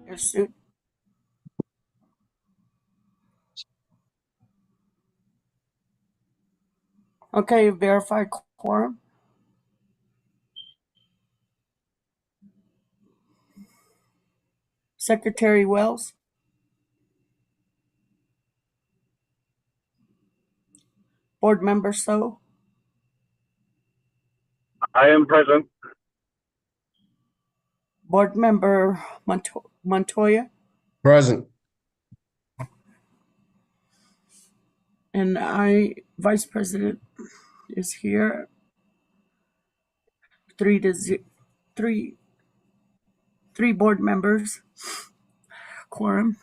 your suit. Okay, verify quorum. Secretary Wells. Board Member So. I am present. Board Member Montoya. Present. And Vice President is here. 3 board members. Quorum.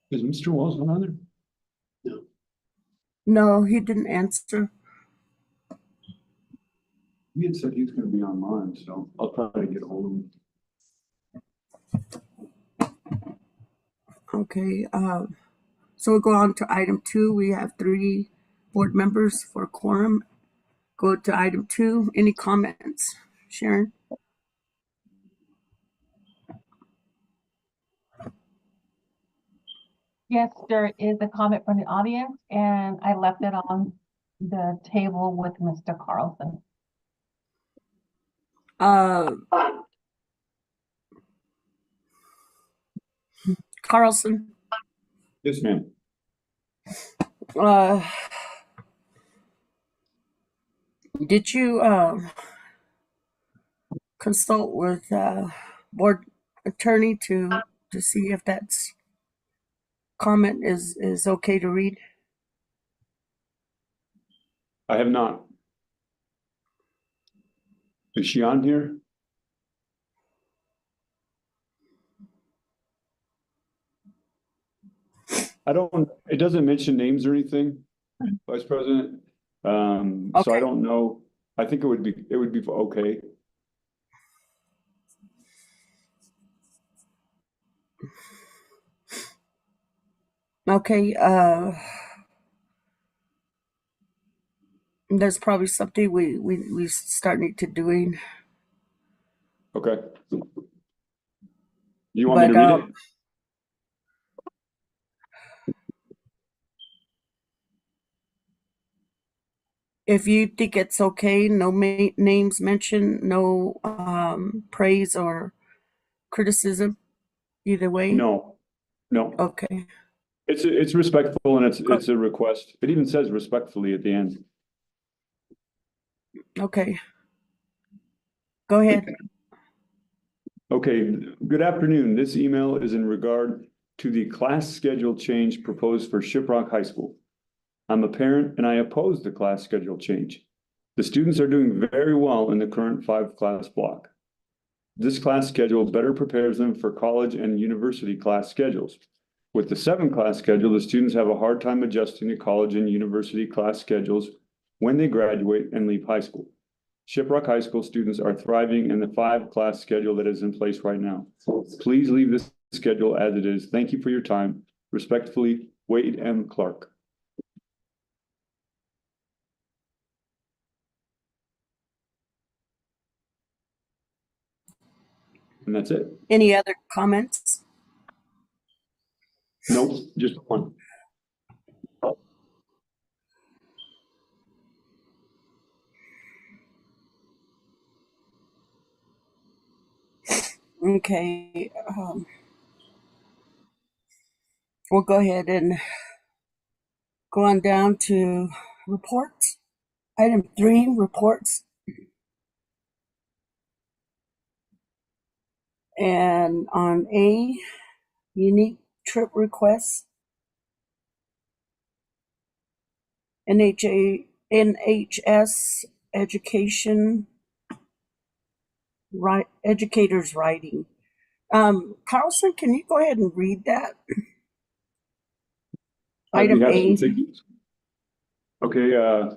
Is Mr. Wells not on there? No, he didn't answer. He had said he was going to be online, so I'll try to get a hold of him. Okay, so we'll go on to item 2. We have 3 board members for quorum. Go to item 2. Any comments? Sharon? Yes, there is a comment from the audience, and I left it on the table with Mr. Carlson. Carlson? Yes, ma'am. Did you consult with board attorney to see if that's comment is okay to read? I have not. Is she on here? It doesn't mention names or anything, Vice President. Okay. So I don't know. I think it would be okay. Okay, there's probably something we start need to doing. Okay. You want me to read it? If you think it's okay, no names mentioned, no praise or criticism, either way. No. Okay. It's respectful, and it's a request. It even says respectfully at the end. Okay. Go ahead. Okay. Good afternoon. This email is in regard to the class schedule change proposed for Shiprock High School. I'm a parent and I oppose the class schedule change. The students are doing very well in the current 5-class block. This class schedule better prepares them for college and university class schedules. With the 7-class schedule, the students have a hard time adjusting to college and university class schedules when they graduate and leave high school. Shiprock High School students are thriving in the 5-class schedule that is in place right now. Please leave this schedule as it is. Thank you for your time. Respectfully, Wade M. Clark. And that's it. Any other comments? Nope, just one. Okay. We'll go ahead and go on down to reports. Item 3, reports. And on A, unique trip requests. NHS education, educators writing. Carlson, can you go ahead and read that? Item A. Okay, I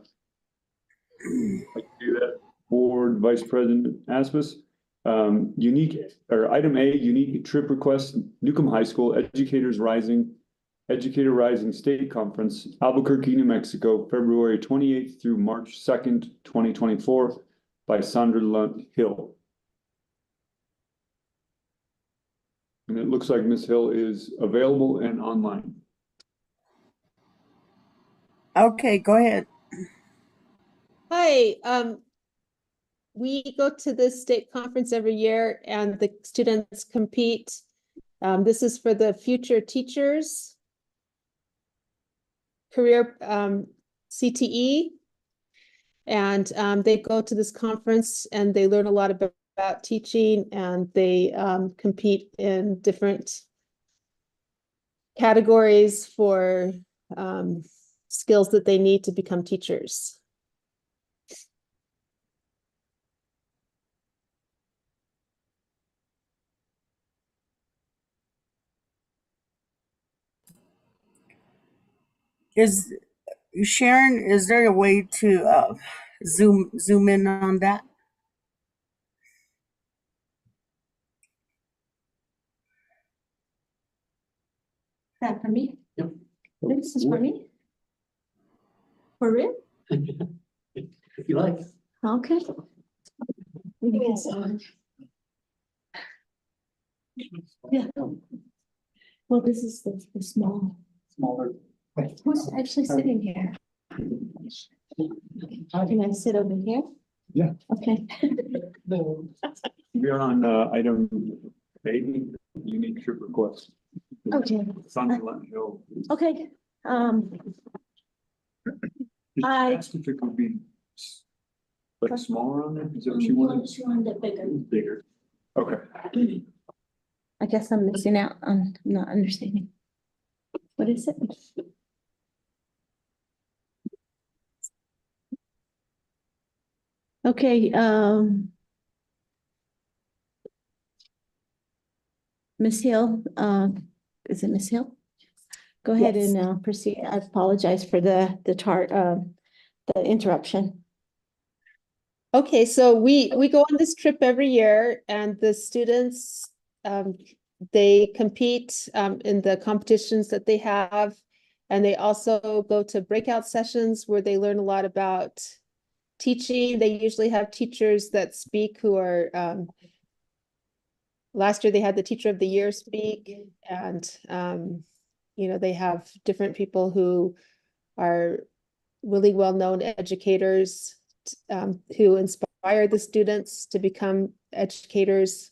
can do that. Board Vice President Asmus. Item A, unique trip request, Newcomb High School, educators rising. Educator Rising State Conference, Albuquerque, New Mexico, February 28th through March 2nd, 2024, by Sandra Hill. And it looks like Ms. Hill is available and online. Okay, go ahead. Hi, we go to this state conference every year and the students compete. This is for the Future Teachers Career CTE. And they go to this conference and they learn a lot about teaching, and they compete in different categories for skills that they need to become teachers. Is Sharon, is there a way to zoom in on that? That for me? Yep. This is for me? For real? If you like. Okay. Yes. Yeah. Well, this is the small. Smaller. Who's actually sitting here? Can I sit over here? Yeah. Okay. We are on item 8, unique trip request. Okay. Sandra Hill. Okay, She I- asked if it could be like smaller on there, is that what she wanted? She wanted it bigger. Bigger. Okay. I guess I'm missing out on not understanding. What is it? Okay, Ms. Hill, is it Ms. Hill? Go ahead Yes. and proceed. I apologize for the interruption. Okay, so we go on this trip every year, and the students they compete in the competitions that they have, and they also go to breakout sessions where they learn a lot about teaching. They usually have teachers that speak who are last year they had the Teacher of the Year speak, and you know, they have different people who are really well-known educators who inspire the students to become educators.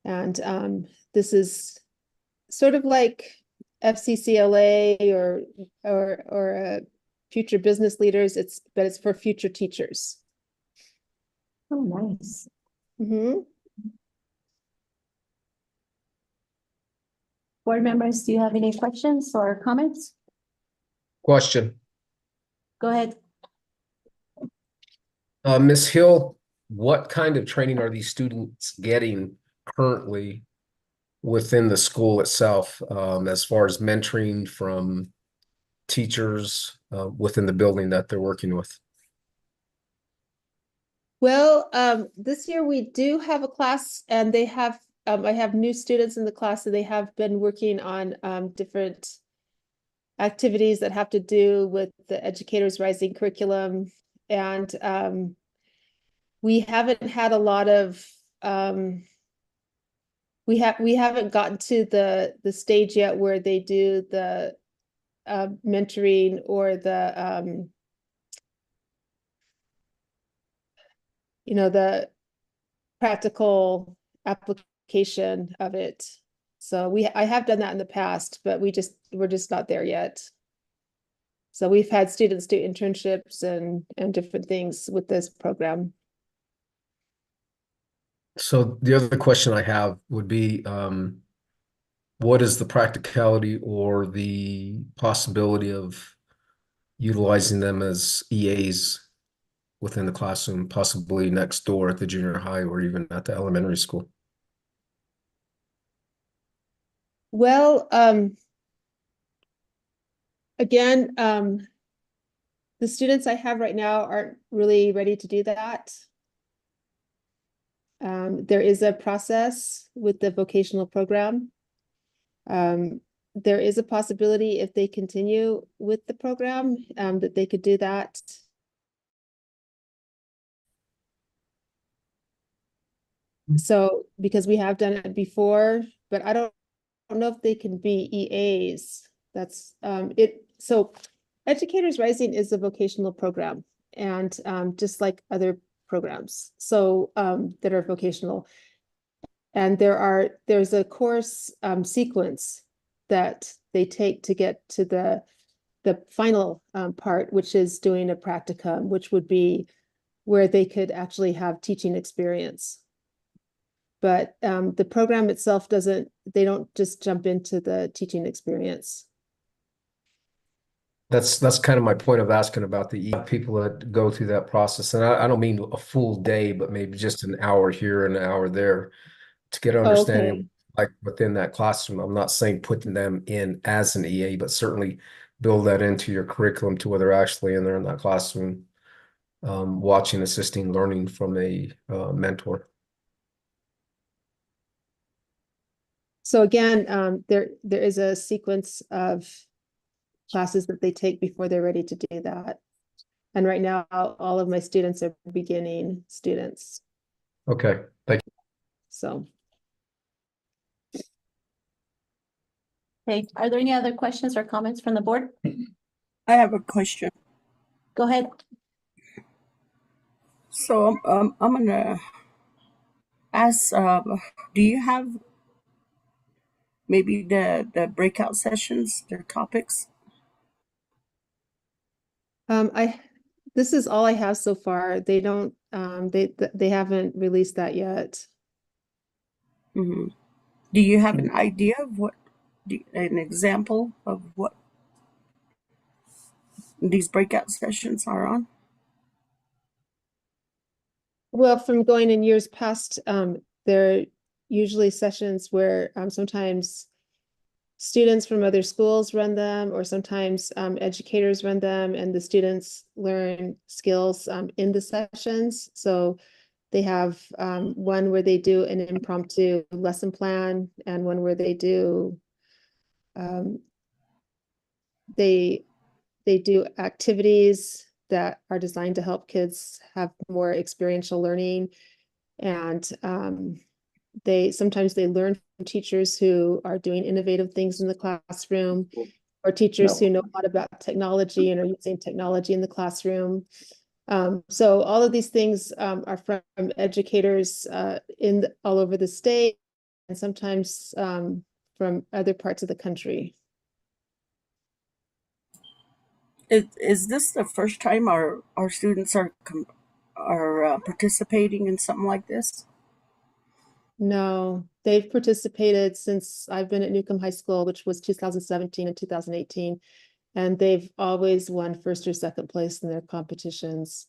And this is sort of like FCCLA or future business leaders. But it's for future teachers. Oh, nice. Mhm. Board members, do you have any questions or comments? Question, Go ahead. Ms. Hill, what kind of training are these students getting currently within the school itself, as far as mentoring from teachers within the building that they're working with? Well, this year we do have a class, and they have I have new students in the class, and they have been working on different activities that have to do with the Educators Rising curriculum. And we haven't had a lot of we haven't gotten to the stage yet where they do the mentoring or the you know, the practical application of it. So I have done that in the past, but we're just not there yet. So we've had students do internships and different things with this program. So the other question I have would be, what is the practicality or the possibility of utilizing them as EAs within the classroom, possibly next door at the junior high or even at the elementary school? Well, again, the students I have right now aren't really ready to do that. There is a process with the vocational program. there is a possibility if they continue with the program, that they could do that. So, because we have done it before, but I don't know if they can be EAs. That's, so Educators Rising is a vocational program and, just like other programs, so, that are vocational. And there's a course, sequence that they take to get to the final, part, which is doing a practicum, which would be where they could actually have teaching experience. But the program itself they don't just jump into the teaching experience. That's kind of my point of asking about the people that go through that process. And I don't mean a full day, but maybe just an hour here and an hour there to get an understanding Okay. like within that classroom. I'm not saying putting them in as an EA, but certainly build that into your curriculum to where they're actually in there in that classroom, watching, assisting, learning from a mentor. So again, there is a sequence of classes that they take before they're ready to do that. And right now, all of my students are beginning students, Okay, thank you. so. Okay, are there any other questions or comments from the board? I have a question. Go ahead. So I'm gonna ask, do you have maybe the breakout sessions, their topics? This is all I have so far. They don't, they haven't released that yet. Hmm. Do you have an idea of an example of what these breakout sessions are on? Well, from going in years past, there are usually sessions where sometimes students from other schools run them, or sometimes educators run them, and the students learn skills in the sessions. So they have one where they do an impromptu lesson plan, and one where they do they do activities that are designed to help kids have more experiential learning. And sometimes they learn from teachers who are doing innovative things in the classroom, or teachers who know a lot about technology and are using technology in the classroom. So all of these things are from educators all over the state, and sometimes from other parts of the country. Is this the first time our students are participating in something like this? No, they've participated since I've been at Newcomb High School, which was 2017 and 2018, and they've always won first or second place in their competitions.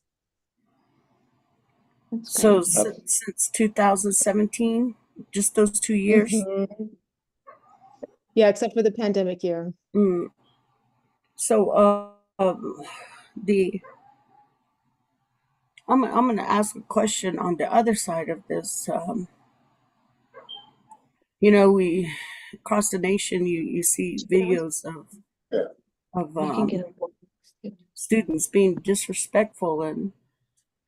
So since 2017, just those 2 years? Mhm. Yeah, except for the pandemic year. Mm. So I'm going to ask a question on the other side of this. We across the nation, you see videos of You can get students being disrespectful and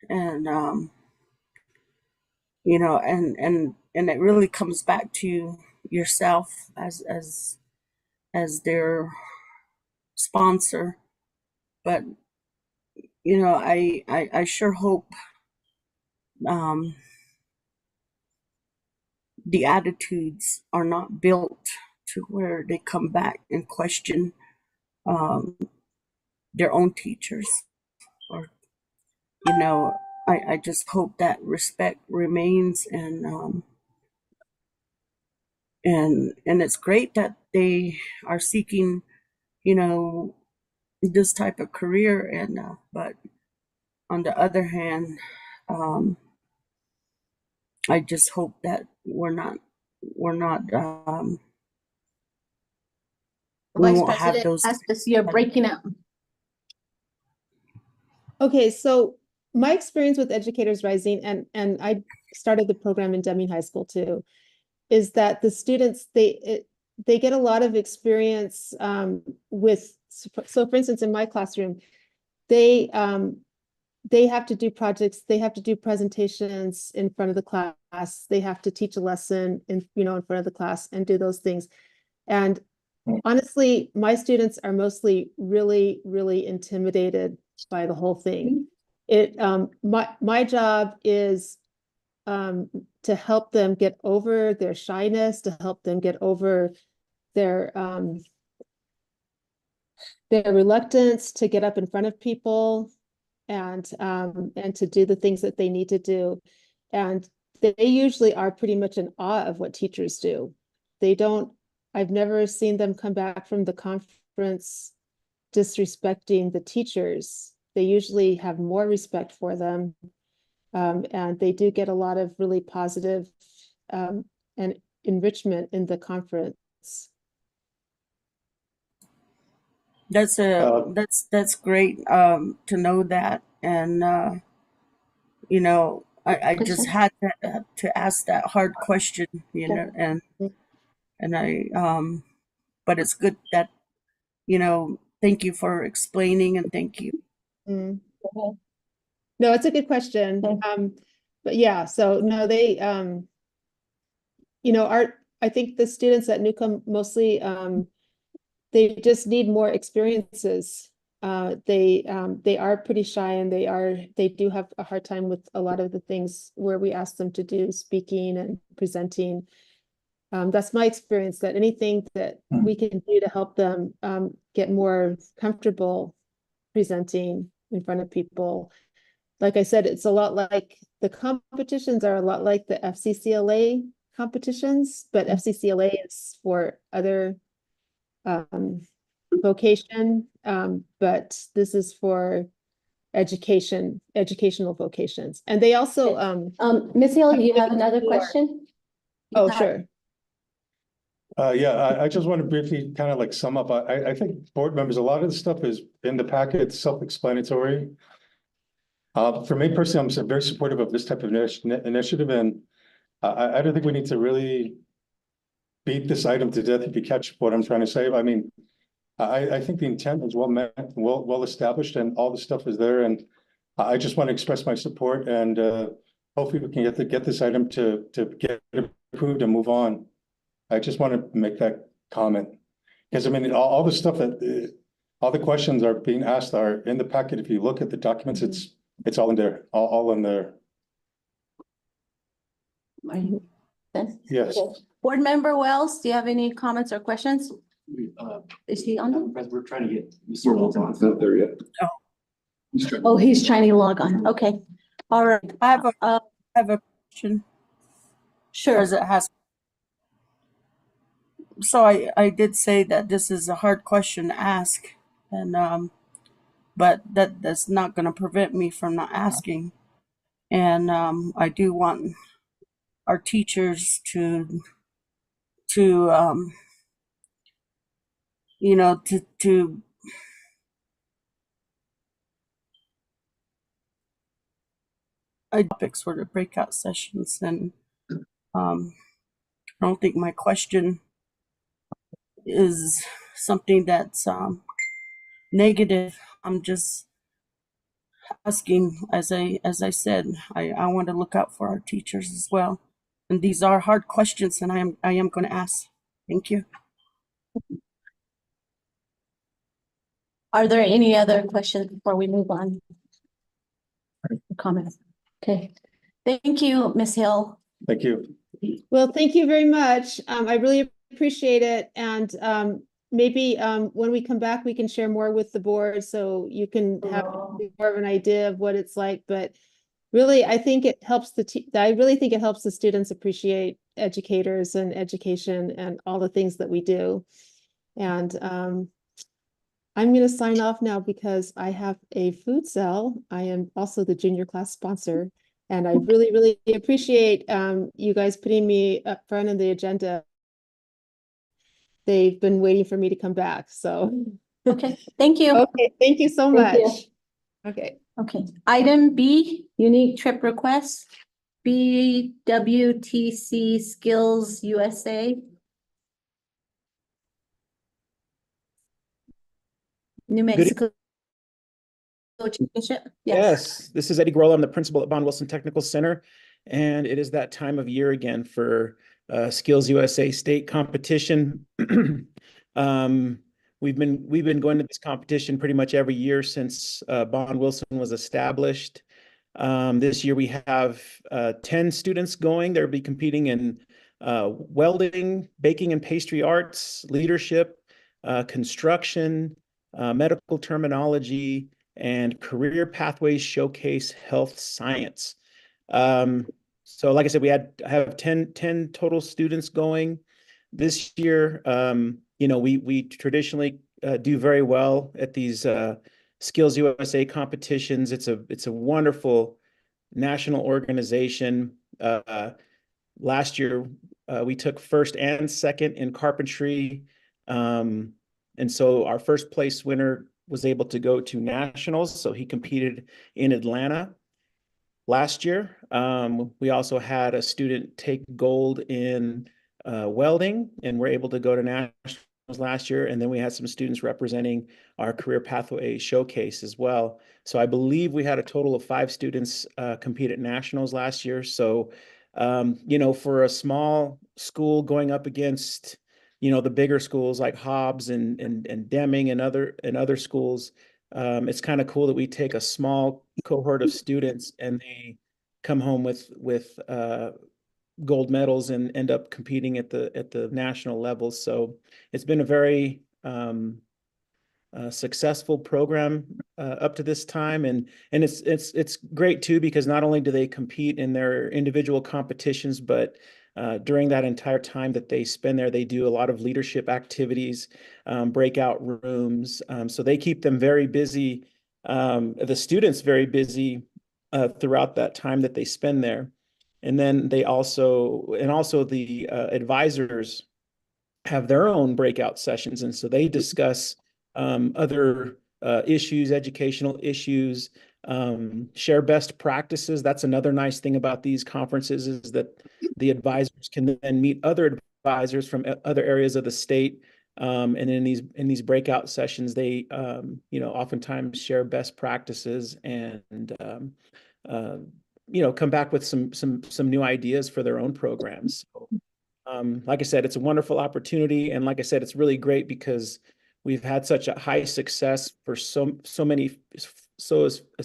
and it really comes back to yourself as their sponsor. But I sure hope the attitudes are not built to where they come back and question their own teachers. Or I just hope that respect remains, and it's great that they are seeking this type of career, and but on the other hand, I just hope that we're not we Vice won't have President those. Estes, you're breaking up. Okay, so my experience with Educators Rising, and I started the program in Deming High School too, is that the students, they get a lot of experience with, so for instance, in my classroom, they have to do projects, they have to do presentations in front of the class, they have to teach a lesson in front of the class and do those things. And honestly, my students are mostly really, really intimidated by the whole thing. My job is to help them get over their shyness, to help them get over their reluctance to get up in front of people and to do the things that they need to do. And they usually are pretty much in awe of what teachers do. I've never seen them come back from the conference disrespecting the teachers. They usually have more respect for them. And they do get a lot of really positive and enrichment in the conference. That's that's great to know that. And I just had to ask that hard question, and I but it's good that thank you for explaining, and thank you. Mm. No, it's a good question. But yeah, so no, they I think the students at Newcomb mostly they just need more experiences. They are pretty shy, and they do have a hard time with a lot of the things where we ask them to do speaking and presenting. That's my experience, that anything that we can do to help them get more comfortable presenting in front of people. Like I said, it's a lot like the competitions are a lot like the FCCLA competitions, but FCCLA is for other vocation, but this is for educational vocations. And they also Ms. Hill, you have another question? oh, sure. Yeah, I just want to briefly kind of like sum up. I think board members, a lot of the stuff is in the packet, it's self-explanatory. For me personally, I'm very supportive of this type of initiative, and I don't think we need to really beat this item to death, if you catch what I'm trying to say. I mean, I think the intent is well met, well established, and all the stuff is there, and I just want to express my support, and hopefully we can get this item to get approved and move on. I just want to make that comment, because I mean, all the stuff that all the questions are being asked are in the packet. If you look at the documents, it's all in there, all in there. Are you done? Yes. Okay. Board Member Wells, do you have any comments or questions? Is he on? We're trying to get Mr. Wells on. It's not there yet. Oh, he's trying to log on. Okay. All right. I have a question. Sure. As it has. So I did say that this is a hard question to ask, and but that's not going to prevent me from not asking. And I do want our teachers to topics for the breakout sessions, and I don't think my question is something that's negative. I'm just asking, as I said, I want to look out for our teachers as well. And these are hard questions, and I am going to ask. Thank you. Are there any other questions before we move on? Comments? Okay. Thank you, Ms. Hill. Thank you. Well, thank you very much. I really appreciate it. And maybe when we come back, we can share more with the board, so you can have more of an idea of what it's like. But really, I think it helps I really think it helps the students appreciate educators and education and all the things that we do. And I'm going to sign off now because I have a food sale. I am also the junior class sponsor, and I really, really appreciate you guys putting me up front on the agenda. They've been waiting for me to come back, so. Okay, thank you. Okay, thank you so Thank you. much. Okay. Okay, item B, unique trip request, BWTC Skills USA. New Mexico Championship? Yes, this is Eddie Grohl. I'm the principal at Bond Wilson Technical Center, and it is that time of year again for Skills USA state competition. We've been going to this competition pretty much every year since Bond Wilson was established. This year we have 10 students going. They'll be competing in welding, baking and pastry arts, leadership, construction, medical terminology, and career pathways showcase health science. So like I said, have 10 total students going this year. We traditionally do very well at these Skills USA competitions. It's a wonderful national organization. Last year we took first and second in carpentry. And so our first place winner was able to go to nationals. So he competed in Atlanta last year. We also had a student take gold in welding, and we're able to go to nationals last year. And then we had some students representing our career pathway showcase as well. So I believe we had a total of 5 students compete at nationals last year. So, for a small school going up against the bigger schools like Hobbs and Deming and other schools, it's kind of cool that we take a small cohort of students and they come home with gold medals and end up competing at the national level. So it's been a very successful program up to this time, and it's great too, because not only do they compete in their individual competitions, but during that entire time that they spend there, they do a lot of leadership activities, breakout rooms. So they keep them very busy, the students very busy throughout that time that they spend there. And then the advisors have their own breakout sessions. And so they discuss other issues, educational issues, share best practices. That's another nice thing about these conferences, is that the advisors can then meet other advisors from other areas of the state. And in these breakout sessions, they oftentimes share best practices and come back with some new ideas for their own programs. So, like I said, it's a wonderful opportunity, and like I said, it's really great because we've had such a high success for as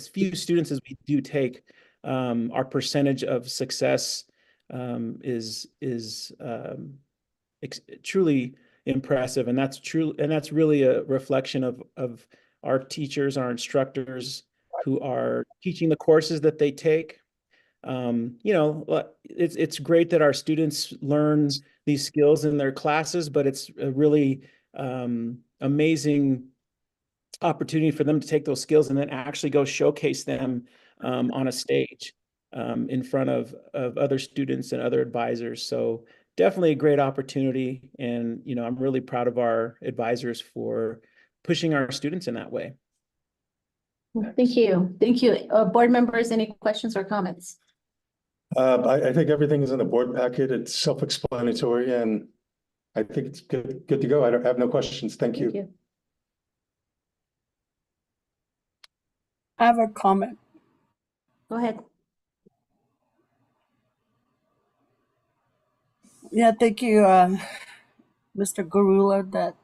few students as we do take. Our percentage of success is truly impressive, and that's really a reflection of our teachers, our instructors who are teaching the courses that they take. It's great that our students learn these skills in their classes, but it's a really amazing opportunity for them to take those skills and then actually go showcase them on a stage in front of other students and other advisors. So definitely a great opportunity. And, I'm really proud of our advisors for pushing our students in that way. Thank you. Thank you. Board members, any questions or comments? I think everything is in the board packet. It's self-explanatory, and I think it's good to go. I have no questions. Thank you. I have a comment. Go ahead. Yeah, thank you, Mr. Garula, that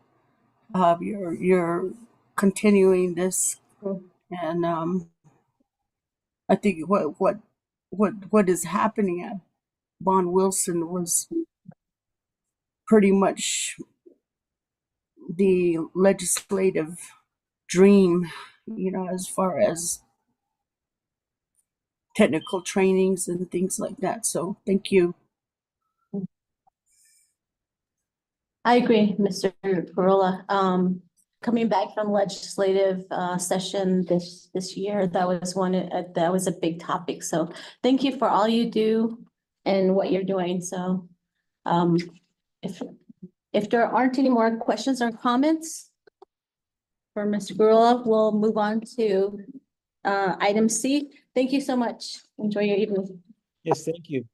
you're continuing this, and I think what is happening at Bond Wilson was pretty much the legislative dream, as far as technical trainings and things like that. So thank you. I agree, Mr. Corolla. Coming back from legislative session this year, that was a big topic. So thank you for all you do and what you're doing. So if there aren't any more questions or comments for Mr. Corolla, we'll move on to item C. Thank you so much. Enjoy your evening. Yes, thank you.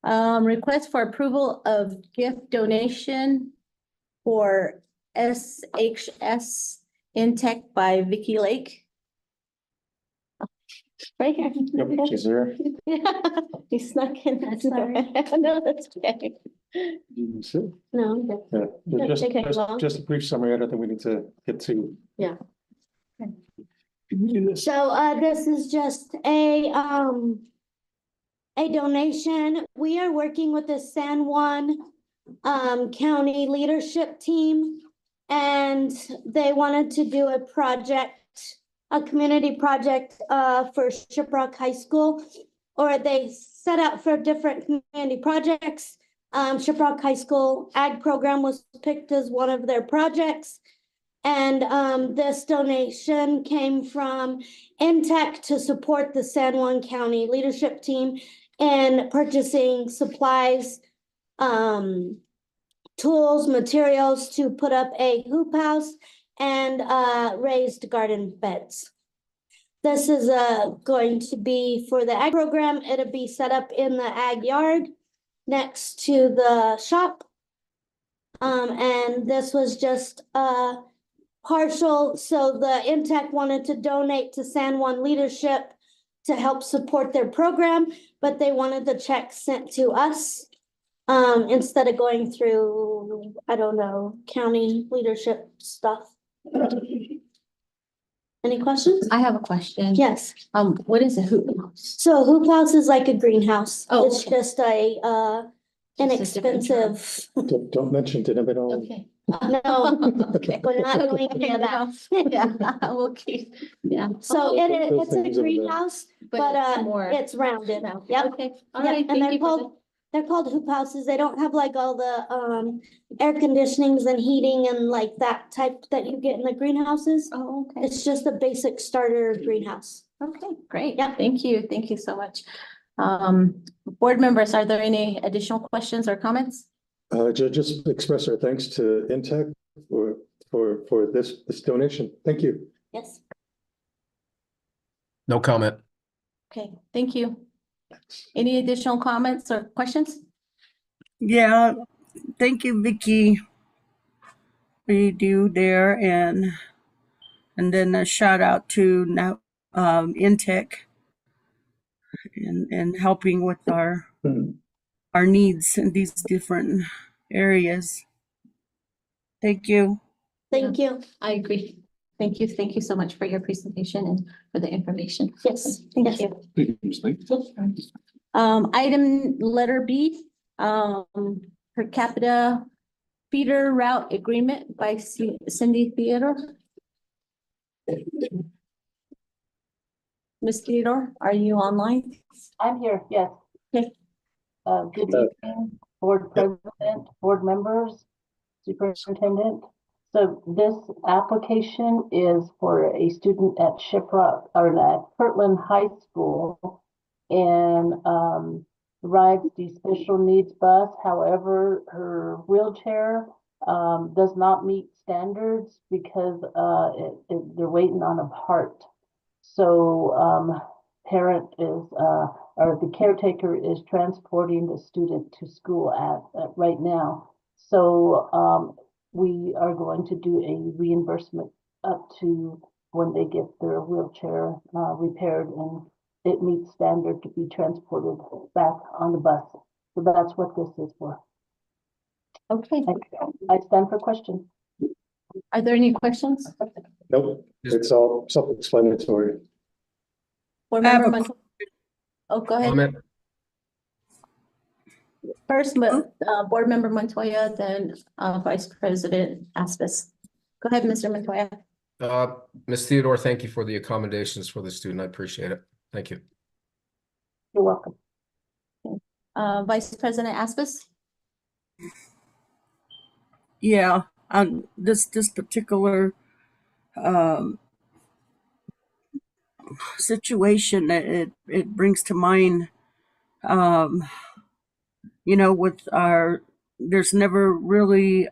Request for approval of gift donation for SHS Intech by Vicky Lake. Right here. Yep, she's there. He snuck in. That's Sorry. No, that's okay. So, No, yeah, Yeah, just, take it just, long. just a brief summary. I don't think we need to get to. So this is just a donation. We are working with the San Juan County Leadership Team, and they wanted to do a project, a community project for Shiprock High School, or they set out for different community projects. Shiprock High School Ag Program was picked as one of their projects. And this donation came from Intech to support the San Juan County Leadership Team in purchasing supplies, tools, materials to put up a hoop house and raised garden beds. This is going to be for the ag program. It'll be set up in the ag yard next to the shop. And this was just partial, so the Intech wanted to donate to San Juan Leadership to help support their program, but they wanted the check sent to us instead of going through, I don't know, county leadership stuff. Any questions? I have a question. Yes. What is a hoop house? So hoop house is like a greenhouse. Oh, It's okay. just a Just a different term. inexpensive. Don't mention to them at all. Okay. No, Okay. we're not going near that. Yeah, we'll keep, yeah. So Those it's a things over there. greenhouse, but it's more. it's rounded. Yep. Okay, all Yeah, right, and thank you for they're called hoop houses. They don't have like all the air conditionings and heating and like that type that you get in the greenhouses. Oh, okay, It's just a basic starter greenhouse. okay, great. Yeah. Thank you so much. Board members, are there any additional questions or comments? Just express our thanks to Intech for this donation. Thank you. Yes. No comment. Okay, thank you. Any additional comments or questions? Yeah, thank you, Vicky. We do there, and then a shout out to now Intech and helping with our needs in these different areas. Thank you. Thank you. I agree. Thank you so much for your presentation and for the information. Yes. Thank you. Item letter B, per capita feeder route agreement by Cindy Theodore. Ms. Theodore, are you online? I'm here, yes. Okay. Good evening, board president, board members, superintendent. So this application is for a student at Shiprock or at Kirtland High School and rides the special needs bus. However, her wheelchair does not meet standards because they're waiting on a part. So parent is or the caretaker is transporting the student to school at right now. So we are going to do a reimbursement up to when they get their wheelchair repaired and it meets standard to be transported back on the bus. So that's what this is for. Okay, I stand for questions. are there any questions? Nope, it's all self-explanatory. Board I have member a Montoya? Oh, go ahead. Comment? First, board member Montoya, then Vice President Aspis. Go ahead, Mr. Montoya. Ms. Theodore, thank you for the accommodations for the student. I appreciate it. Thank you. You're welcome. Vice President Aspis? Yeah, this particular situation that it brings to mind, you know, with there's never really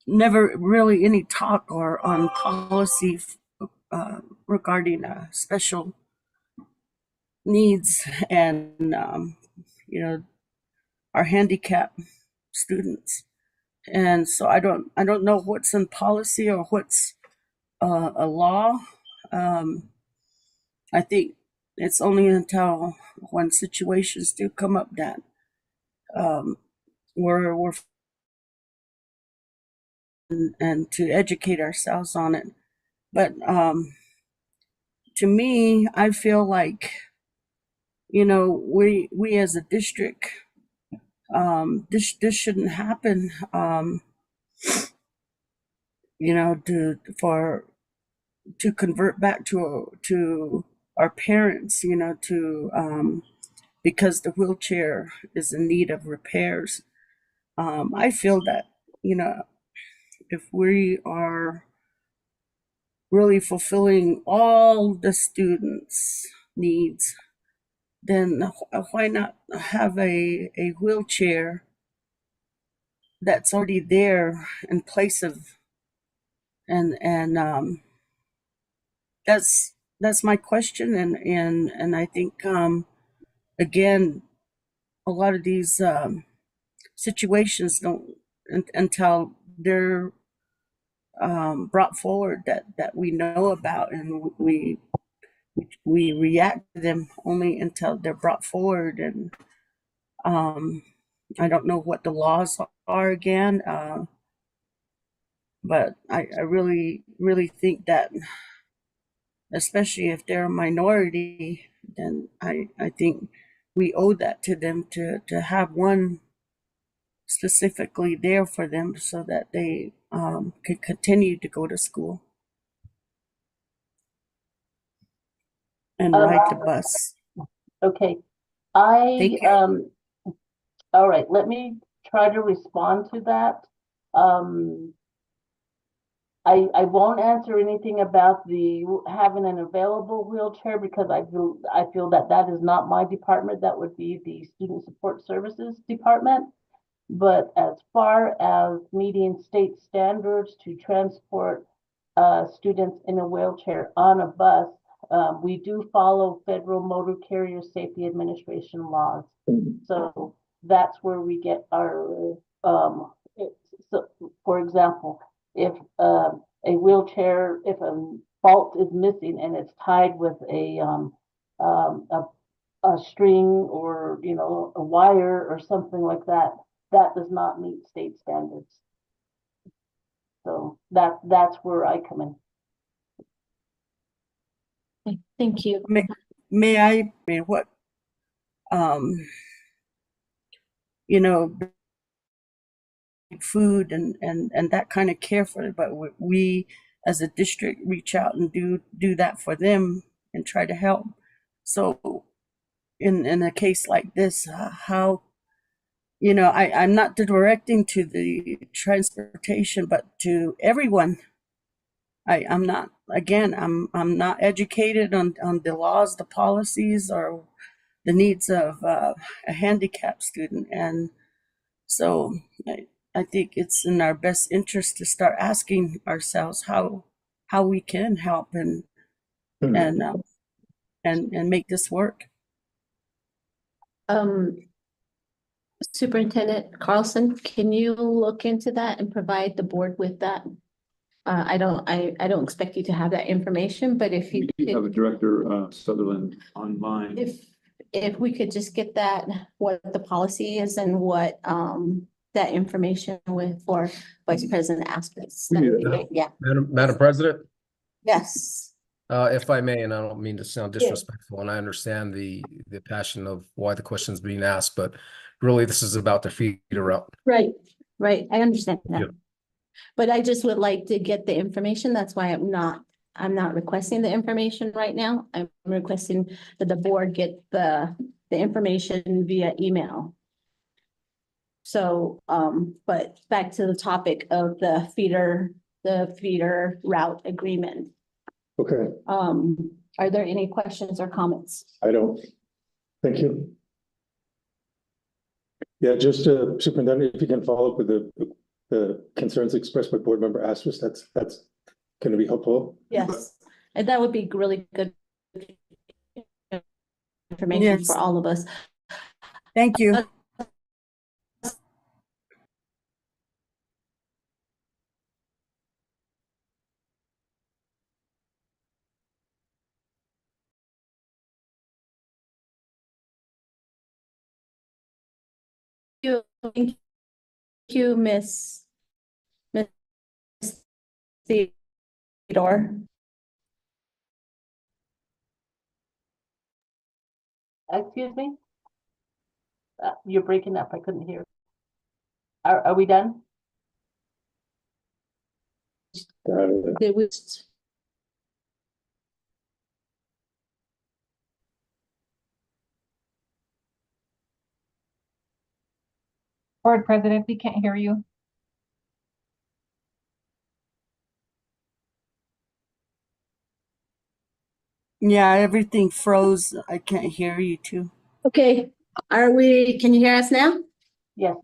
never really any talk or on policy regarding special needs and you know, our handicap students. And so I don't know what's in policy or what's a law. I think it's only until when situations do come up that we're and to educate ourselves on it. But to me, I feel like, you know, we as a district, this shouldn't happen. You know, to convert back to our parents, you know, to because the wheelchair is in need of repairs. I feel that, you know, if we are really fulfilling all the students' needs, then why not have a wheelchair that's already there in place of, and that's my question, and I think again, a lot of these situations don't until they're brought forward that we know about, and we react to them only until they're brought forward. And I don't know what the laws are again, but I really think that, especially if they're a minority, then I think we owe that to them to have one specifically there for them so that they can continue to go to school and ride the bus. Okay, Thank you. all right, let me try to respond to that. I won't answer anything about the having an available wheelchair because I feel that is not my department. That would be the Student Support Services Department. But as far as meeting state standards to transport students in a wheelchair on a bus, we do follow federal motor carrier safety administration laws. So that's where we get our, so for example, if a wheelchair, if a bolt is missing and it's tied with a string or, you know, a wire or something like that, that does not meet state standards. So that's where I come in. Okay, thank you. May I mean what you know, food and that kind of care for it, but we as a district reach out and do that for them and try to help. So in a case like this, how, you know, I'm not directing to the transportation, but to everyone. I'm not, again, I'm not educated on the laws, the policies, or the needs of a handicapped student. And so I think it's in our best interest to start asking ourselves how we can help and make this work. Superintendent Carlson, can you look into that and provide the board with that? I don't expect you to have that information, but if you We have a could, Director Sutherland online. if we could just get that, what the policy is and what that information for Vice President Aspis. That would be great. Yeah. Madam President, Yes. if I may, and I don't mean to sound disrespectful, and I understand the passion of why the question is being asked, but really this is about the feeder route. Right. I understand that. Yeah. But I just would like to get the information. That's why I'm not requesting the information right now. I'm requesting that the board get the information via email. So, but back to the topic of the feeder route agreement. Okay, Are there any questions or comments? I don't. Thank you. Yeah, just Superintendent, if you can follow up with the concerns expressed by Board Member Aspas, that's going to be helpful. Yes, and that would be really good information Yes. for all of us. Thank you. Thank you, Miss Theodore. Excuse me? You're breaking up. I couldn't hear. Are we done? Did we? Board President, we can't hear you. Yeah, everything froze. I can't hear you too. Okay, can you hear us now? Yes.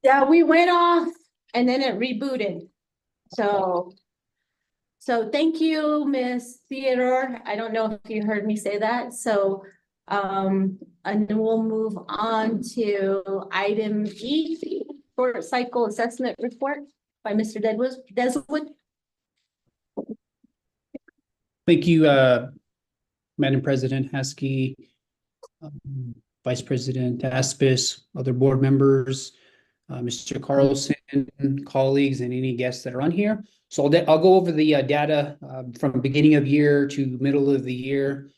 Yeah, we went off and then it rebooted. So thank you, Miss Theodore. I don't know if you heard me say that. So, and then we'll move on to item E, short cycle assessment report by Mr. Deswood. Thank you, Madam President Haskell, Vice President Aspis, other board members, Mr. Carlson, colleagues, and any guests that are on here. So I'll go over the data from beginning of year to middle of the year.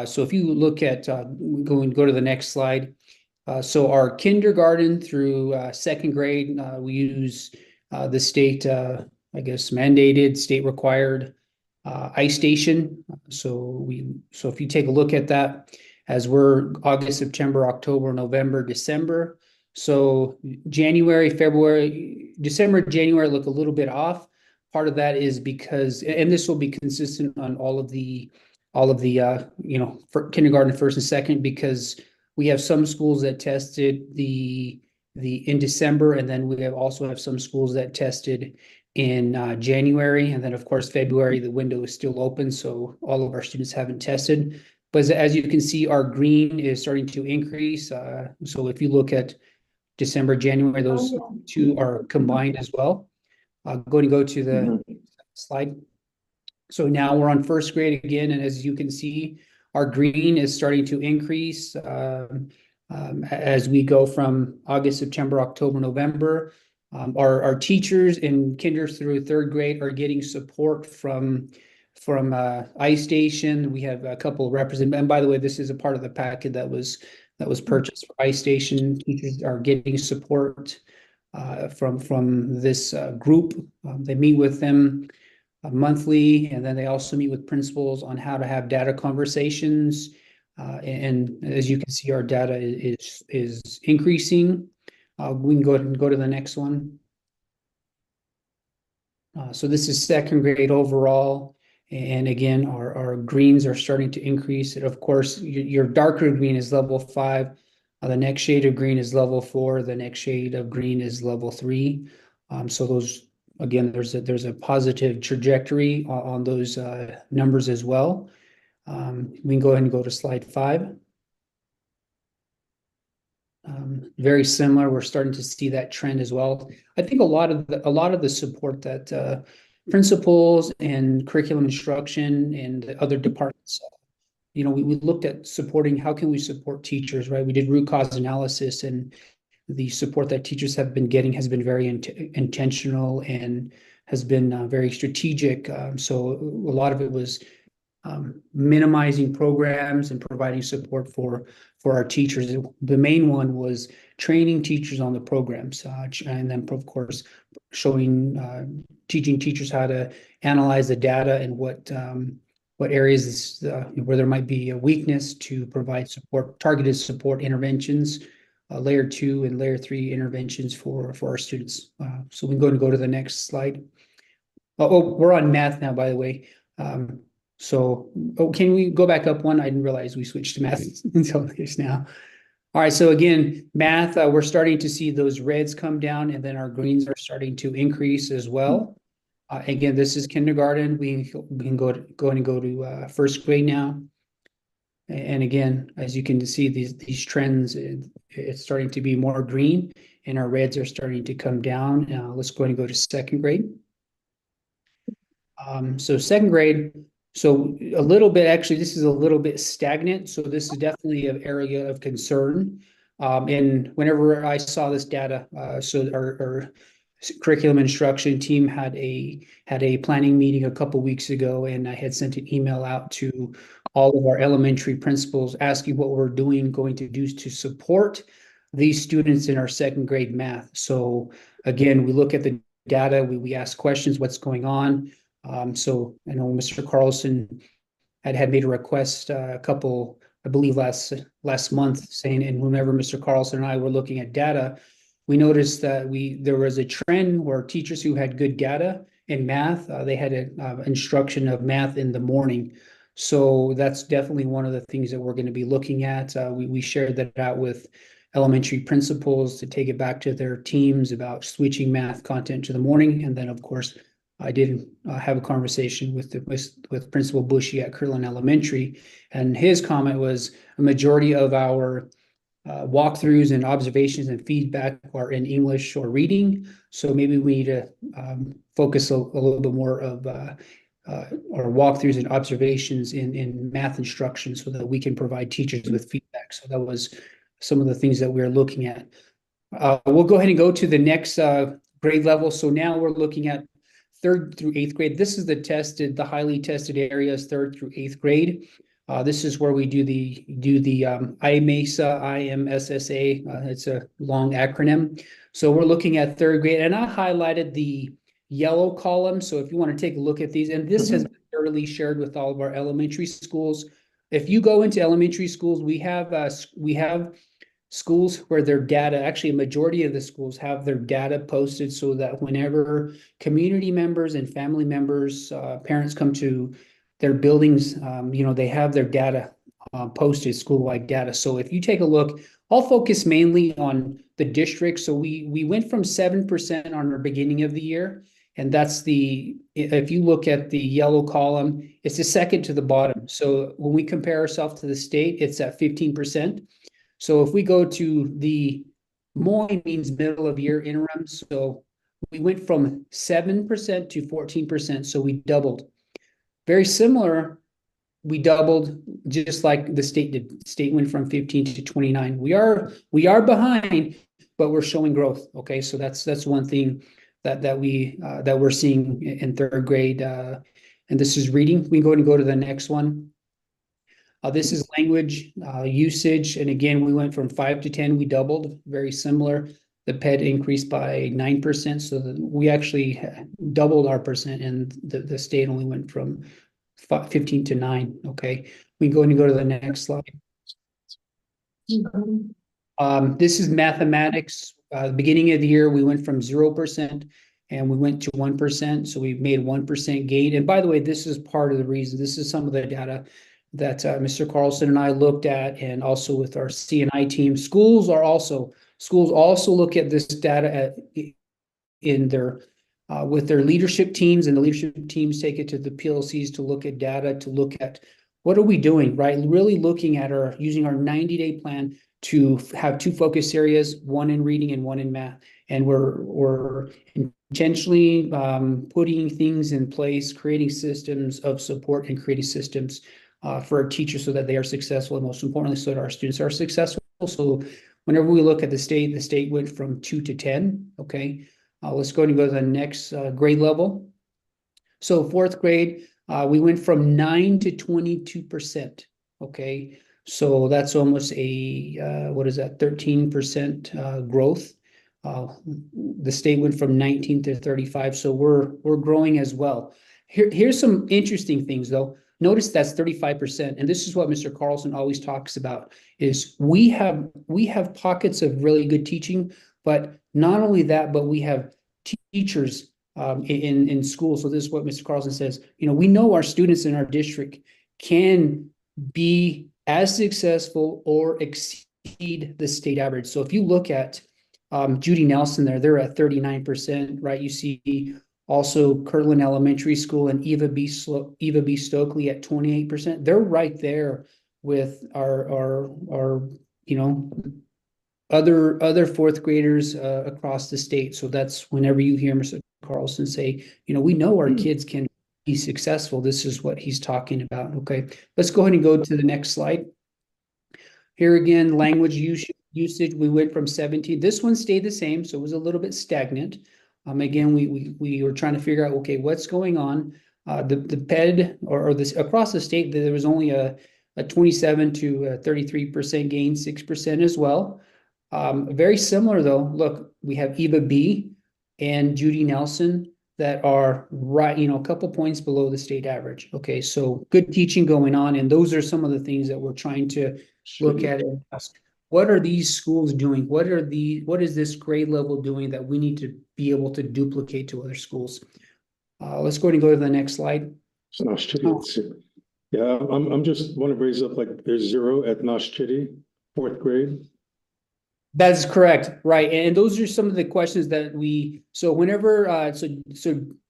So if you look at, go to the next slide. So our kindergarten through second grade, we use the state, I guess, mandated, state required iStation. So if you take a look at that, as we're August, September, October, November, December. So January, February, December, January look a little bit off. Part of that is because, and this will be consistent on all of the for kindergarten, first and second, because we have some schools that tested in December, and then we also have some schools that tested in January, and then of course February the window is still open, so all of our students haven't tested. But as you can see, our green is starting to increase. So if you look at December, January, those two are combined as well. Going to go to the slide. So now we're on first grade again, and as you can see, our green is starting to increase as we go from August, September, October, November. Our teachers in kinder through third grade are getting support from iStation. We have a couple of representatives, and by the way, this is a part of the packet that was purchased for iStation. Teachers are getting support from this group. They meet with them monthly, and then they also meet with principals on how to have data conversations. And as you can see, our data is increasing. We can go ahead and go to the next one. So this is second grade overall. And again, our greens are starting to increase. And of course, your darker green is level 5. The next shade of green is level 4. The next shade of green is level 3. So those, again, there's a positive trajectory on those numbers as well. We can go ahead and go to slide 5. Very similar. We're starting to see that trend as well. I think a lot of the support that principals and curriculum instruction and other departments, we looked at supporting, how can we support teachers, right? We did root cause analysis, and the support that teachers have been getting has been very intentional and has been very strategic. So a lot of it was minimizing programs and providing support for our teachers. The main one was training teachers on the programs, and then of course teaching teachers how to analyze the data and what areas where there might be a weakness to provide support, targeted support interventions, layer 2 and layer 3 interventions for our students. So we can go to the next slide. Oh, we're on math now, by the way. So can we go back up one? I didn't realize we switched to math until this now. All right, so again, math, we're starting to see those reds come down, and then our greens are starting to increase as well. Again, this is kindergarten. We can go to first grade now. And again, as you can see, these trends, it's starting to be more green, and our reds are starting to come down. Now let's go and go to second grade. So second grade, so a little bit, actually, this is a little bit stagnant. So this is definitely an area of concern. And whenever I saw this data, so our curriculum instruction team had a planning meeting a couple weeks ago, and I had sent an email out to all of our elementary principals asking what we're going to do to support these students in our second grade math. So again, we look at the data, we ask questions, what's going on. So I know Mr. Carlson had made a request a couple, I believe last month, saying, and whenever Mr. Carlson and I were looking at data, we noticed that there was a trend where teachers who had good data in math, they had an instruction of math in the morning. So that's definitely one of the things that we're going to be looking at. We shared that out with elementary principals to take it back to their teams about switching math content to the morning. And then, of course, I did have a conversation with Principal Bushy at Kirtland Elementary, and his comment was a majority of our walkthroughs and observations and feedback are in English or reading. So maybe we need to focus a little bit more of our walkthroughs and observations in math instruction so that we can provide teachers with feedback. So that was some of the things that we're looking at. We'll go ahead and go to the next grade level. So now we're looking at 3rd through 8th grade. This is the highly tested areas, 3rd through 8th grade. This is where we do the IMSA, IMSSA. It's a long acronym. So we're looking at 3rd grade, and I highlighted the yellow column. So if you want to take a look at these, and this has been thoroughly shared with all of our elementary schools. If you go into elementary schools, we have schools where their data, actually a majority of the schools have their data posted so that whenever community members and family members, parents come to their buildings, they have their data posted, school-wide data. So if you take a look, I'll focus mainly on the district. So we went from 7% on our beginning of the year, and that's if you look at the yellow column, it's the second to the bottom. So when we compare ourselves to the state, it's at 15%. So if we go to the MOI, means middle of year interim. So we went from 7% to 14%. So we doubled. Very similar, we doubled just like the state did. State went from 15 to 29. We are behind, but we're showing growth. Okay, so that's one thing that we're seeing in 3rd grade. And this is reading. We can go to the next one. This is language usage. And again, we went from 5 to 10, we doubled, very similar. The PED increased by 9%. So we actually doubled our percent, and the state only went from 15 to 9. Okay, we can go to the next slide. This is mathematics. Beginning of the year, we went from 0% and we went to 1%. So we made 1% gain. And by the way, this is part of the reason. This is some of the data that Mr. Carlson and I looked at, and also with our C&I team. Schools also look at this data in their with their leadership teams, and the leadership teams take it to the PLCs to look at data, to look at what are we doing, right? Really looking at using our 90-day plan to have 2 focus areas, one in reading and one in math. And we're intentionally putting things in place, creating systems of support and creating systems for our teachers so that they are successful, and most importantly, so that our students are successful. So whenever we look at the state went from 2 to 10. Okay, let's go to the next grade level. So 4th grade, we went from 9 to 22%. Okay, so that's almost a 13% growth. The state went from 19 to 35, so we're growing as well. Here's some interesting things though. Notice that's 35%, and this is what Mr. Carlson always talks about, is we have pockets of really good teaching, but not only that, but we have teachers in school. So this is what Mr. Carlson says, we know our students in our district can be as successful or exceed the state average. So if you look at Judy Nelson they're at 39%, right? You see also Kirtland Elementary School and Eva B. Stokely at 28%. They're right there with our other 4th graders across the state. So that's whenever you hear Mr. Carlson say, we know our kids can be successful. This is what he's talking about. Okay, let's go ahead and go to the next slide. Here again, language usage, we went from 17. This one stayed the same, so it was a little bit stagnant. Again, we were trying to figure out, okay, what's going on? The PED or this across the state, there was only a 27 to 33% gain, 6% as well. Very similar though. Look, we have Eva B and Judy Nelson that are right, a couple points below the state average. Okay, so good teaching going on, and those are some of the things that we're trying to look at and ask. What are these schools doing? What is this grade level doing that we need to be able to duplicate to other schools? Let's go ahead and go to the next slide. Nosh Chitty, it's 0. Yeah, I'm just want to raise up, like, there's 0 at Nosh Chitty, 4th grade. That's correct, right? And those are some of the questions that so whenever, so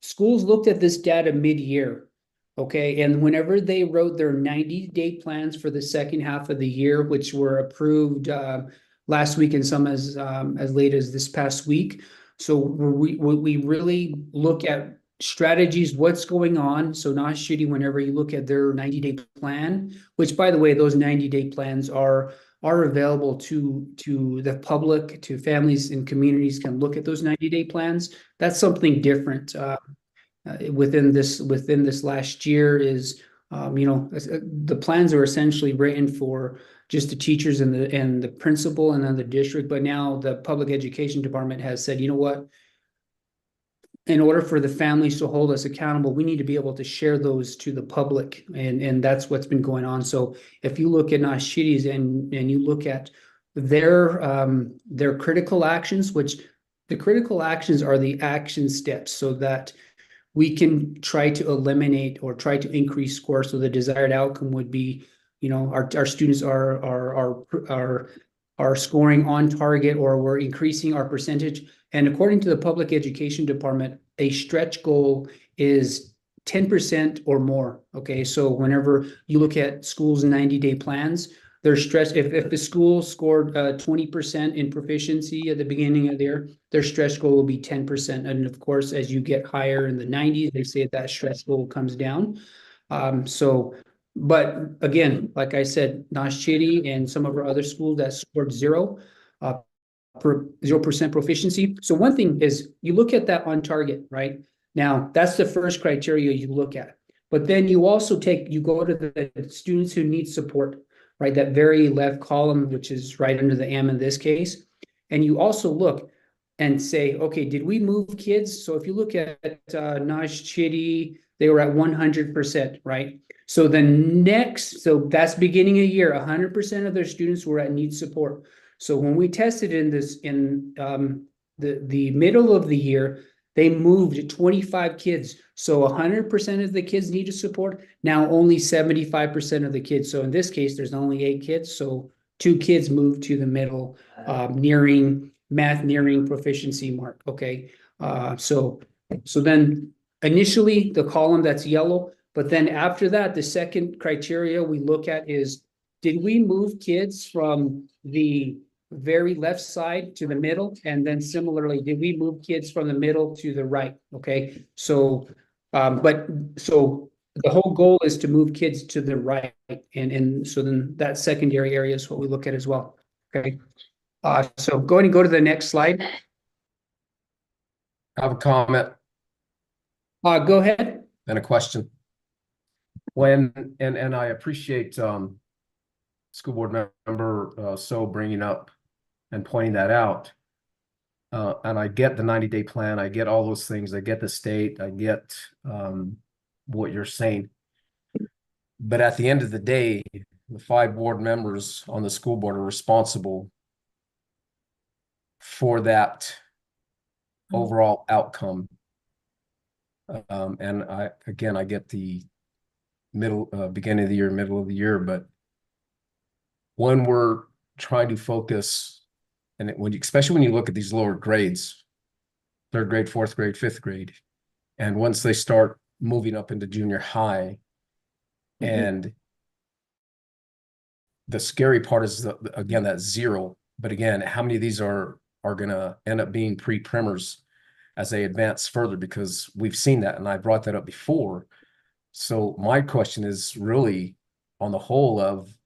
schools looked at this data mid-year, okay? And whenever they wrote their 90-day plans for the second half of the year, which were approved last week and some as late as this past week. So we really look at strategies, what's going on. So Nosh Chitty, whenever you look at their 90-day plan, which, by the way, those 90-day plans are available to the public, to families and communities can look at those 90-day plans. That's something different within this last year is, the plans are essentially written for just the teachers and the principal and then the district. But now the public education department has said, you know what? In order for the families to hold us accountable, we need to be able to share those to the public, and that's what's been going on. So if you look at Nosh Chitty's and you look at their critical actions, which the critical actions are the action steps, so that we can try to eliminate or try to increase scores. So the desired outcome would be, our students are scoring on target, or we're increasing our percentage. And according to the public education department, a stretch goal is 10% or more. Okay, so whenever you look at schools' 90-day plans, their stretch, if the school scored 20% in proficiency at the beginning of the year, their stretch goal will be 10%. And of course, as you get higher in the 90s, they say that stretch goal comes down. But again, like I said, Nosh Chitty and some of our other schools that scored 0% proficiency. So one thing is you look at that on target, right? Now, that's the first criteria you look at. But then you also go to the students who need support, right? That very left column, which is right under the M in this case. And you also look and say, okay, did we move kids? So if you look at Nosh Chitty, they were at 100%, right? So that's beginning of year, 100% of their students were at need support. So when we tested in the middle of the year, they moved 25 kids. So 100% of the kids needed support. Now only 75% of the kids. So in this case, there's only 8 kids. So 2 kids moved to the middle, nearing proficiency mark. Okay. So then initially the column that's yellow, but then after that, the second criteria we look at is, did we move kids from the very left side to the middle? And then similarly, did we move kids from the middle to the right? Okay, so so the whole goal is to move kids to the right, and so then that secondary area is what we look at as well. Okay, so go ahead and go to the next slide. I have a comment Go ahead. and a question. And I appreciate school board member So bringing up and pointing that out. And I get the 90-day plan. I get all those things. I get the state. I get what you're saying. But at the end of the day, the 5 board members on the school board are responsible for that overall outcome. And I get the beginning of the year, middle of the year, but when we're trying to focus, and especially when you look at these lower grades, 3rd grade, 4th grade, 5th grade, and once they start moving up into junior high, and the scary part is again that 0. But again, how many of these are gonna end up being pre-primers as they advance further? Because we've seen that, and I brought that up before. So my question is really on the whole of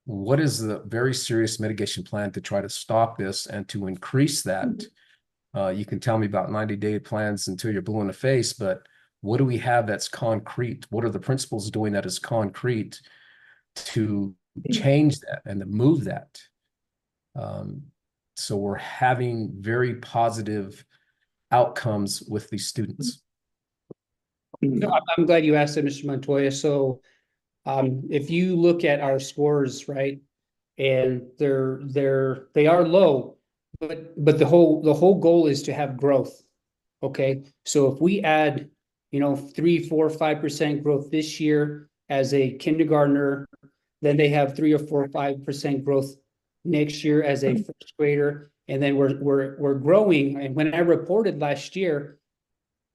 what is the very serious mitigation plan to try to stop this and to increase that? You can tell me about 90-day plans until you're blue in the face, but what do we have that's concrete? What are the principals doing that is concrete to change that and to move that? So we're having very positive outcomes with these students. No, I'm glad you asked that, Mr. Montoya. So if you look at our scores, right, and they are low, but the whole goal is to have growth. Okay, so if we add, 3, 4, 5% growth this year as a kindergartner, then they have 3 or 4, 5% growth next year as a first grader, and then we're growing. And when I reported last year,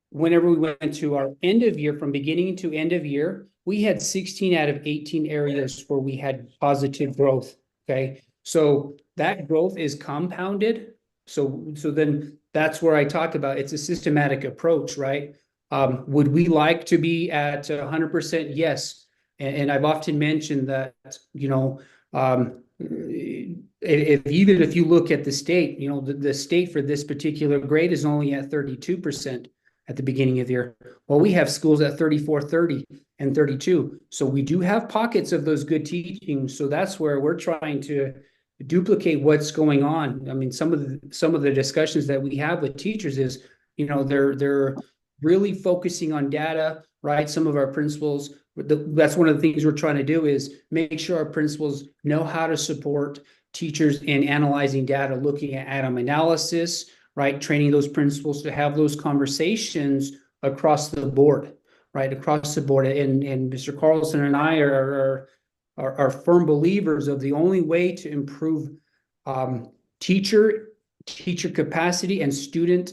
whenever we went to our end of year, from beginning to end of year, we had 16 out of 18 areas where we had positive growth. Okay, so that growth is compounded. So then that's where I talked about it's a systematic approach, right? Would we like to be at 100%? Yes. And I've often mentioned that, if you look at the state, the state for this particular grade is only at 32% at the beginning of the year. Well, we have schools at 34, 30, and 32. So we do have pockets of those good teaching. So that's where we're trying to duplicate what's going on. I mean, some of the discussions that we have with teachers is, they're really focusing on data, right? Some of our principals, that's one of the things we're trying to do is make sure our principals know how to support teachers in analyzing data, looking at Adam analysis, right? Training those principals to have those conversations across the board, right? Across the board. And Mr. Carlson and I are firm believers of the only way to improve teacher capacity and student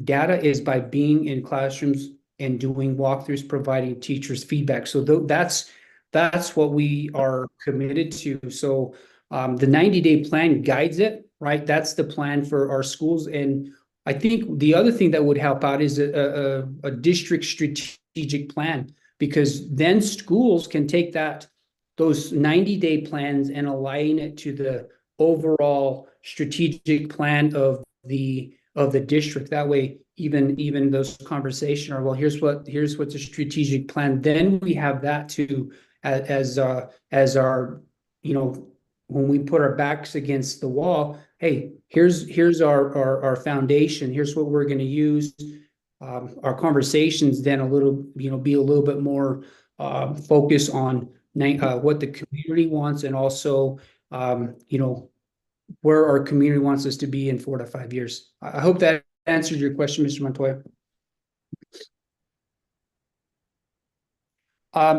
data is by being in classrooms and doing walkthroughs, providing teachers feedback. So that's what we are committed to. So the 90-day plan guides it, right? That's the plan for our schools. And I think the other thing that would help out is a district strategic plan, because then schools can take those 90-day plans and align it to the overall strategic plan of the district. That way, even those conversations are, well, here's what's a strategic plan. Then we have that too as our, when we put our backs against the wall, hey, here's our foundation. Here's what we're going to use. Our conversations then be a little bit more focused on what the community wants, and also, where our community wants us to be in 4 to 5 years. I hope that answered your question, Mr. Montoya.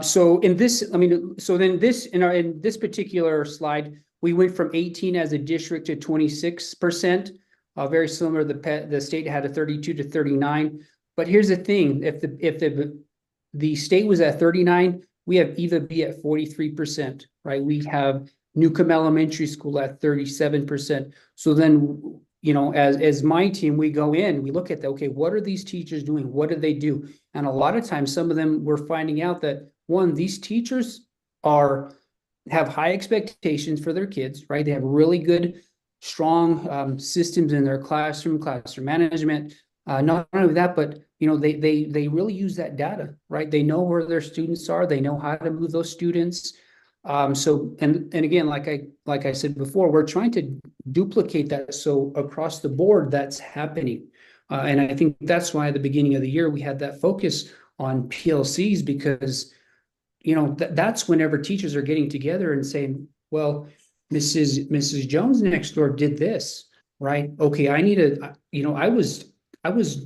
So in this particular slide, we went from 18 as a district to 26%. Very similar. The state had a 32 to 39. But here's the thing: if the state was at 39, we have either be at 43%, right? We have Newcomb Elementary School at 37%. So then, as my team, we go in, we look at okay, what are these teachers doing? What do they do? And a lot of times, some of them, we're finding out that, one, these teachers have high expectations for their kids, right? They have really good, strong systems in their classroom management. Not only that, but they really use that data, right? They know where their students are. They know how to move those students. So again, like I said before, we're trying to duplicate that. So across the board, that's happening. And I think that's why at the beginning of the year, we had that focus on PLCs, because, that's whenever teachers are getting together and saying, well, Mrs. Jones next door did this, right? Okay, I was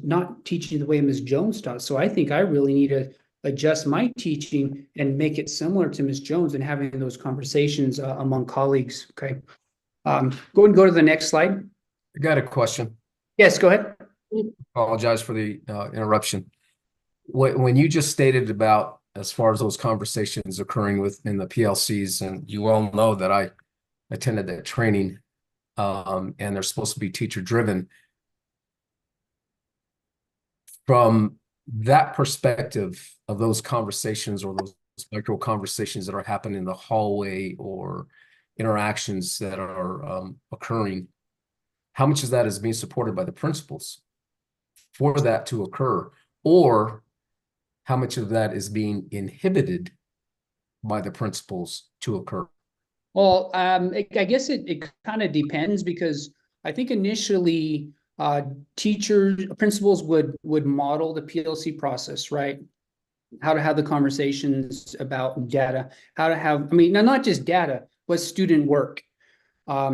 not teaching the way Ms. Jones taught. So I think I really need to adjust my teaching and make it similar to Ms. Jones, and having those conversations among colleagues. Okay. Go to the next slide. I got a question. Yes, go ahead. Apologize for the interruption. When you just stated about, as far as those conversations occurring within the PLCs, and you all know that I attended that training, and they're supposed to be teacher driven. From that perspective of those conversations, or those micro conversations that are happening in the hallway or interactions that are occurring, how much of that is being supported by the principals for that to occur, or how much of that is being inhibited by the principals to occur? Well, I guess it kind of depends, because I think initially teachers, principals would model the PLC process, right? How to have the conversations about data, how to have, I mean, not just data, but student work.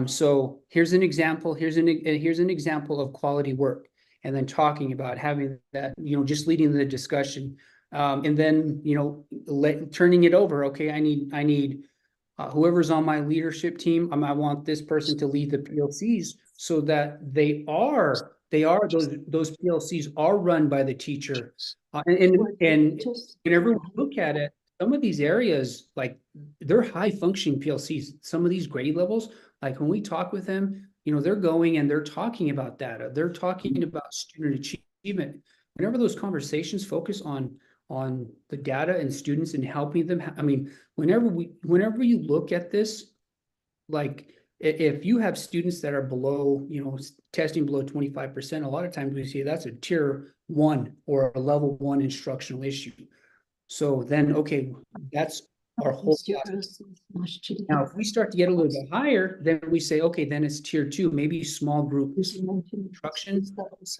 So here's an example, here's an example of quality work, and then talking about having that, just leading the discussion. And then, turning it over. Okay, I need whoever's on my leadership team, I want this person to lead the PLCs, so that those PLCs are run by the teacher. And whenever we look at it, some of these areas, like, they're high functioning PLCs. Some of these grade levels, like when we talk with them, they're going and they're talking about data. They're talking about student achievement. Whenever those conversations focus on the data and students and helping them, I mean, whenever you look at this, like, if you have students that are below, testing below 25%, a lot of times we see that's a tier 1 or a level 1 instructional issue. So then, okay, that's our whole class. Now, if we start to get a little bit higher, then we say, okay, then it's tier 2, maybe small group instruction,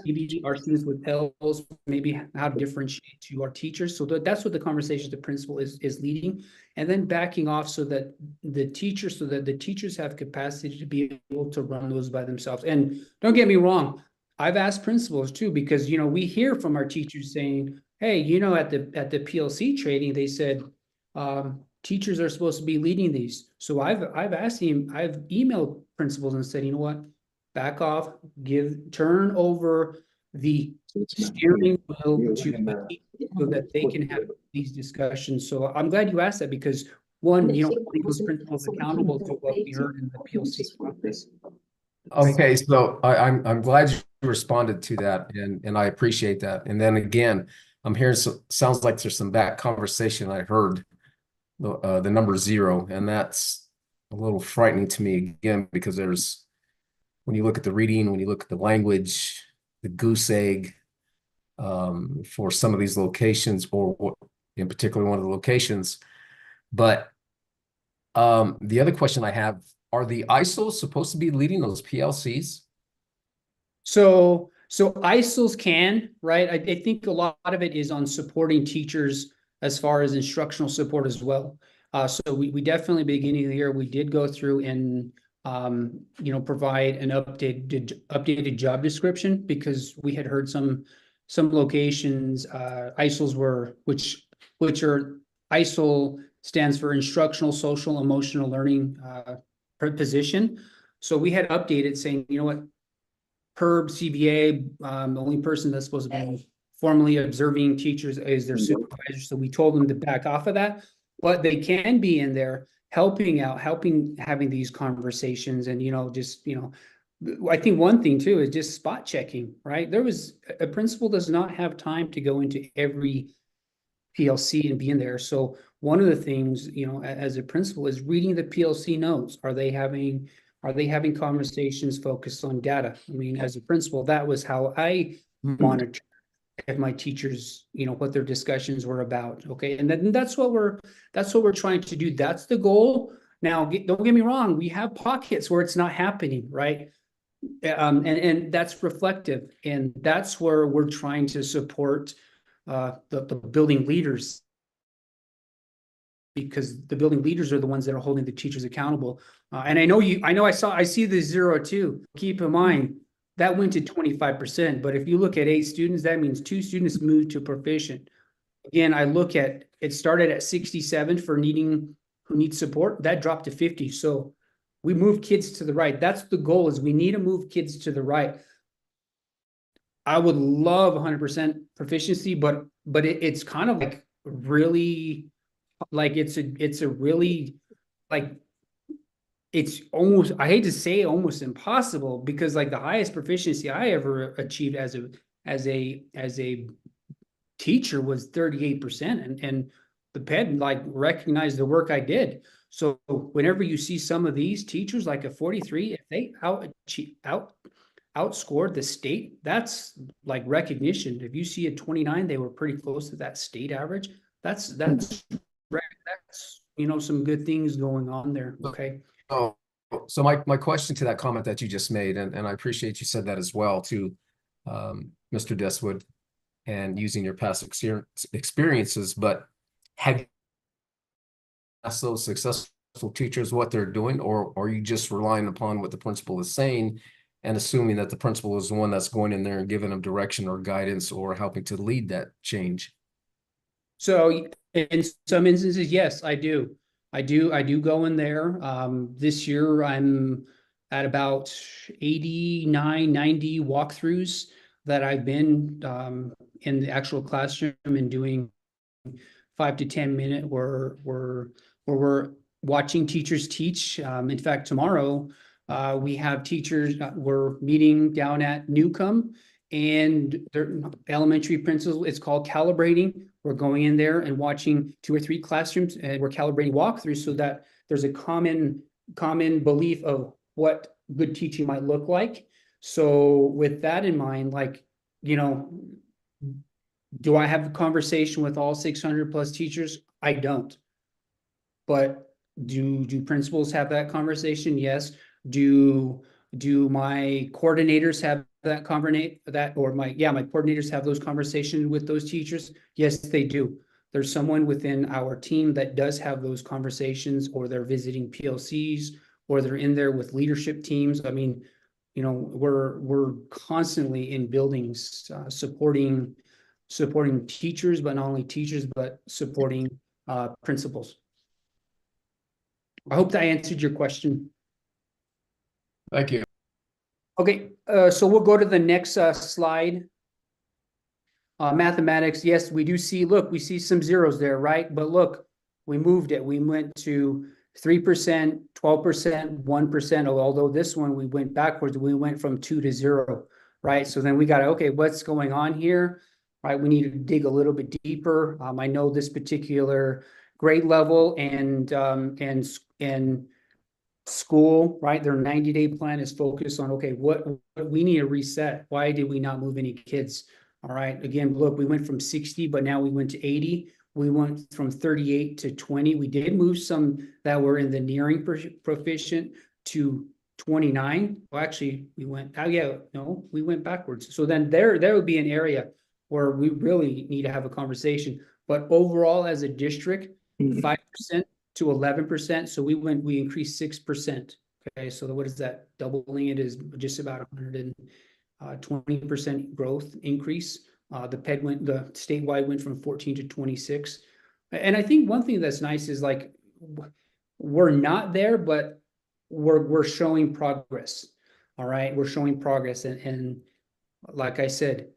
maybe our students with Pels, maybe how to differentiate to our teachers. So that's what the conversation the principal is leading, and then backing off so that the teachers have capacity to be able to run those by themselves. And don't get me wrong, I've asked principals too, because we hear from our teachers saying, hey, at the PLC training, they said teachers are supposed to be leading these. So I've asked him, I've emailed principals and said, you know what, back off, turn over the steering wheel to the teachers so that they can have these discussions. So I'm glad you asked that, because one, holding those principals accountable to what we heard in the PLC process. Okay, so I'm glad you responded to that, and I appreciate that. And then again, I'm hearing sounds like there's some back conversation I heard, the number 0, and that's a little frightening to me again, because when you look at the reading, when you look at the language, the goose egg for some of these locations, or in particular one of the locations. But the other question I have, are the ISOs supposed to be leading those PLCs? So ISOs can, right? I think a lot of it is on supporting teachers as far as instructional support as well. So we definitely, beginning of the year, we did go through and provide an updated job description, because we had heard some locations ISOs were, which are, ISO stands for instructional, social, emotional learning position. So we had updated saying, you know what, PERB, CBA, the only person that's supposed to be formally observing teachers is their supervisor. So we told them to back off of that, but they can be in there helping out, having these conversations. And, I think one thing too is just spot checking, right? A principal does not have time to go into every PLC and be in there. So one of the things, as a principal, is reading the PLC notes. Are they having conversations focused on data? I mean, as a principal, that was how I monitored if my teachers, what their discussions were about. Okay. And then that's what we're trying to do. That's the goal. Now, don't get me wrong. We have pockets where it's not happening, right? And that's reflective. And that's where we're trying to support the building leaders, because the building leaders are the ones that are holding the teachers accountable. And I see the 0 too. Keep in mind, that went to 25%. But if you look at 8 students, that means 2 students moved to proficient. Again, I look at, it started at 67 for who needs support. That dropped to 50. So we move kids to the right. That's the goal, is we need to move kids to the right. I would love 100% proficiency, but it's kind of like really, like it's a really, like, it's almost, I hate to say almost impossible, because like the highest proficiency I ever achieved as a teacher was 38%, and the PED like recognized the work I did. So whenever you see some of these teachers like a 43, if they outscored the state, that's like recognition. If you see a 29, they were pretty close to that state average. That's some good things going on there. Okay. So my question to that comment that you just made, and I appreciate you said that as well to Mr. Deswood, and using your past experiences, but have you asked those successful teachers what they're doing, or are you just relying upon what the principal is saying and assuming that the principal is the one that's going in there and giving them direction or guidance or helping to lead that change? So in some instances, yes, I do. I do go in there. This year I'm at about 89, 90 walkthroughs that I've been in the actual classroom and doing 5 to 10 minute where we're watching teachers teach. In fact, tomorrow we have teachers, we're meeting down at Newcomb, and their elementary principals, it's called calibrating. We're going in there and watching 2 or 3 classrooms, and we're calibrating walkthroughs so that there's a common belief of what good teaching might look like. So with that in mind, like, do I have a conversation with all 600 plus teachers? I don't. But do principals have that conversation? Yes. Do my coordinators have that my coordinators have those conversations with those teachers? Yes, they do. There's someone within our team that does have those conversations, or they're visiting PLCs, or they're in there with leadership teams. I mean, we're constantly in buildings supporting teachers, but not only teachers, but supporting principals. I hope that answered your question. Thank you. Okay, so we'll go to the next slide. Mathematics, yes, we do see, look, we see some zeros there, right? But look, we moved it. We went to 3%, 12%, 1%, although this one we went backwards. We went from 2 to 0, right? So then we got, okay, what's going on here, right? We need to dig a little bit deeper. I know this particular grade level and school, right? Their 90-day plan is focused on, okay, what we need to reset. Why did we not move any kids? All right. Again, look, we went from 60, but now we went to 80. We went from 38 to 20. We did move some that were in the nearing proficient to 29. Well, actually, we went backwards. So then there would be an area where we really need to have a conversation. But overall, as a district, 5% to 11%. So we increased 6%. Okay, so what is that? Doubling it is just about 120% growth increase. The statewide went from 14 to 26. And I think one thing that's nice is, like, we're not there, but we're showing progress. All right, we're showing progress, and like I said,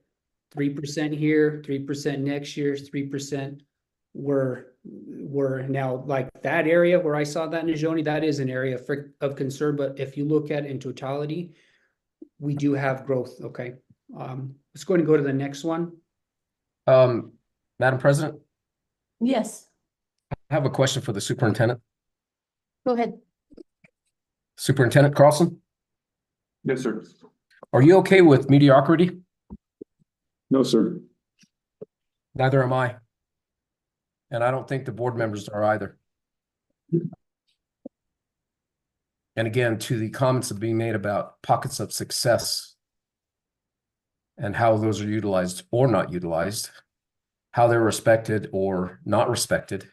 3% here, 3% next year, 3%. We're now, like, that area where I saw that in Nizhoni, that is an area of concern. But if you look at it in totality, we do have growth. Okay, let's go ahead and go to the next one. Madam President, Yes, I have a question for the superintendent. go ahead. Superintendent Carlson, Yes, sir. are you okay with mediocrity? No, sir. Neither am I. And I don't think the board members are either. And again, to the comments that are being made about pockets of success and how those are utilized or not utilized, how they're respected or not respected,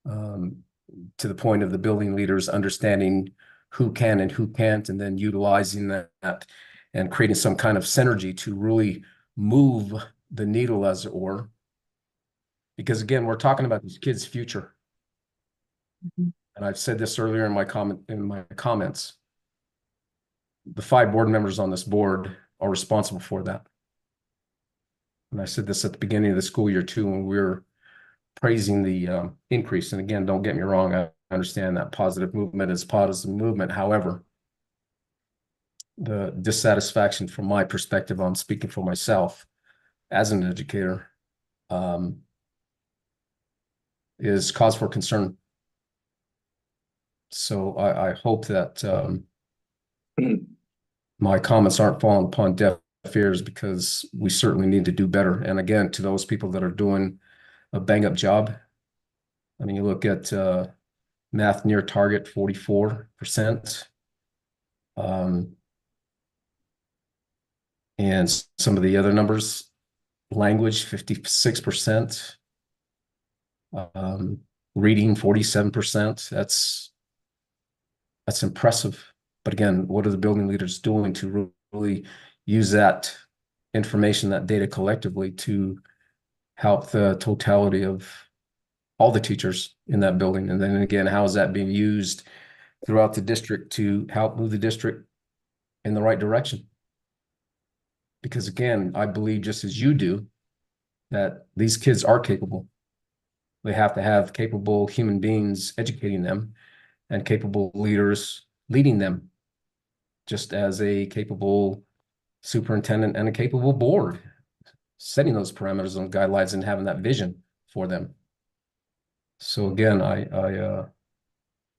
to the point of the building leaders understanding who can and who can't, and then utilizing that and creating some kind of synergy to really move the needle, as it were. Because again, we're talking about these kids' future. And I've said this earlier in my comments. The 5 board members on this board are responsible for that. And I said this at the beginning of the school year too, when we were praising the increase. And again, don't get me wrong, I understand that positive movement is positive movement. However, the dissatisfaction from my perspective, I'm speaking for myself as an educator, is cause for concern. So I hope that my comments aren't falling upon deaf ears, because we certainly need to do better. And again, to those people that are doing a bang up job, I mean, you look at math near target, 44%. And some of the other numbers, language, 56%. Reading, 47%. That's impressive. But again, what are the building leaders doing to really use that information, that data collectively to help the totality of all the teachers in that building? And then again, how is that being used throughout the district to help move the district in the right direction? Because again, I believe, just as you do, that these kids are capable. They have to have capable human beings educating them and capable leaders leading them, just as a capable superintendent and a capable board setting those parameters and guidelines and having that vision for them. So again, I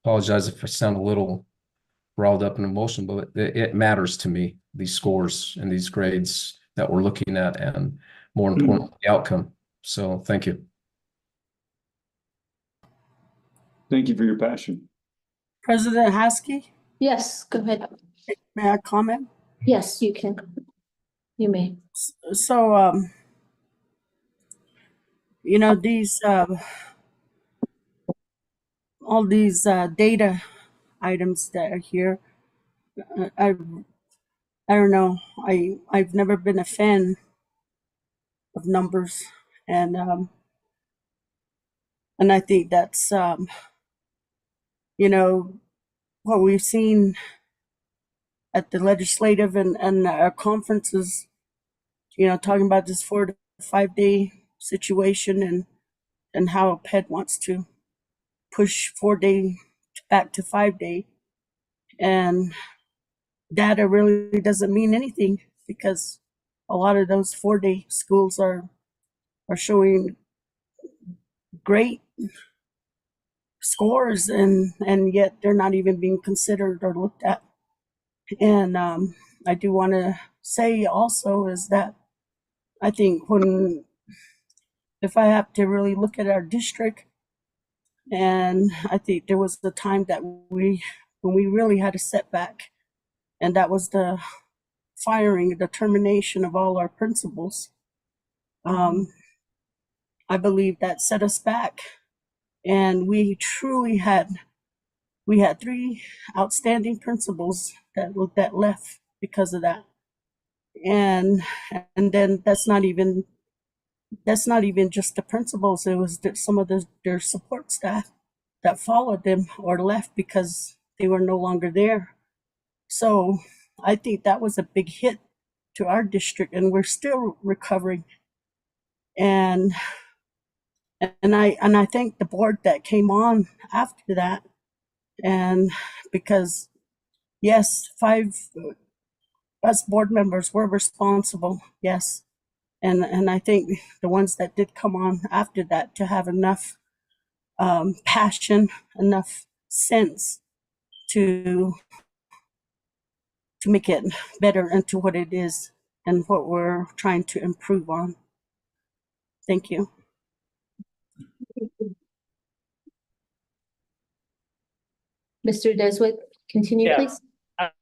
apologize if I sound a little riled up and emotional, but it matters to me, these scores and these grades that we're looking at, and more importantly, the outcome. So thank you. Thank you for your passion. President Haskell, Yes, go ahead. may I comment? Yes, you can. You may. So, you know, these, all these data items that are here, I don't know. I've never been a fan of numbers, and I think that's you know, what we've seen at the legislative and our conferences, you know, talking about this 4 to 5 day situation, and how PED wants to push 4 day back to 5 day, and data really doesn't mean anything, because a lot of those 4 day schools are showing great scores, and yet they're not even being considered or looked at. And I do want to say also is that I think if I have to really look at our district, and I think there was the time that when we really had a setback, and that was the firing, the termination of all our principals. I believe that set us back, and we truly had 3 outstanding principals that left because of that. And then that's not even just the principals. It was some of their support staff that followed them or left because they were no longer there. So I think that was a big hit to our district, and we're still recovering. And I thank the board that came on after that, and because yes, 5 us board members were responsible, yes. And I think the ones that did come on after that to have enough passion, enough sense to make it better into what it is and what we're trying to improve on. Thank you. Mr. Deswick, continue, Yeah. please.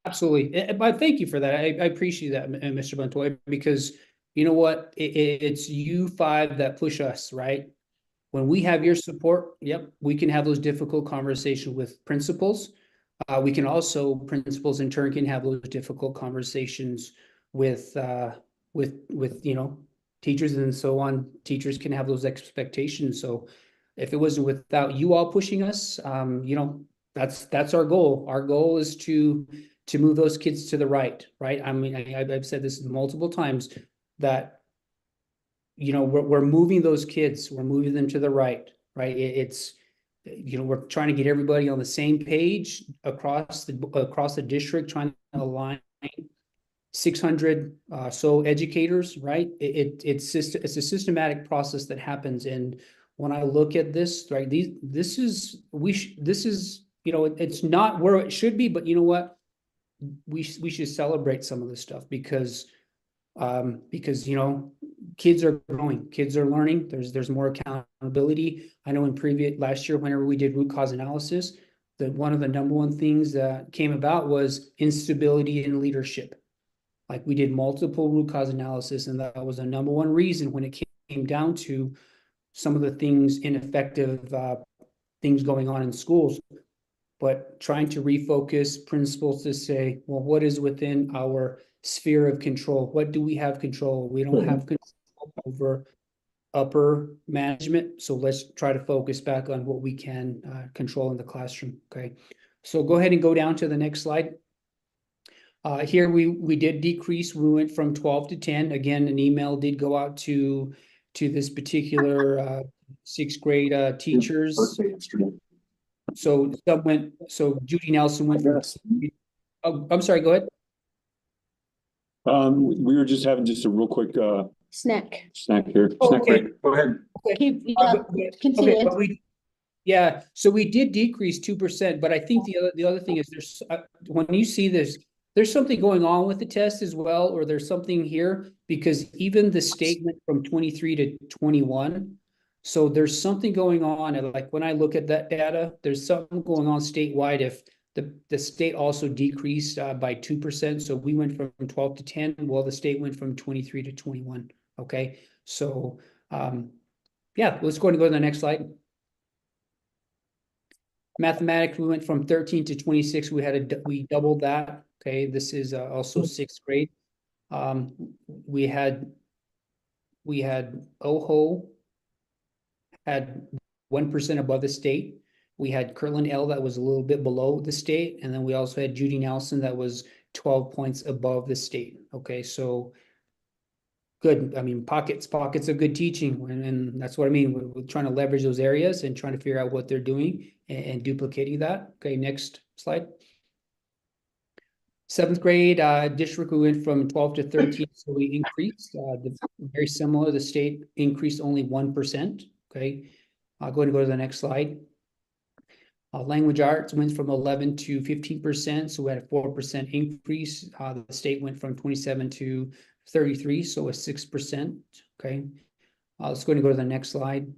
Absolutely. But thank you for that. I appreciate that, Mr. Montoya, because you know what? It's you 5 that push us, right? When we have your support, yep, we can have those difficult conversations with principals. We can also, principals in turn can have those difficult conversations with you know, teachers and so on. Teachers can have those expectations. So if it wasn't without you all pushing us, you know, that's our goal. Our goal is to move those kids to the right. I mean, I've said this multiple times, that, you know, we're moving those kids, we're moving them to the right. It's, you know, we're trying to get everybody on the same page across the district, trying to align 600 so educators, right? It's a systematic process that happens. And when I look at this, right, this is you know, it's not where it should be, but you know what? We should celebrate some of this stuff because you know, kids are growing, kids are learning, there's more accountability. I know last year, whenever we did root cause analysis, that one of the number one things that came about was instability in leadership. Like we did multiple root cause analysis, and that was the number one reason when it came down to some of the things, ineffective things going on in schools. But trying to refocus principals to say, well, what is within our sphere of control? What do we have control? We don't have control over upper management. So let's try to focus back on what we can control in the classroom. Okay. So go ahead and go down to the next slide. Here we did decrease. We went from 12 to 10. Again, an email did go out to this particular sixth grade teachers. So Judy Nelson went from, oh, I'm sorry, go ahead. We were just having a real quick Snack. snack here. Oh, Snack okay. break. Go ahead. Continue. Okay, but so we did decrease 2%, but I think the other thing is there's when you see this, there's something going on with the test as well, or there's something here, because even the statement from 23 to 21. So there's something going on, and like when I look at that data, there's something going on statewide. If the state also decreased by 2%, so we went from 12 to 10. Well, the state went from 23 to 21. Okay, so yeah, let's go to the next slide. Mathematics, we went from 13 to 26. We doubled that. Okay, this is also sixth grade. We had OHO had 1% above the state. We had Kirtland L that was a little bit below the state, and then we also had Judy Nelson that was 12 points above the state. Okay, so good. I mean, pockets of good teaching, and that's what I mean. We're trying to leverage those areas and trying to figure out what they're doing and duplicating that. Okay, next slide. Seventh grade district, we went from 12 to 13, so we increased. Very similar, the state increased only 1%. Okay, I'll go ahead and go to the next slide. Language arts went from 11 to 15%, so we had a 4% increase. The state went from 27 to 33, so a 6%. Okay, let's go ahead and go to the next slide.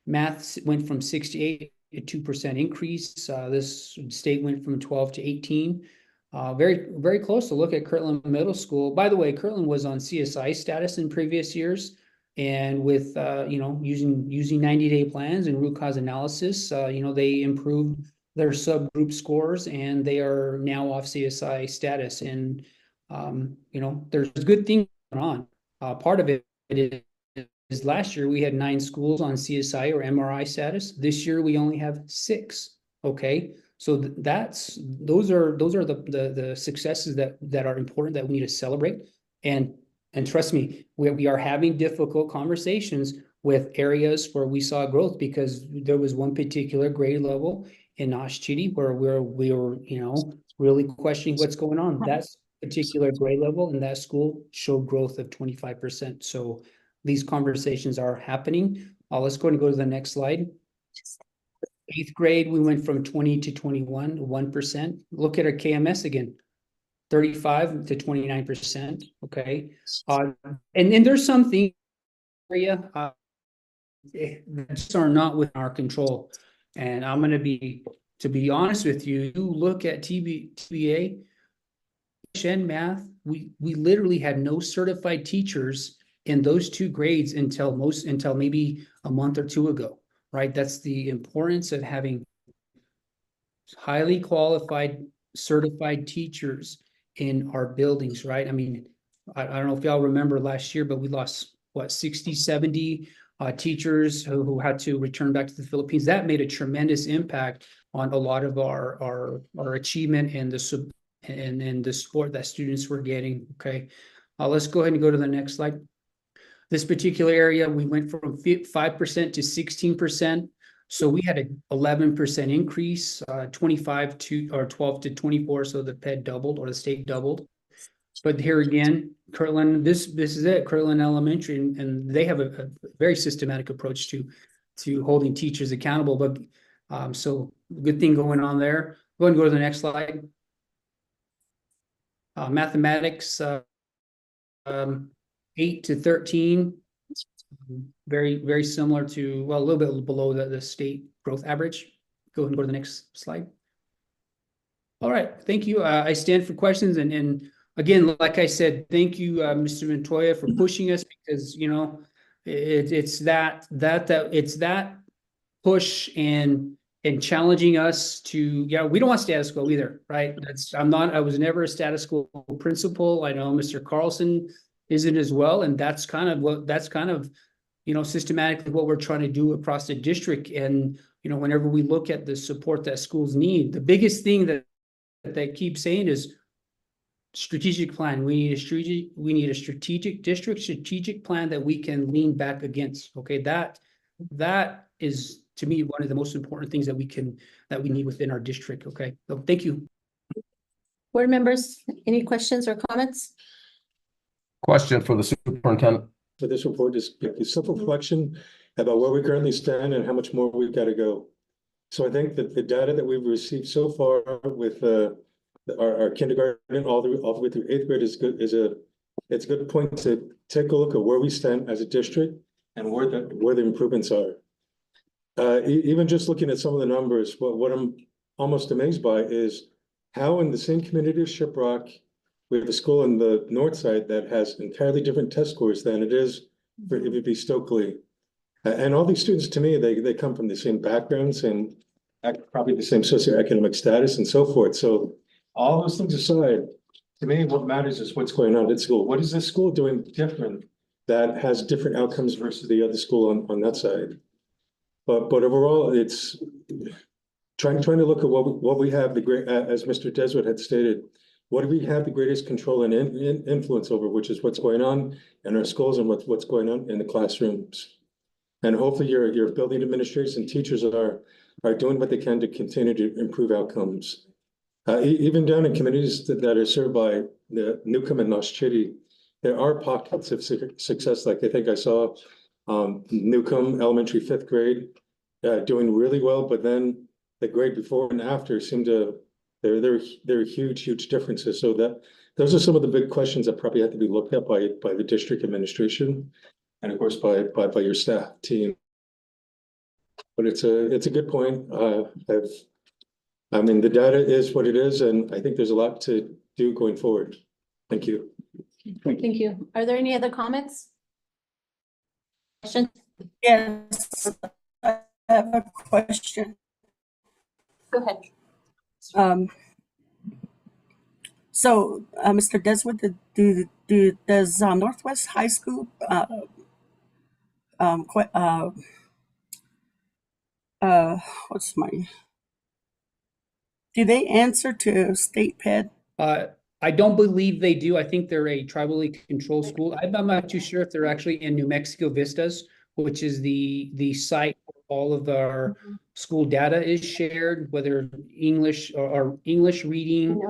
Math went from 68, a 2% increase. This state went from 12 to 18. Very, very close to look at Kirtland Middle School. By the way, Kirtland was on CSI status in previous years, and with using 90-day plans and root cause analysis, they improved their subgroup scores, and they are now off CSI status. And there's good things going on. Part of it is last year we had 9 schools on CSI or MRI status. This year we only have 6. Okay. So those are the successes that are important, that we need to celebrate. And trust me, we are having difficult conversations with areas where we saw growth, because there was one particular grade level in Nosh Chitty where we were really questioning what's going on. That particular grade level in that school showed growth of 25%. So these conversations are happening. Let's go to the next slide. 8th grade, we went from 20 to 21, 1%. Look at our KMS again, 35 to 29%. Okay. And there's some things area that just are not within our control. And I'm going to be honest with you, you look at TBA, and math, we literally had no certified teachers in those 2 grades until maybe a month or 2 ago. Right, that's the importance of having highly qualified, certified teachers in our buildings, right? I mean, I don't know if y'all remember last year, but we lost 60, 70 teachers who had to return back to the Philippines. That made a tremendous impact on a lot of our achievement and the support that students were getting. Okay, let's go ahead and go to the next slide. This particular area, we went from 5% to 16%. So we had an 11% increase, 25 to or 12 to 24. So the PED doubled, or the state doubled. But here again, Kirtland, this is it, Kirtland Elementary, and they have a very systematic approach to holding teachers accountable. But so good thing going on there. Go ahead and go to the next slide. Mathematics, 8 to 13. Very, very similar to, well, a little bit below the state growth average. Go ahead and go to the next slide. All right, thank you. I stand for questions, and again, like I said, thank you, Mr. Montoya, for pushing us, because it's that push and challenging us to, we don't want status quo either, right? I was never a status quo principal. I know Mr. Carlson isn't as well, and that's kind of systematically what we're trying to do across the district. And whenever we look at the support that schools need, the biggest thing that they keep saying is strategic plan. We need a strategic district, strategic plan that we can lean back against. Okay, that is, to me, one of the most important things that we need within our district. Okay, so thank you. Board members, any questions or comments? Question for the superintendent. For this report, just a simple reflection about where we currently stand and how much more we've got to go. So I think that the data that we've received so far with our kindergarten all the way through 8th grade is good. It's a good point to take a look at where we stand as a district and where the improvements are. Even just looking at some of the numbers, what I'm almost amazed by is how in the same community of Shiprock, we have a school on the north side that has entirely different test scores than it is for EVP Stokely. And all these students, to me, they come from the same backgrounds and probably the same socioeconomic status and so forth. So all those things aside, to me, what matters is what's going on at school. What is this school doing different that has different outcomes versus the other school on that side? But overall, it's trying to look at what we have, as Mr. Deswood had stated, what do we have the greatest control and influence over, which is what's going on in our schools and what's going on in the classrooms. And hopefully your building administrators and teachers are doing what they can to continue to improve outcomes. Even down in communities that are served by the Newcomb and Lost Chitty, there are pockets of success. Like I think I saw Newcomb Elementary 5th grade doing really well, but then the grade before and after seemed to, there are huge differences. So those are some of the big questions that probably have to be looked at by the district administration. And of course, by your staff team. But it's a good point. I mean, the data is what it is, and I think there's a lot to do going forward. Thank you. Thank you. Are there any other comments? Questions? Yes, I have a question. Go ahead. So, Mr. Deswood, does Northwest High School do they answer to state PED? I don't believe they do. I think they're a tribally controlled school. I'm not too sure if they're actually in New Mexico Vistas, which is the site where all of our school data is shared, whether English or English reading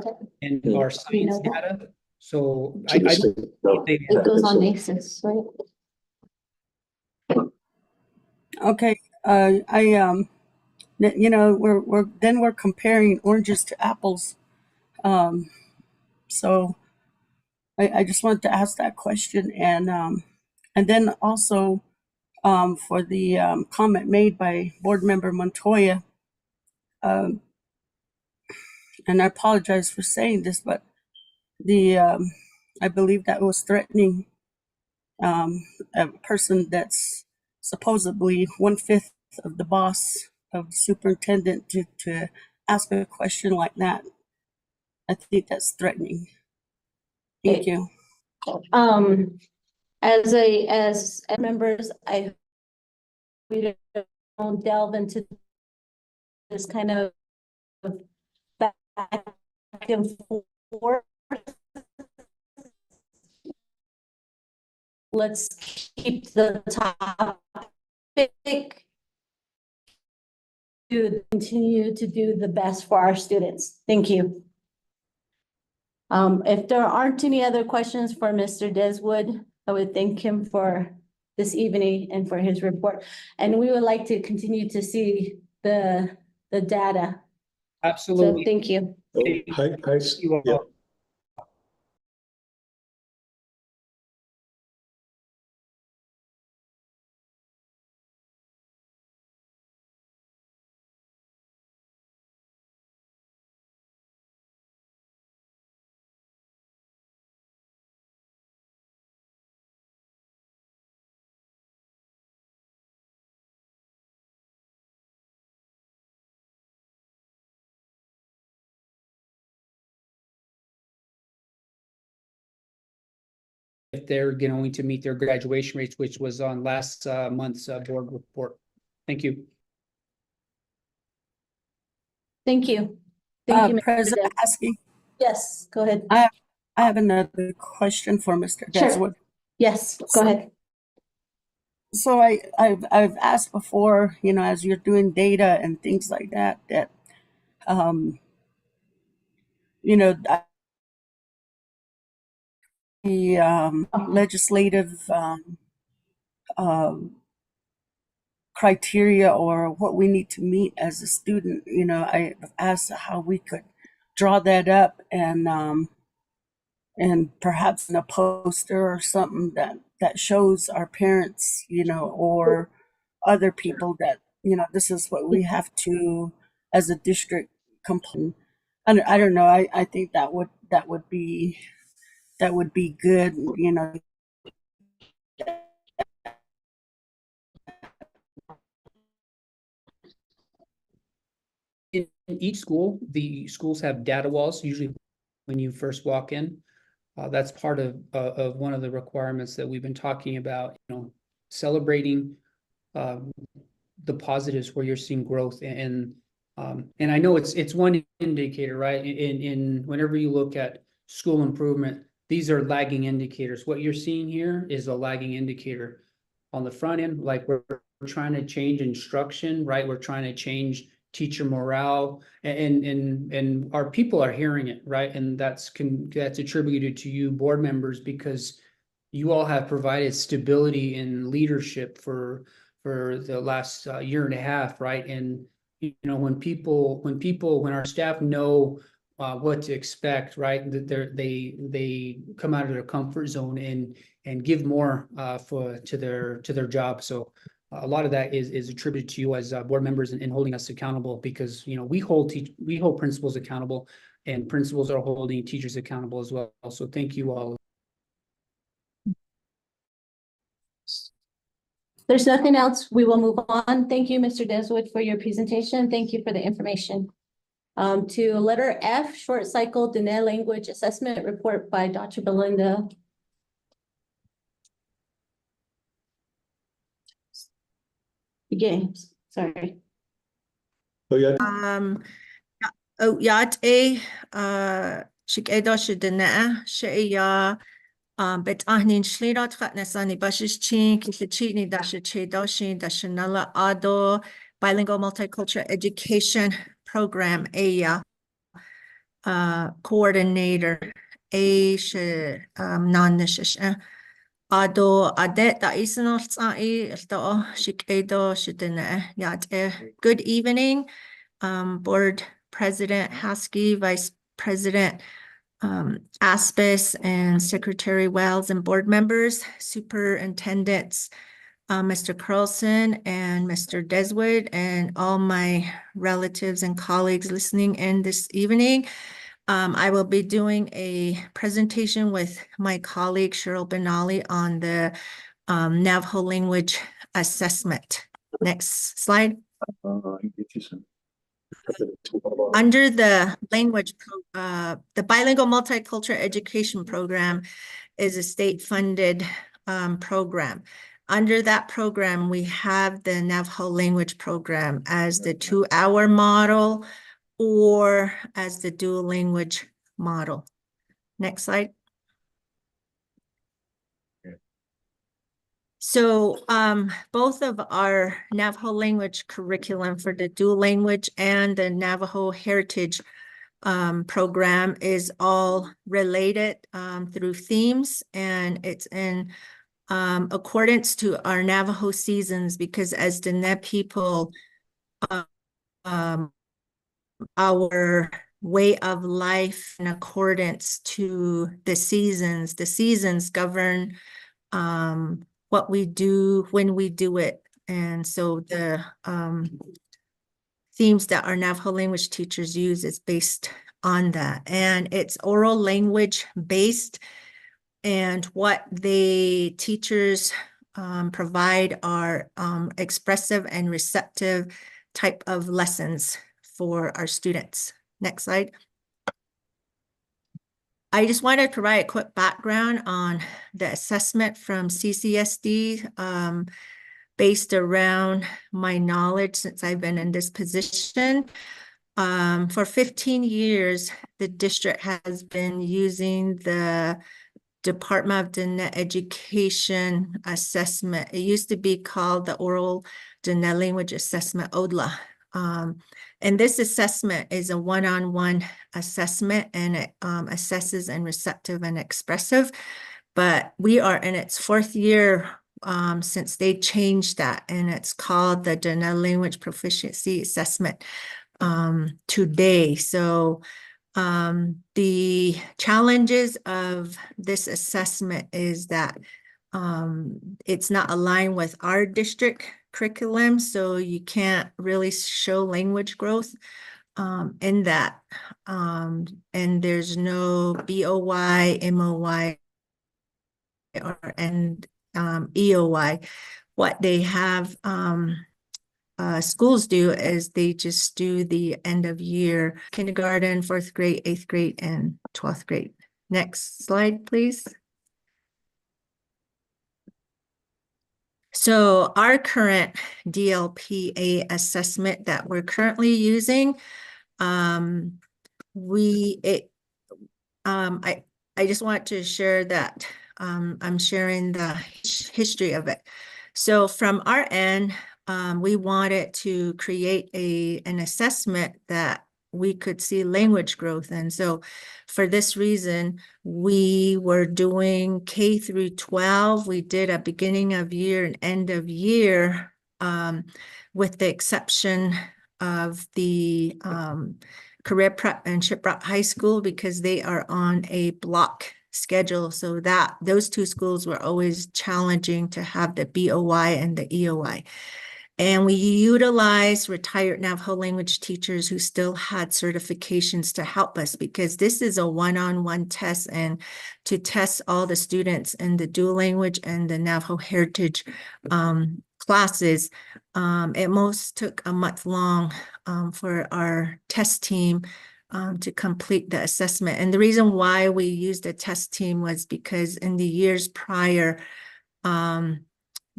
and our science data. So I don't think it goes on ACES, right? Okay, we're comparing oranges to apples. So I just wanted to ask that question, and then also for the comment made by Board Member Montoya, and I apologize for saying this, but I believe that was threatening a person that's supposedly 1/5 of the boss of the superintendent to ask a question like that. I think that's threatening. Thank you. As members, we don't delve into this kind of back and forth. Let's keep the topic to continue to do the best for our students. Thank you. If there aren't any other questions for Mr. Deswood, I would thank him for this evening and for his report. And we would like to continue to see the the data. So Absolutely. thank you. You Yeah. all. If they're going to meet their graduation rates, which was on last month's board report. Thank you. Thank you. Thank you, Mr. President Des. Askey, Yes, go ahead. I have another question for Mr. Sure. Deswood. Yes, go So- ahead. So I've asked before, you know, as you're doing data and things like that, you know, the legislative criteria or what we need to meet as a student, you know, I've asked how we could draw that up and perhaps in a poster or something that shows our parents, you know, or other people that, you know, this is what we have to as a district complete. I don't know. I think that would be good, you know. In each school, the schools have data walls, usually when you first walk in. That's part of one of the requirements that we've been talking about, you know, celebrating the positives where you're seeing growth and I know it's one indicator, right? In whenever you look at school improvement, these are lagging indicators. What you're seeing here is a lagging indicator on the front end, like we're trying to change instruction, right? We're trying to change teacher morale and our people are hearing it, right? And that's attributed to you board members because you all have provided stability and leadership for the last year and a half, right? And you know, when our staff know what to expect, right? That they come out of their comfort zone and give more to their job. So a lot of that is attributed to you as board members and holding us accountable because you know we hold principals accountable and principals are holding teachers accountable as well. So thank you all. There's nothing else. We will move on. Thank you, Mr. Deswood, for your presentation. Thank you for the information. To letter F, short cycle Diné language assessment report by Dr. Belinda. Games, sorry. Yat a shikeda shidana shaya bet ahnin shlirat khatnesani bashichin kishichini dashichedoshin dashanala ado bilingual multicultural education program a coordinator a non Ado adet da isenol tsai do shikedo shidene yat. Good evening, Board President Haskey, Vice President Aspis, and Secretary Wells, and board members, superintendents, Mr. Carlson and Mr. Deswood, and all my relatives and colleagues listening in this evening. I will be doing a presentation with my colleague Cheryl Benali on the Navajo language assessment. Next slide. Under the the bilingual multicultural education program is a state-funded program. Under that program, we have the Navajo language program as the 2-hour model or as the dual language model. Next slide. So both of our Navajo language curriculum for the dual language and the Navajo heritage program is all related through themes, and it's in accordance to our Navajo seasons because as Diné people our way of life in accordance to the seasons. The seasons govern what we do when we do it. And so the themes that our Navajo language teachers use is based on that. And it's oral language based. And what the teachers provide are expressive and receptive type of lessons for our students. Next slide. I just wanted to provide a quick background on the assessment from CCSD based around my knowledge since I've been in this position. For 15 years, the district has been using the Department of Diné Education assessment. It used to be called the Oral Diné Language Assessment, ODLA. And this assessment is a one-on-one assessment, and it assesses in receptive and expressive. But we are in its 4th year since they changed that, and it's called the Diné Language Proficiency Assessment today. So the challenges of this assessment is that it's not aligned with our district curriculum, so you can't really show language growth in that. And there's no BOY, MOY, and EOY. What they have schools do is they just do the end of year kindergarten, 4th grade, 8th grade, and 12th grade. Next slide, please. So our current DLPA assessment that we're currently using, I just want to share that I'm sharing the history of it. So from our end, we wanted to create an assessment that we could see language growth. And so for this reason, we were doing K through 12. We did a beginning of year and end of year, with the exception of the Career Prep and Shiprock High School, because they are on a block schedule. So that those 2 schools were always challenging to have the BOY and the EOY. And we utilized retired Navajo language teachers who still had certifications to help us, because this is a one-on-one test, and to test all the students in the dual language and the Navajo heritage classes, it most took a month long for our test team to complete the assessment. And the reason why we used a test team was because in the years prior,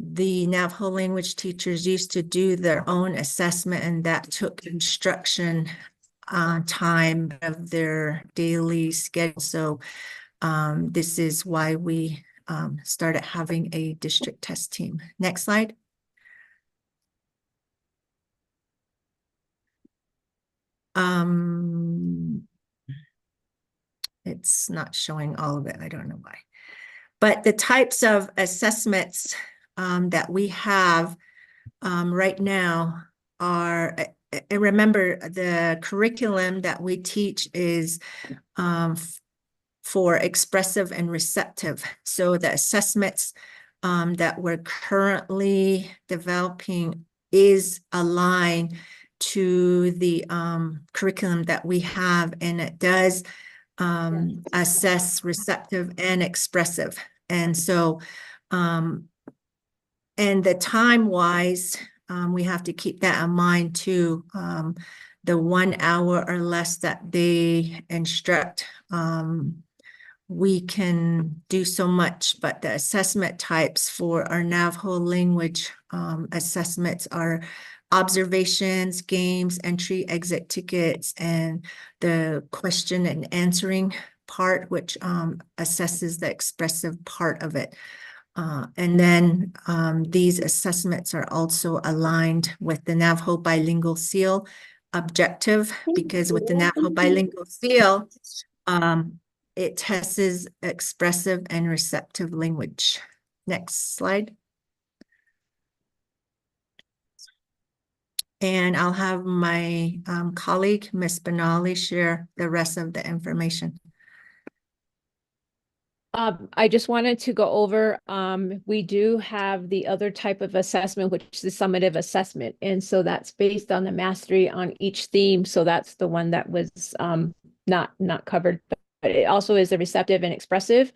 the Navajo language teachers used to do their own assessment, and that took instruction time of their daily schedule. So this is why we started having a district test team. Next slide. It's not showing all of it. I don't know why. But the types of assessments that we have right now are, and remember, the curriculum that we teach is for expressive and receptive. So the assessments that we're currently developing is aligned to the curriculum that we have, and it does assess receptive and expressive. And so, and the time-wise, we have to keep that in mind too. The 1 hour or less that they instruct, we can do so much, but the assessment types for our Navajo language assessments are observations, games, entry, exit tickets, and the question and answering part, which assesses the expressive part of it. And then these assessments are also aligned with the Navajo Bilingual Seal objective, because with the Navajo Bilingual Seal, it tests expressive and receptive language. Next slide. And I'll have my colleague, Ms. Benali, share the rest of the information. I just wanted to go over, we do have the other type of assessment, which is the summative assessment. And so that's based on the mastery on each theme. So that's the one that was not covered, but it also is the receptive and expressive.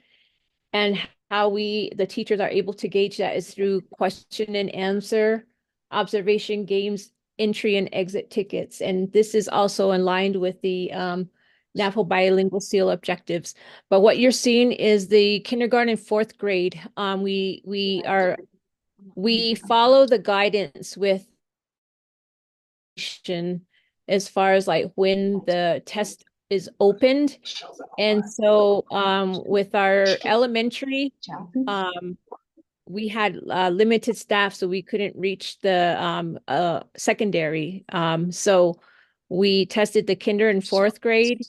And how the teachers are able to gauge that is through question and answer, observation games, entry and exit tickets. And this is also aligned with the NAFLE bilingual seal objectives. But what you're seeing is the kindergarten and fourth grade. We follow the guidance with as far as like when the test is opened. And so with our elementary, we had limited staff, so we couldn't reach the secondary. So we tested the kinder and fourth grade.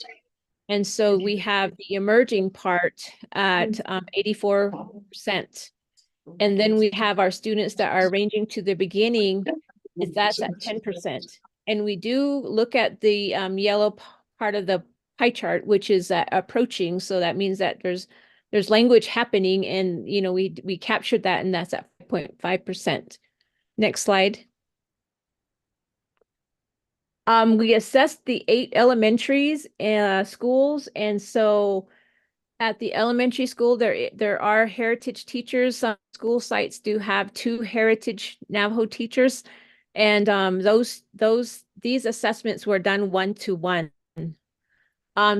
And so we have the emerging part at 84%. And then we have our students that are ranging to the beginning, that's at 10%. And we do look at the yellow part of the pie chart, which is approaching. So that means that there's language happening, and we captured that, and that's at 0.5%. Next slide. We assessed the 8 elementaries schools, and so at the elementary school, there are heritage teachers. Some school sites do have 2 heritage Navajo teachers, and these assessments were done 1-to-1.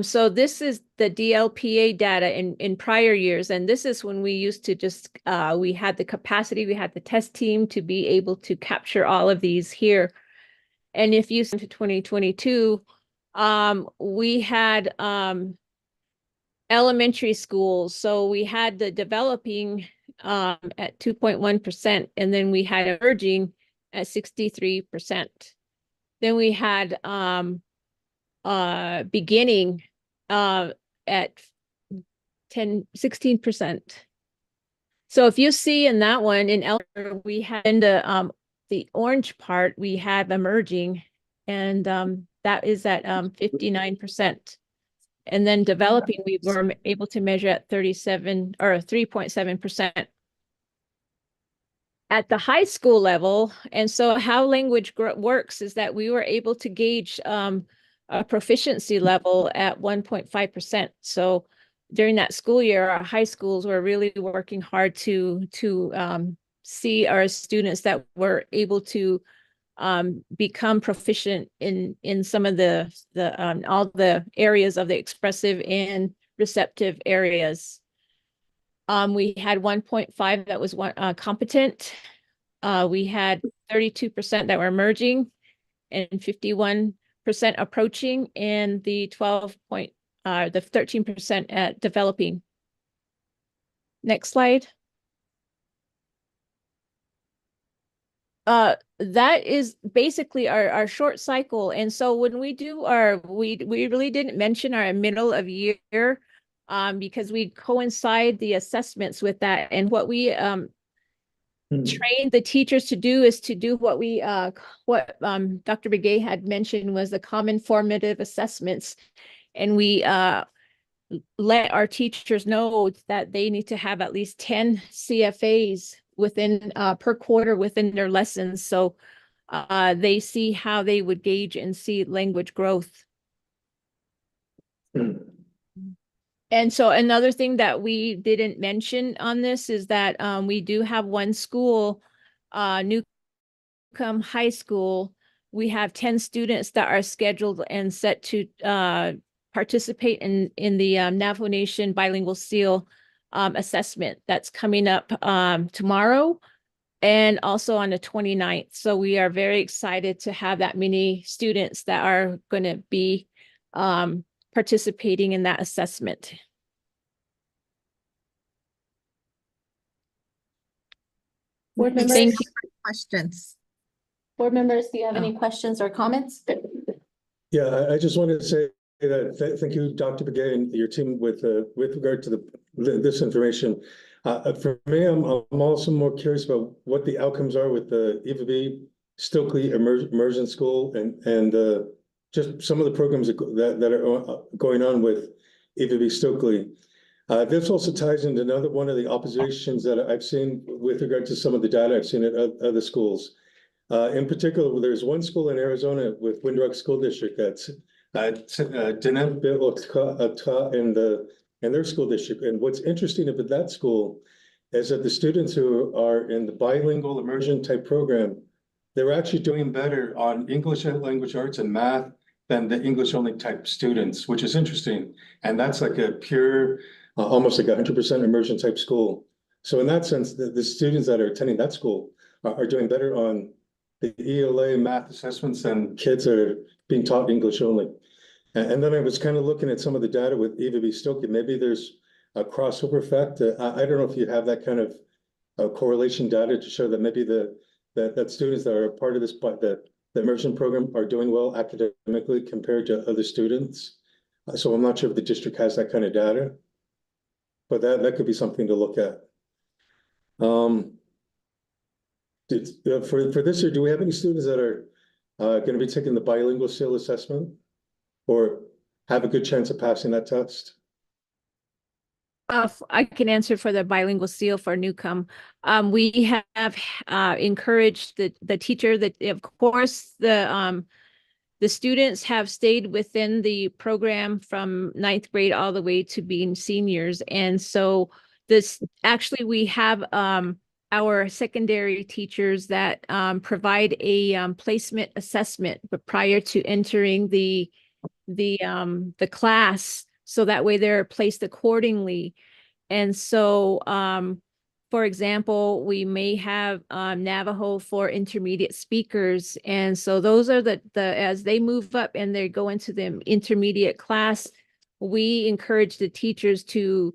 So this is the DLPA data in prior years, and this is when we used to just we had the capacity, we had the test team to be able to capture all of these here. And if you send to 2022, we had elementary schools. So we had the developing at 2.1%, and then we had emerging at 63%. Then we had beginning at 16%. So if you see in that one in Elder, we had in the orange part, we have emerging, and that is at 59%. And then developing, we were able to measure at 37 or 3.7%. At the high school level, and so how language works is that we were able to gauge a proficiency level at 1.5%. So during that school year, our high schools were really working hard to see our students that were able to become proficient in some of the all the areas of the expressive and receptive areas. We had 1.5 that was competent. We had 32% that were emerging, and 51% approaching, and the 13% at developing. Next slide. That is basically our short cycle. And so when we do we really didn't mention our middle of year because we coincide the assessments with that. And what we trained the teachers to do is to do what Dr. Begay had mentioned was the common formative assessments. And we let our teachers know that they need to have at least 10 CFAs within per quarter within their lessons. So they see how they would gauge and see language growth. And so another thing that we didn't mention on this is that we do have one school, Newcomb High School. We have 10 students that are scheduled and set to participate in the Navajo Nation Bilingual Seal assessment that's coming up tomorrow and also on the 29th. So we are very excited to have that many students that are going to be participating in that assessment. Board members, Thank you for questions. Board members, do you have any questions or comments? Yeah, I just wanted to say that thank you, Dr. Begay, and your team with regard to this information. For me, I'm also more curious about what the outcomes are with the Eva B Stokely Immersion School and just some of the programs that are going on with Eva B. Stokely. This also ties into another one of the oppositions that I've seen with regard to some of the data I've seen at other schools. In particular, there's one school in Arizona with Windrock School District that's Deneb in their school district. And what's interesting about that school is that the students who are in the bilingual immersion type program, they're actually doing better on English language arts and math than the English only type students, which is interesting. And that's like a pure, almost like 100% immersion type school. So in that sense, the students that are attending that school are doing better on the ELA math assessments than kids that are being taught English only. And then I was kind of looking at some of the data with Eva B. Stokely. Maybe there's a crossover effect. I don't know if you have that kind of correlation data to show that maybe that students that are a part of this, but the immersion program are doing well academically compared to other students. So I'm not sure if the district has that kind of data, but that could be something to look at. For this year, do we have any students that are going to be taking the bilingual SEAL assessment or have a good chance of passing that test? I can answer for the bilingual SEAL for Newcomb. We have encouraged the teacher that, of course, the students have stayed within the program from 9th grade all the way to being seniors. And so we have our secondary teachers that provide a placement assessment, but prior to entering the class, so that way they're placed accordingly. And so, for example, we may have Navajo for intermediate speakers. And so those are as they move up and they go into the intermediate class, we encourage the teachers to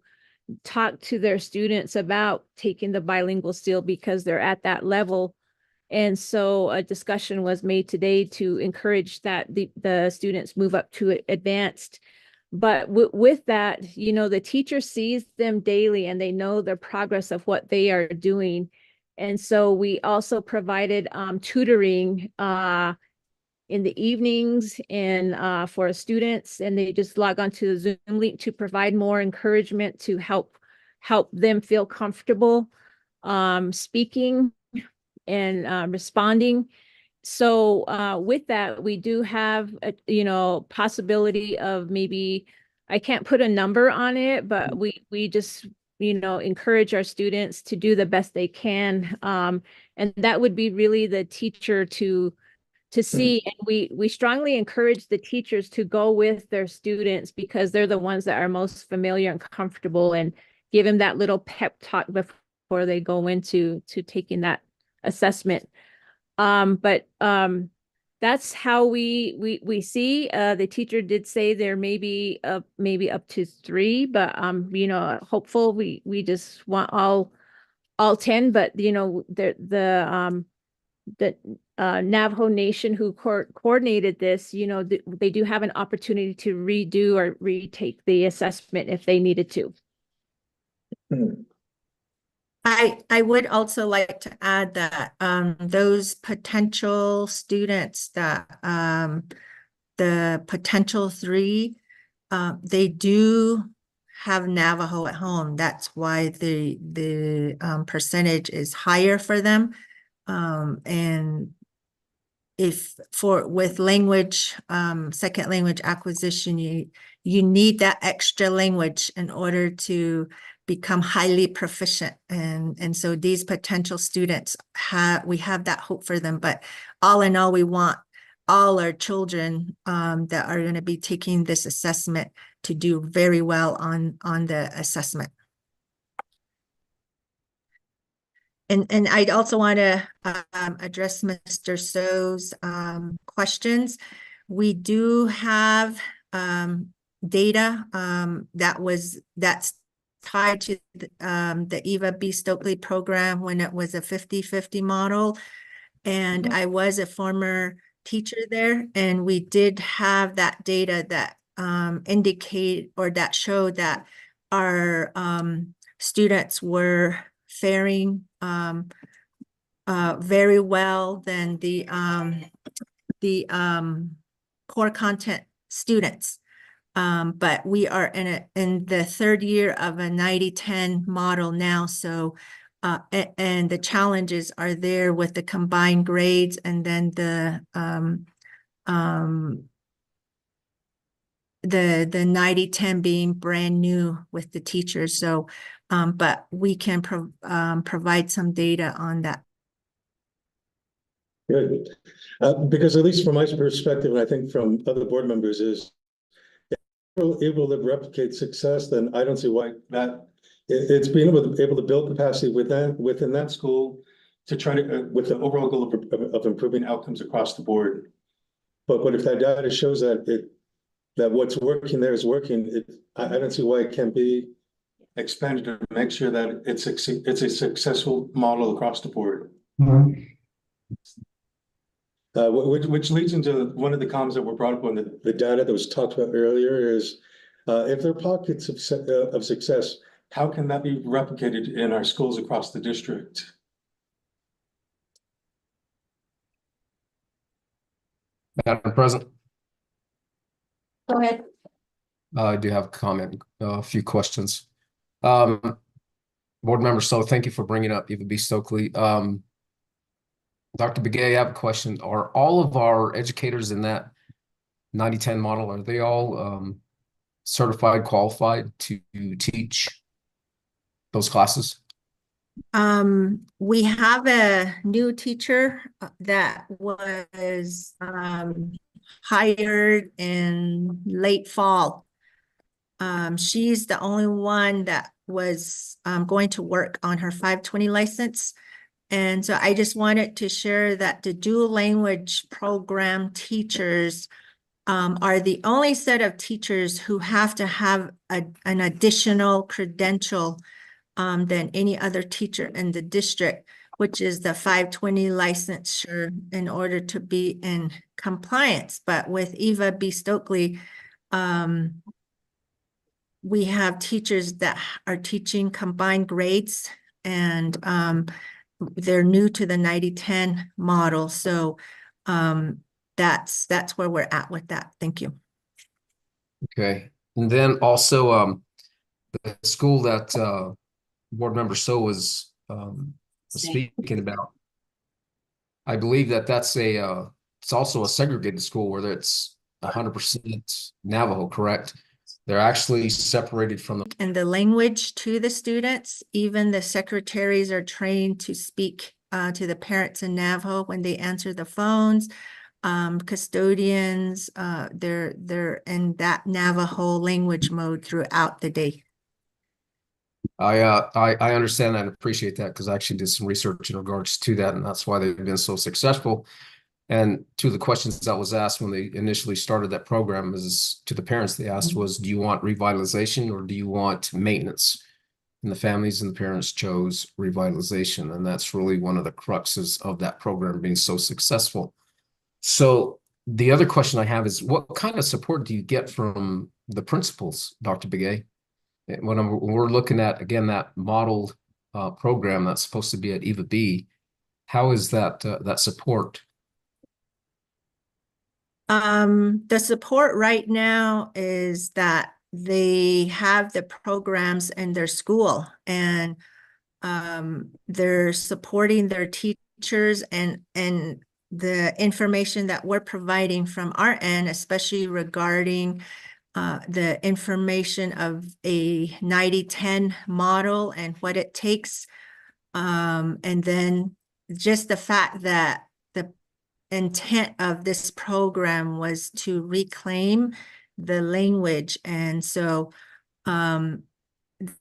talk to their students about taking the bilingual SEAL because they're at that level. And so a discussion was made today to encourage that the students move up to advanced. But with that, the teacher sees them daily and they know the progress of what they are doing. And so we also provided tutoring in the evenings and for students, and they just log on to the Zoom link to provide more encouragement to help them feel comfortable speaking and responding. So with that, we do have a possibility of maybe, I can't put a number on it, but we just encourage our students to do the best they can, and that would be really the teacher to see. And we strongly encourage the teachers to go with their students because they're the ones that are most familiar and comfortable, and give them that little pep talk before they go into taking that assessment. But that's how we see. The teacher did say there may be maybe up to 3, but hopeful. We just want all 10, but the Navajo Nation who coordinated this, they do have an opportunity to redo or retake the assessment if they needed to. I would also like to add that those potential students that the potential 3, they do have Navajo at home. That's why the percentage is higher for them. And with language, second language acquisition, you need that extra language in order to become highly proficient. And so these potential students we have that hope for them. But all in all, we want all our children that are going to be taking this assessment to do very well on the assessment. And I'd also want to address Mr. So's questions. We do have data that's tied to the Eva B. Stokely program when it was a 50-50 model. And I was a former teacher there, and we did have that data that indicate or that showed that our students were faring very well than the core content students. But we are in the third year of a 90-10 model now. So, and the challenges are there with the combined grades and then the 90-10 being brand new with the teachers. So, but we can provide some data on that. Good. Because at least from my perspective, and I think from other board members, is if we're able to replicate success, then I don't see why that it's being able to build capacity within that school to try to with the overall goal of improving outcomes across the board. But if that data shows that that what's working there is working, I don't see why it can't be expanded to make sure that it's a successful model across the board. Which leads into one of the comments that were brought up on the data that was talked about earlier is if there are pockets of success, how can that be replicated in our schools across the district? Madam President, Go ahead. I do have a comment, a few questions. Board member, so thank you for bringing up Eva B. Stokely. Dr. Begay, I have a question. Are all of our educators in that 90-10 model, are they all certified, qualified to teach those classes? We have a new teacher that was hired in late fall. She's the only one that was going to work on her 520 license. And so I just wanted to share that the dual language program teachers are the only set of teachers who have to have an additional credential than any other teacher in the district, which is the 520 licensure in order to be in compliance. But with Eva B. Stokely, we have teachers that are teaching combined grades, and they're new to the 90-10 model. So that's where we're at with that. Thank you. Okay. And then also the school that board member So was speaking about, I believe that's it's also a segregated school where it's 100% Navajo, correct? They're actually separated from the And the language to the students, even the secretaries are trained to speak to the parents in Navajo when they answer the phones. Custodians, they're in that Navajo language mode throughout the day. I understand that and appreciate that because I actually did some research in regards to that, and that's why they've been so successful. And two of the questions that was asked when they initially started that program is to the parents they asked was, do you want revitalization or do you want maintenance? And the families and the parents chose revitalization. And that's really one of the cruxes of that program being so successful. So the other question I have is, what kind of support do you get from the principals, Dr. Begay? When we're looking at, again, that modeled program that's supposed to be at Eva B, how is that that support? The support right now is that they have the programs in their school, and they're supporting their teachers and the information that we're providing from our end, especially regarding the information of a 90-10 model and what it takes. And then just the fact that the intent of this program was to reclaim the language. And so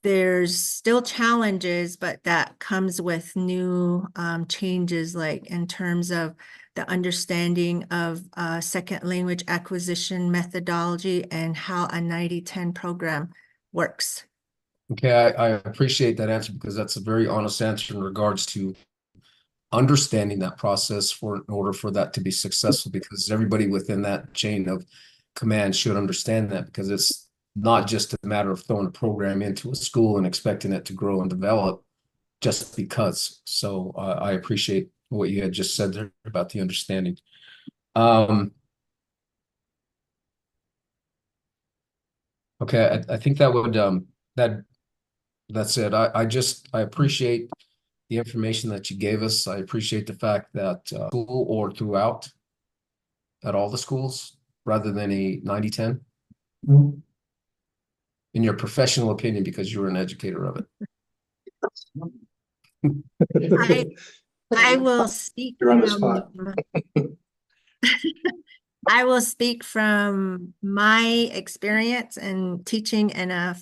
there's still challenges, but that comes with new changes, like in terms of the understanding of second language acquisition methodology and how a 90-10 program works. Okay, I appreciate that answer because that's a very honest answer in regards to understanding that process in order for that to be successful, because everybody within that chain of command should understand that, because it's not just a matter of throwing a program into a school and expecting it to grow and develop. just because. So I appreciate what you had just said there about the understanding. Okay, I think that would that's it. I appreciate the information that you gave us. I appreciate the fact that school or throughout at all the schools rather than a 90-10. In your professional opinion, because you were an educator of it. I will speak You're on the spot. I will speak from my experience in teaching in a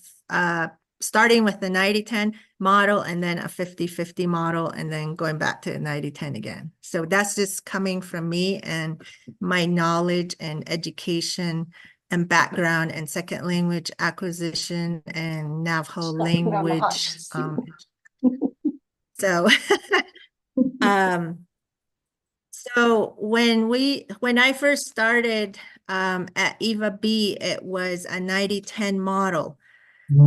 starting with the 90-10 model and then a 50-50 model and then going back to 90-10 again. So that's just coming from me and my knowledge and education and background and second language acquisition and Navajo language. So so when I first started at Eva B, it was a 90-10 model.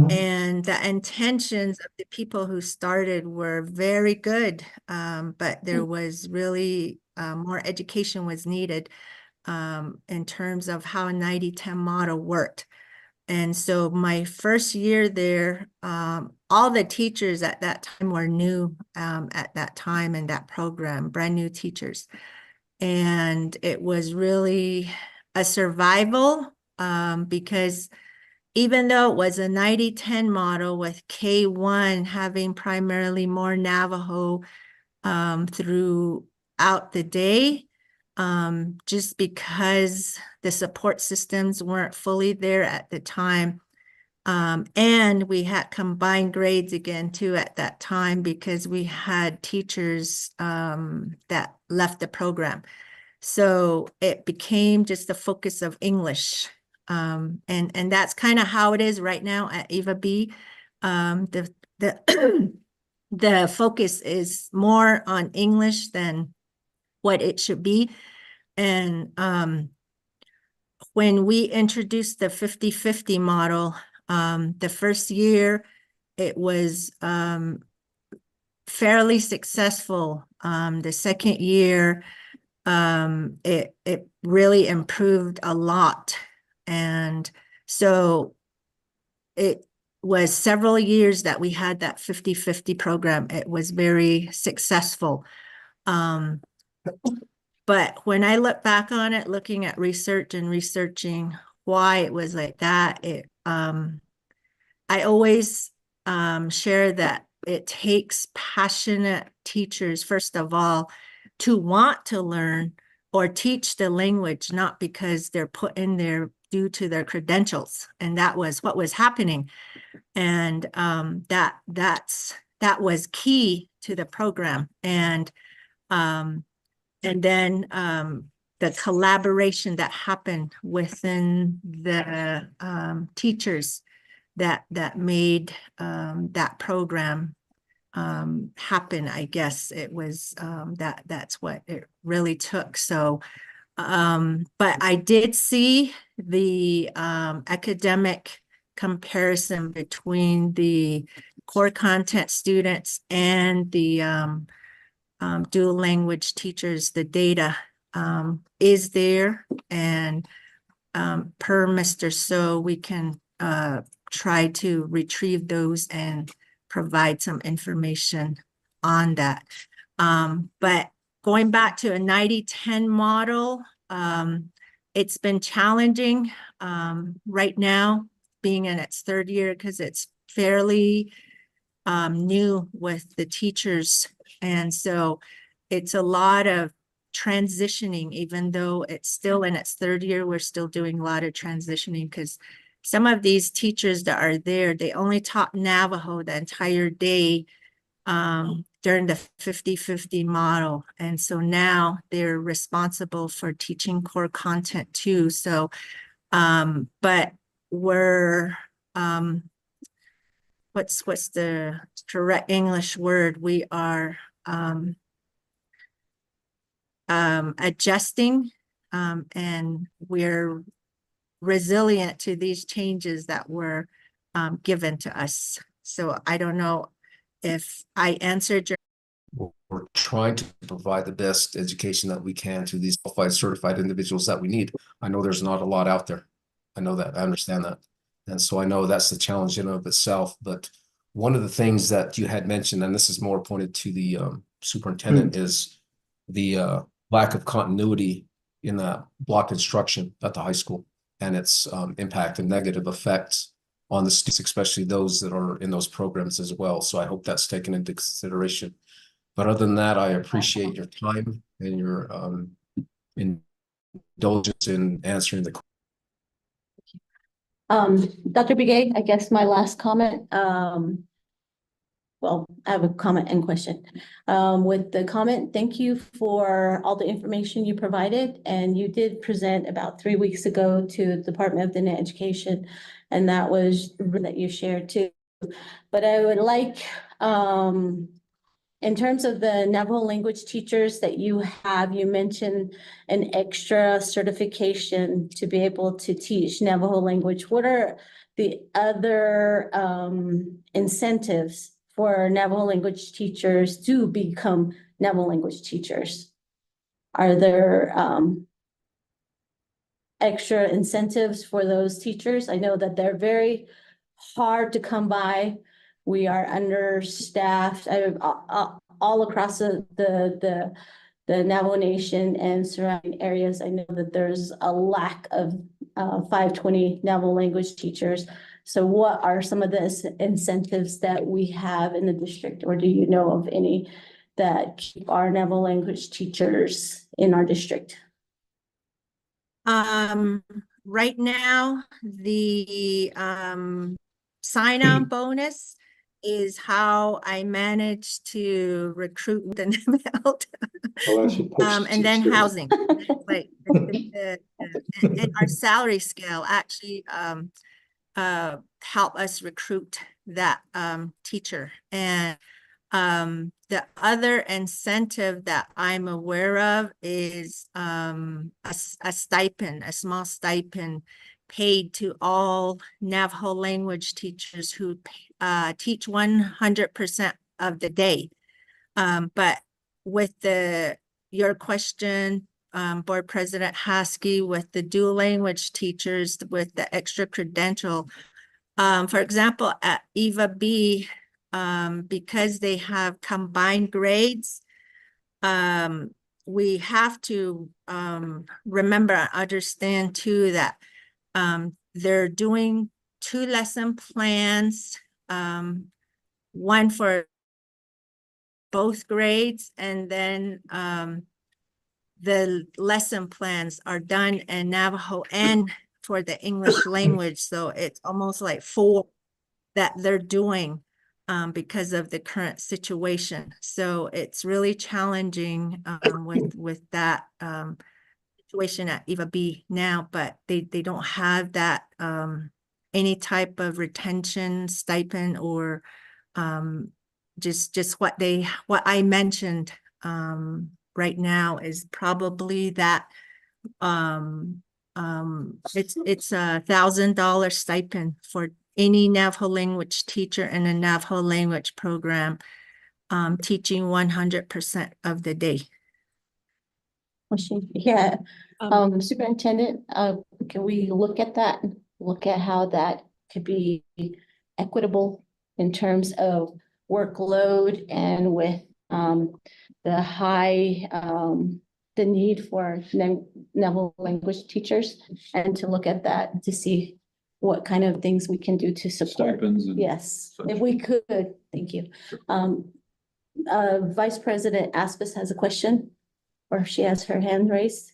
And the intentions of the people who started were very good, but there was really more education was needed in terms of how a 90-10 model worked. And so my first year there, all the teachers at that time were new at that time in that program, brand new teachers. And it was really a survival because even though it was a 90-10 model with K1 having primarily more Navajo throughout the day, just because the support systems weren't fully there at the time. And we had combined grades again too at that time because we had teachers that left the program. So it became just the focus of English. And that's kind of how it is right now at Eva B. The focus is more on English than what it should be. And when we introduced the 50-50 model, the first year it was fairly successful. The second year, it really improved a lot. And so it was several years that we had that 50-50 program. It was very successful. But when I look back on it, looking at research and researching why it was like that, I always share that it takes passionate teachers, first of all, to want to learn or teach the language, not because they're put in there due to their credentials. And that was what was happening. And that was key to the program. And then the collaboration that happened within the teachers that made that program happen. I guess it was that's what it really took. So but I did see the academic comparison between the core content students and the dual language teachers. The data is there, and per Mr. So we can try to retrieve those and provide some information on that. But going back to a 90-10 model, it's been challenging right now, being in its third year, because it's fairly new with the teachers. And so it's a lot of transitioning, even though it's still in its third year, we're still doing a lot of transitioning because some of these teachers that are there, they only taught Navajo the entire day during the 50-50 model. And so now they're responsible for teaching core content too. So, but we're, what's the correct English word? We are adjusting and we're resilient to these changes that were given to us. So I don't know if I answered your We're trying to provide the best education that we can to these qualified, certified individuals that we need. I know there's not a lot out there. I know that, I understand that. And so I know that's the challenge in and of itself, but one of the things that you had mentioned, and this is more pointed to the superintendent, is the lack of continuity in the block instruction at the high school and its impact and negative effects on the students, especially those that are in those programs as well. So I hope that's taken into consideration. But other than that, I appreciate your time and your indulgence in answering the questions. Dr. Begay, I guess my last comment, well, I have a comment and question. With the comment, thank you for all the information you provided, and you did present about 3 weeks ago to the Department of Diné Education, and that was that you shared too. But I would like, in terms of the Navajo language teachers that you have, you mentioned an extra certification to be able to teach Navajo language. What are the other incentives for Navajo language teachers to become Navajo language teachers? Are there extra incentives for those teachers? I know that they're very hard to come by. We are understaffed all across the Navajo Nation and surrounding areas. I know that there's a lack of 520 Navajo language teachers. So what are some of the incentives that we have in the district, or do you know of any that keep our Navajo language teachers in our district? Right now, the sign-on bonus is how I managed to recruit the and then housing. Like and our salary scale actually help us recruit that teacher. And the other incentive that I'm aware of is a stipend, a small stipend paid to all Navajo language teachers who teach 100% of the day. But with your question, Board President Haskell, with the dual language teachers with the extra credential, for example, at Eva B, because they have combined grades, we have to remember and understand too that they're doing 2 lesson plans, one for both grades, and then the lesson plans are done in Navajo and for the English language. So it's almost like 4 that they're doing because of the current situation. So it's really challenging with that situation at Eva B now, but they don't have that any type of retention stipend or just what I mentioned right now is probably that it's $1,000 stipend for any Navajo language teacher in a Navajo language program teaching 100% of the day. Yeah, Superintendent, can we look at that? Look at how that could be equitable in terms of workload and with the high the need for Navajo language teachers, and to look at that to see what kind of things we can do to support. Stipends and Yes, such. if we could, thank you. Vice President Aspis has a question, or she has her hand raised.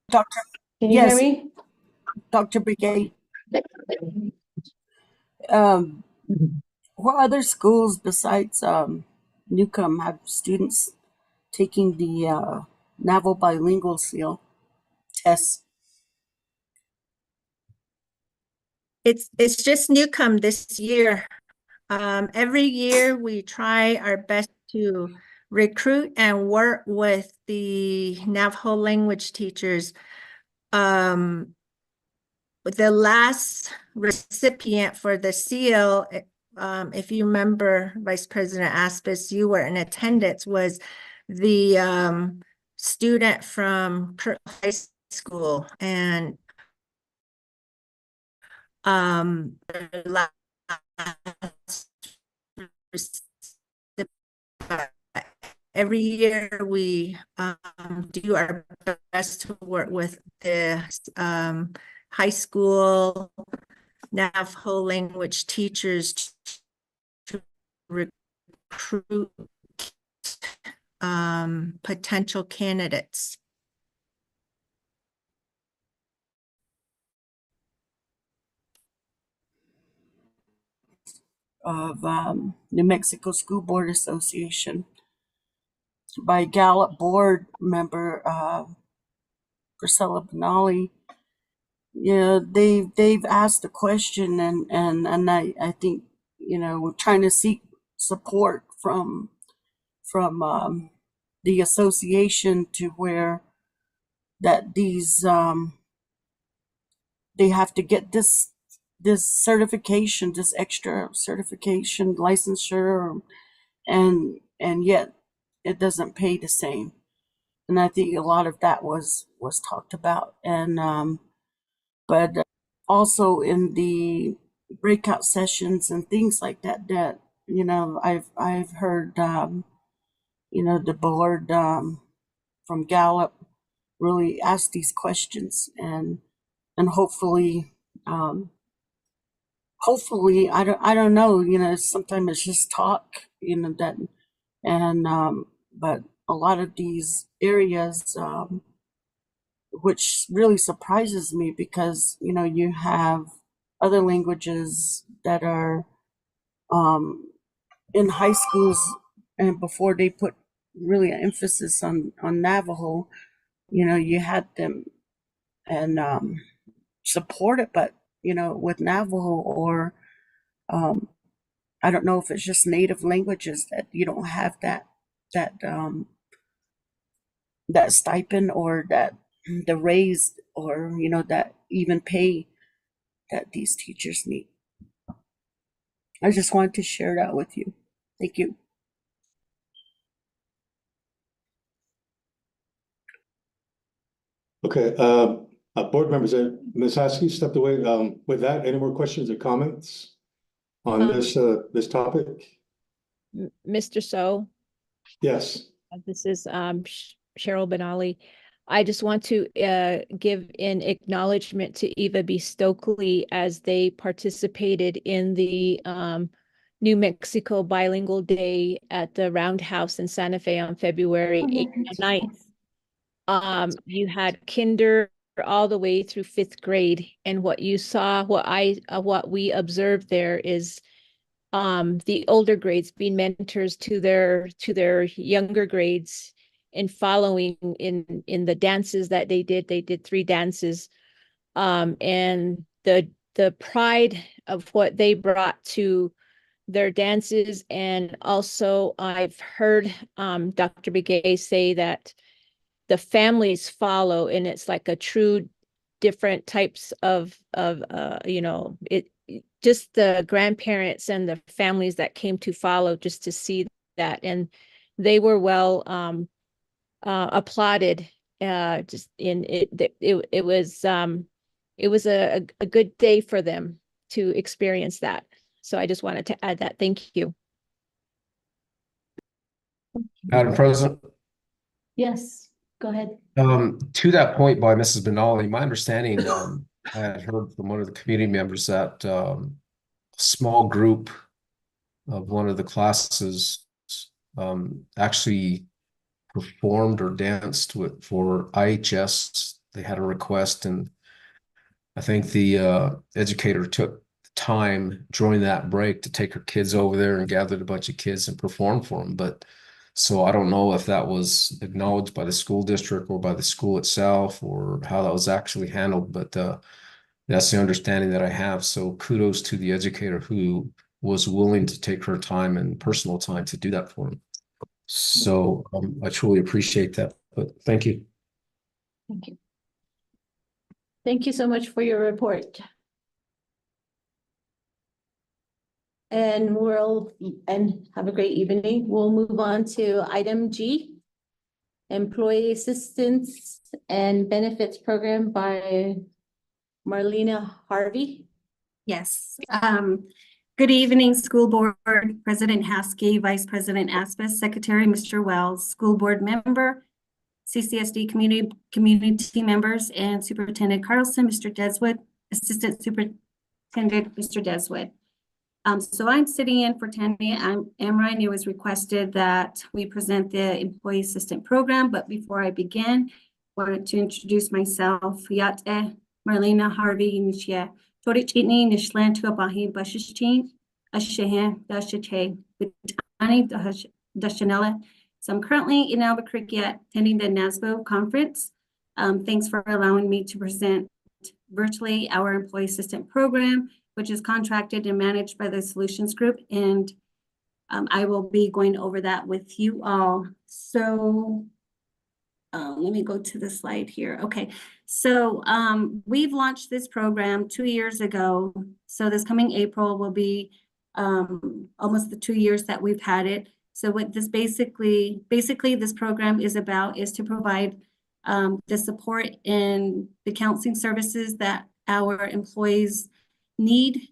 Dr. Can you hear me? Dr. Begay, what other schools besides Newcomb have students taking the Navajo bilingual seal test? It's just Newcomb this year. Every year we try our best to recruit and work with the Navajo language teachers. the last recipient for the seal, if you remember, Vice President Aspis, you were in attendance, was the student from Kirk High School, and the last every year we do our best to work with the high school Navajo language teachers to recruit potential candidates. Of New Mexico School Board Association by Gallup board member Priscilla Benali. Yeah, they've asked the question, and I think, you know, we're trying to seek support from the association to where that these they have to get this certification, this extra certification, licensure, and yet it doesn't pay the same. And I think a lot of that was talked about. And but also in the breakout sessions and things like that, that, you know, I've heard you know, the board from Gallup really ask these questions, and hopefully hopefully, I don't know, you know, sometimes it's just talk, you know, that, and but a lot of these areas, which really surprises me, because, you know, you have other languages that are in high schools, and before they put really an emphasis on Navajo, you know, you had them and support it, but, you know, with Navajo or I don't know if it's just native languages that you don't have that stipend, or that the raise, or, you know, that even pay that these teachers need. I just wanted to share that with you. Thank you. Okay, board members, Ms. Haskey stepped away. With that, any more questions or comments on this topic? Mr. So, Yes. this is Cheryl Benali. I just want to give an acknowledgement to Eva B. Stokely, as they participated in the New Mexico Bilingual Day at the Roundhouse in Santa Fe on February 8th and 9th. You had kinder all the way through 5th grade, and what you saw, what we observed there is the older grades being mentors to their younger grades, and following in the dances that they did 3 dances, and the pride of what they brought to their dances. And also I've heard Dr. Begay say that the families follow, and it's like a true different types of you know, just the grandparents and the families that came to follow just to see that, and they were well applauded. Just in it was a good day for them to experience that. So I just wanted to add that. Thank you. Madam President, Yes, go ahead. to that point by Mrs. Benali, my understanding, I had heard from one of the community members that a small group of one of the classes actually performed or danced for IHS. They had a request, and I think the educator took time during that break to take her kids over there and gathered a bunch of kids and performed for them. But so I don't know if that was acknowledged by the school district or by the school itself, or how that was actually handled, but that's the understanding that I have. So kudos to the educator who was willing to take her time and personal time to do that for him. So I truly appreciate that, but thank you. Thank you. Thank you so much for your report. And have a great evening. We'll move on to item G. Employee Assistance and Benefits Program by Marlena Harvey. Yes. Good evening, School Board President Haskey, Vice President Aspis, Secretary Mr. Wells, School Board Member, CCSD community members, and Superintendent Carlson, Mr. Deswood, Assistant Superintendent Mr. Deswood. So I'm sitting in for Tanya Amrine. It was requested that we present the Employee Assistant Program, but before I begin, I wanted to introduce myself. Yate Marlena Harvey Nishya. Torichini Nishlan to Abahi Bashishtin, Ashahan, Dashate, Vitani, Dashanella. So I'm currently in Albuquerque attending the NASBO conference. Thanks for allowing me to present virtually our Employee Assistant Program, which is contracted and managed by the Solutions Group. And I will be going over that with you all. So let me go to the slide here. Okay, so we've launched this program 2 years ago. So this coming April will be almost the 2 years that we've had it. So what this basically this program is about is to provide the support in the counseling services that our employees need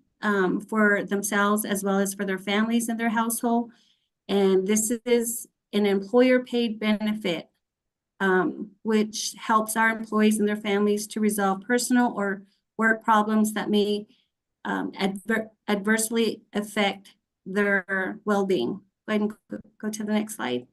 for themselves as well as for their families and their household. And this is an employer paid benefit, which helps our employees and their families to resolve personal or work problems that may adversely affect their well-being. Go ahead and go to the next slide.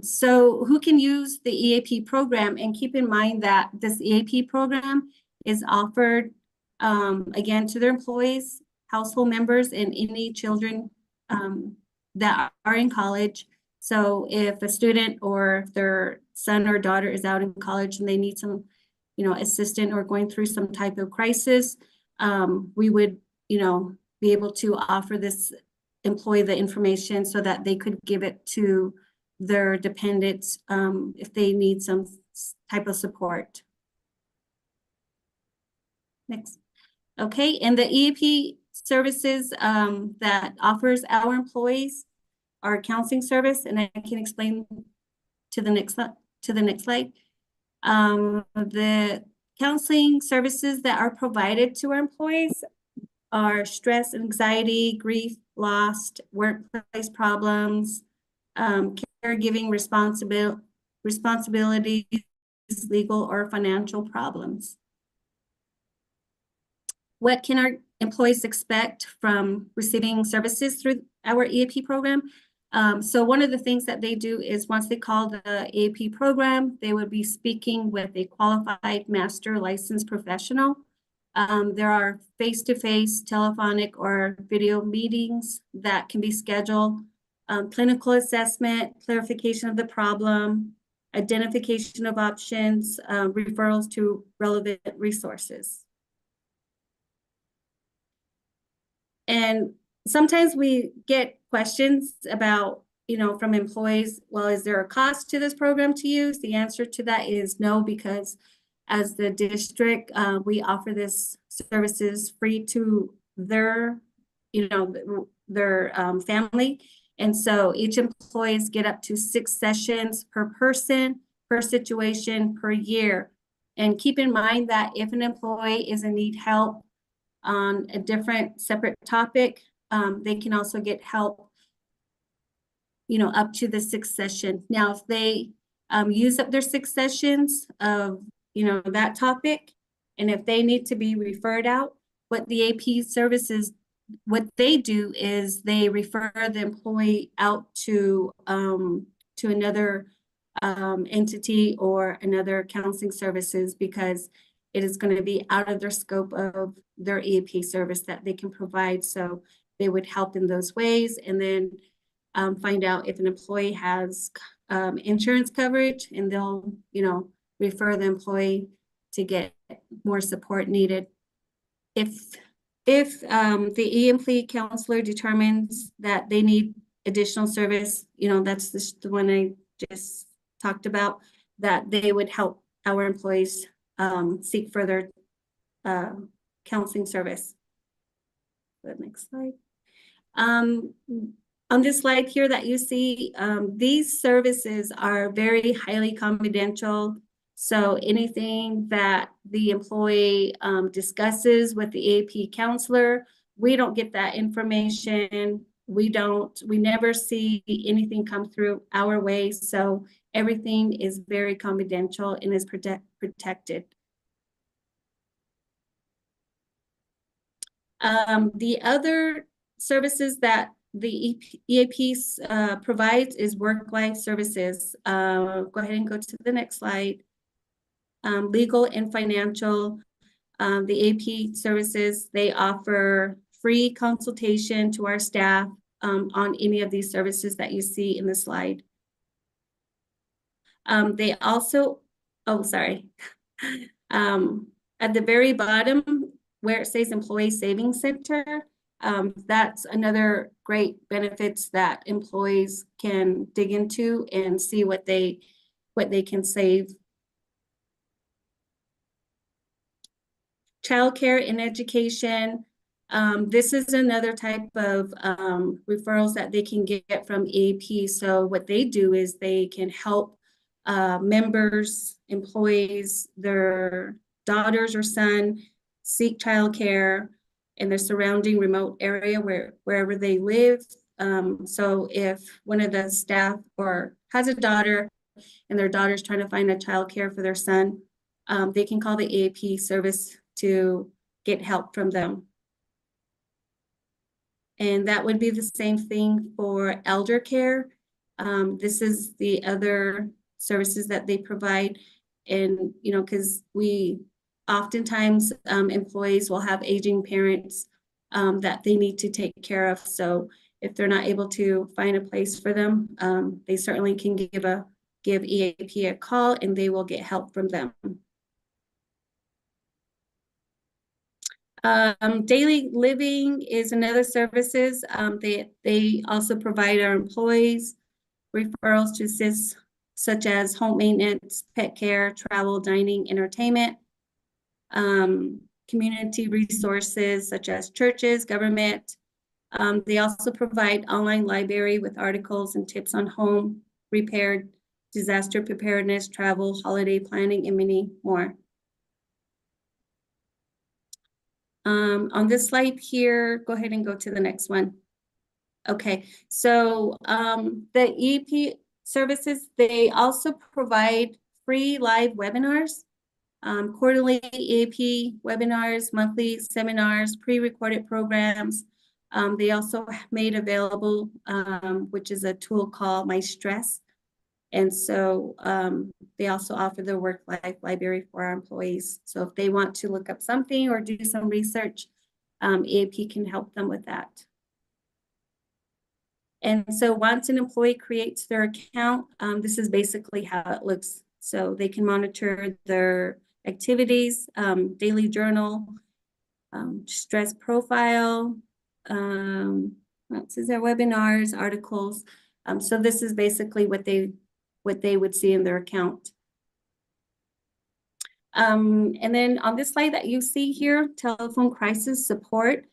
So who can use the EAP program? And keep in mind that this EAP program is offered again to their employees, household members, and any children that are in college. So if a student or their son or daughter is out in college and they need some, assistance or going through some type of crisis, we would, be able to offer this employee the information so that they could give it to their dependents if they need some type of support. Next. Okay, and the EAP services that offers our employees are counseling service, and I can explain to the next slide. The counseling services that are provided to our employees are stress, anxiety, grief, loss, workplace problems, caregiving responsibilities, legal or financial problems. What can our employees expect from receiving services through our EAP program? So one of the things that they do is once they call the EAP program, they would be speaking with a qualified master licensed professional. There are face-to-face, telephonic, or video meetings that can be scheduled, clinical assessment, clarification of the problem, identification of options, referrals to relevant resources. And sometimes we get questions about, from employees, well, is there a cost to this program to use? The answer to that is no, because as the district, we offer this services free to their, their family. And so each employees get up to 6 sessions per person, per situation, per year. And keep in mind that if an employee is in need help on a different separate topic, they can also get help, up to the 6th session. Now, if they use up their 6 sessions of, that topic, and if they need to be referred out, what the AP services, what they do is they refer the employee out to another entity or another counseling services, because it is going to be out of their scope of their EAP service that they can provide. So they would help in those ways, and then find out if an employee has insurance coverage, and they'll, refer the employee to get more support needed. If the EAP counselor determines that they need additional service, that's the one I just talked about, that they would help our employees seek further counseling service. The next slide. On this slide here that you see, these services are very highly confidential. So anything that the employee discusses with the AP counselor, we don't get that information. We never see anything come through our way. So everything is very confidential and is protected. The other services that the EAP provides is work-life services. Go ahead and go to the next slide. Legal and financial. The AP services, they offer free consultation to our staff on any of these services that you see in the slide. They also, oh, sorry. At the very bottom, where it says Employee Savings Center, that's another great benefits that employees can dig into and see what they can save. Childcare and education. This is another type of referrals that they can get from EAP. So what they do is they can help members, employees, their daughters or son seek childcare in the surrounding remote area wherever they live. So if one of the staff or has a daughter and their daughter's trying to find a childcare for their son, they can call the EAP service to get help from them. And that would be the same thing for elder care. This is the other services that they provide. And, you know, because we oftentimes employees will have aging parents that they need to take care of. So if they're not able to find a place for them, they certainly can give EAP a call and they will get help from them. Daily living is another services. They also provide our employees referrals to assist such as home maintenance, pet care, travel, dining, entertainment, community resources such as churches, government. They also provide online library with articles and tips on home repair, disaster preparedness, travel, holiday planning, and many more. On this slide here, go ahead and go to the next one. Okay, so the EAP services, they also provide free live webinars, quarterly EAP webinars, monthly seminars, pre-recorded programs. They also made available, which is a tool called My Stress. And so they also offer the work-life library for our employees. So if they want to look up something or do some research, EAP can help them with that. And so once an employee creates their account, this is basically how it looks. So they can monitor their activities, daily journal, stress profile, this is their webinars, articles. So this is basically what they would see in their account. And then on this slide that you see here, telephone crisis support.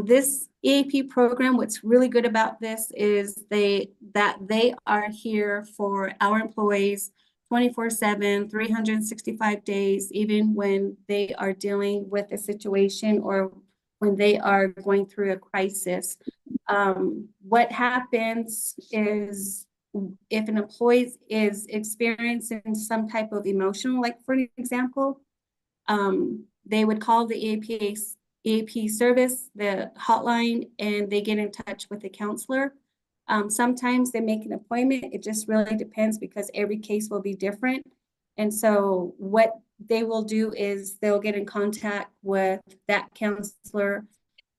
This EAP program, what's really good about this is that they are here for our employees 24/7, 365 days, even when they are dealing with a situation or when they are going through a crisis. What happens is if an employee is experiencing some type of emotional, like for example, they would call the EAP service, the hotline, and they get in touch with the counselor. Sometimes they make an appointment. It just really depends because every case will be different. And so what they will do is they'll get in contact with that counselor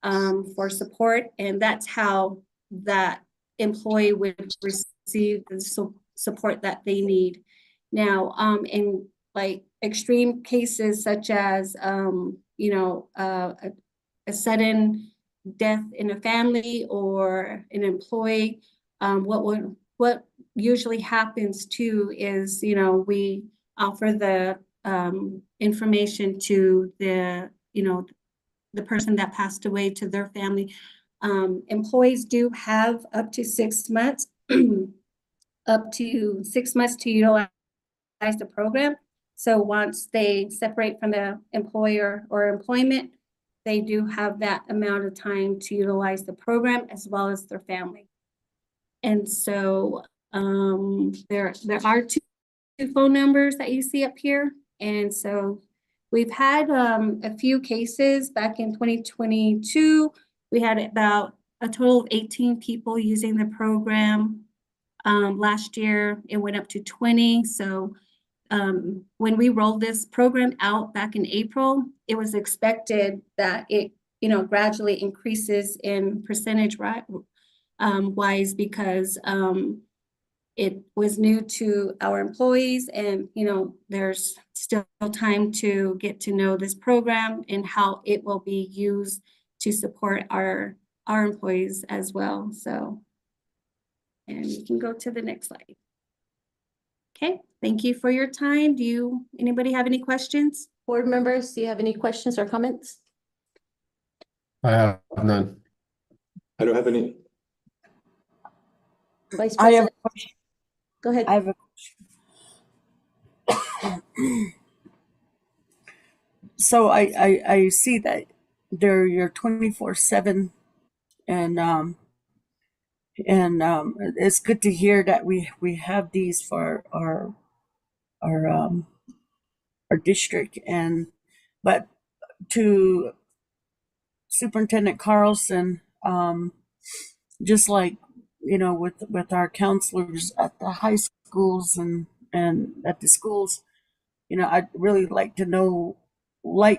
for support. And that's how that employee would receive the support that they need. Now, in like extreme cases such as, you know, a sudden death in a family or an employee, what usually happens too is, you know, we offer the information to the, the person that passed away, to their family. Employees do have up to 6 months, up to 6 months to utilize the program. So once they separate from the employer or employment, they do have that amount of time to utilize the program as well as their family. And so there are two phone numbers that you see up here. And so we've had a few cases back in 2022. We had about a total of 18 people using the program. Last year, it went up to 20. So when we rolled this program out back in April, it was expected that it, gradually increases in percentage wise because it was new to our employees, and there's still time to get to know this program and how it will be used to support our employees as well. So, and you can go to the next slide. Okay, thank you for your time. Anybody have any questions? Board members, do you have any questions or comments? I have none. I don't have any. Vice I have President, a question. go ahead. I have a question. So I see that you're 24/7, and it's good to hear that we have these for our district, but to Superintendent Carlson, just like with our counselors at the high schools and at the schools, I'd really like to know,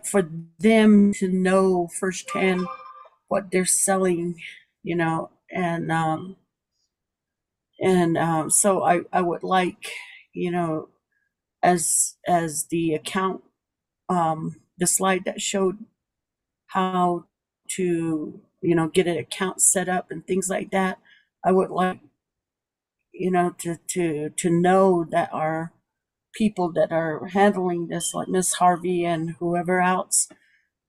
for them to know firsthand what they're selling, so I would like, as the account, the slide that showed how to get an account set up and things like that. I would like to know that our people that are handling this, like Miss Harvey and whoever else,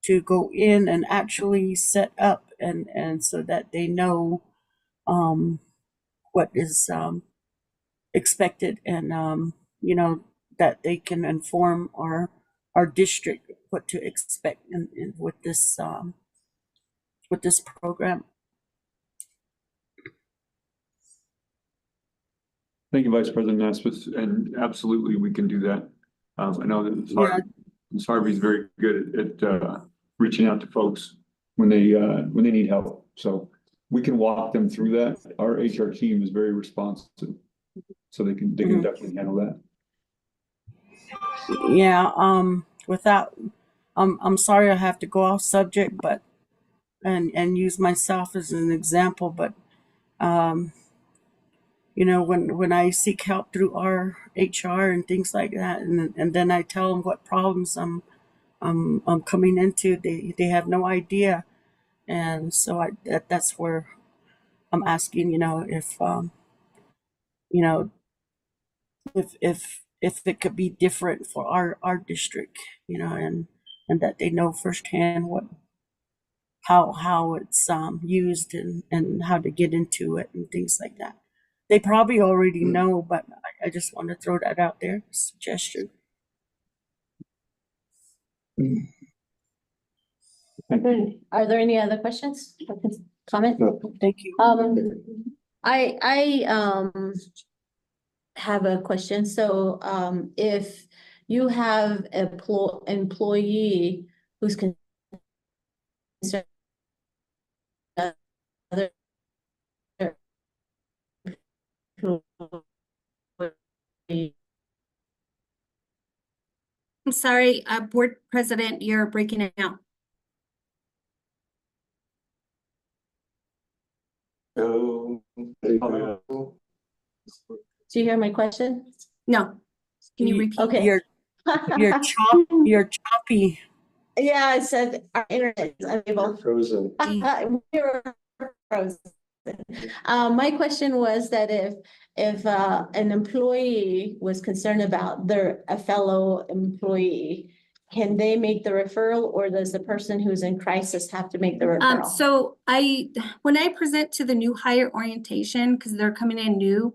to go in and actually set up and so that they know what is expected, and that they can inform our district what to expect with this program. Thank you, Vice President Aspis, and absolutely we can do that. I know that Ms. Harvey's very good at reaching out to folks when they need help. So we can walk them through that. Our HR team is very responsive, so they can definitely handle that. Yeah. Without, I'm sorry I have to go off subject, but and use myself as an example, but when I seek help through our HR and things like that, and then I tell them what problems I'm coming into, they have no idea, and so that's where I'm asking, if it could be different for our district, and that they know firsthand how it's used and how to get into it and things like that. They probably already know, but I just want to throw that out there, suggestion. Are there any other questions or comment? No. Thank you. I have a question. So if you have an employee who's concerned other I'm sorry, Board President, you're breaking it out. Do you hear my question? No. Can you repeat? Okay. You're choppy. Yeah, I said our internet is unable. Frozen. We were frozen. My question was that if an employee was concerned about a fellow employee, can they make the referral, or does the person who's in crisis have to make the referral? So when I present to the new hire orientation, because they're coming in new,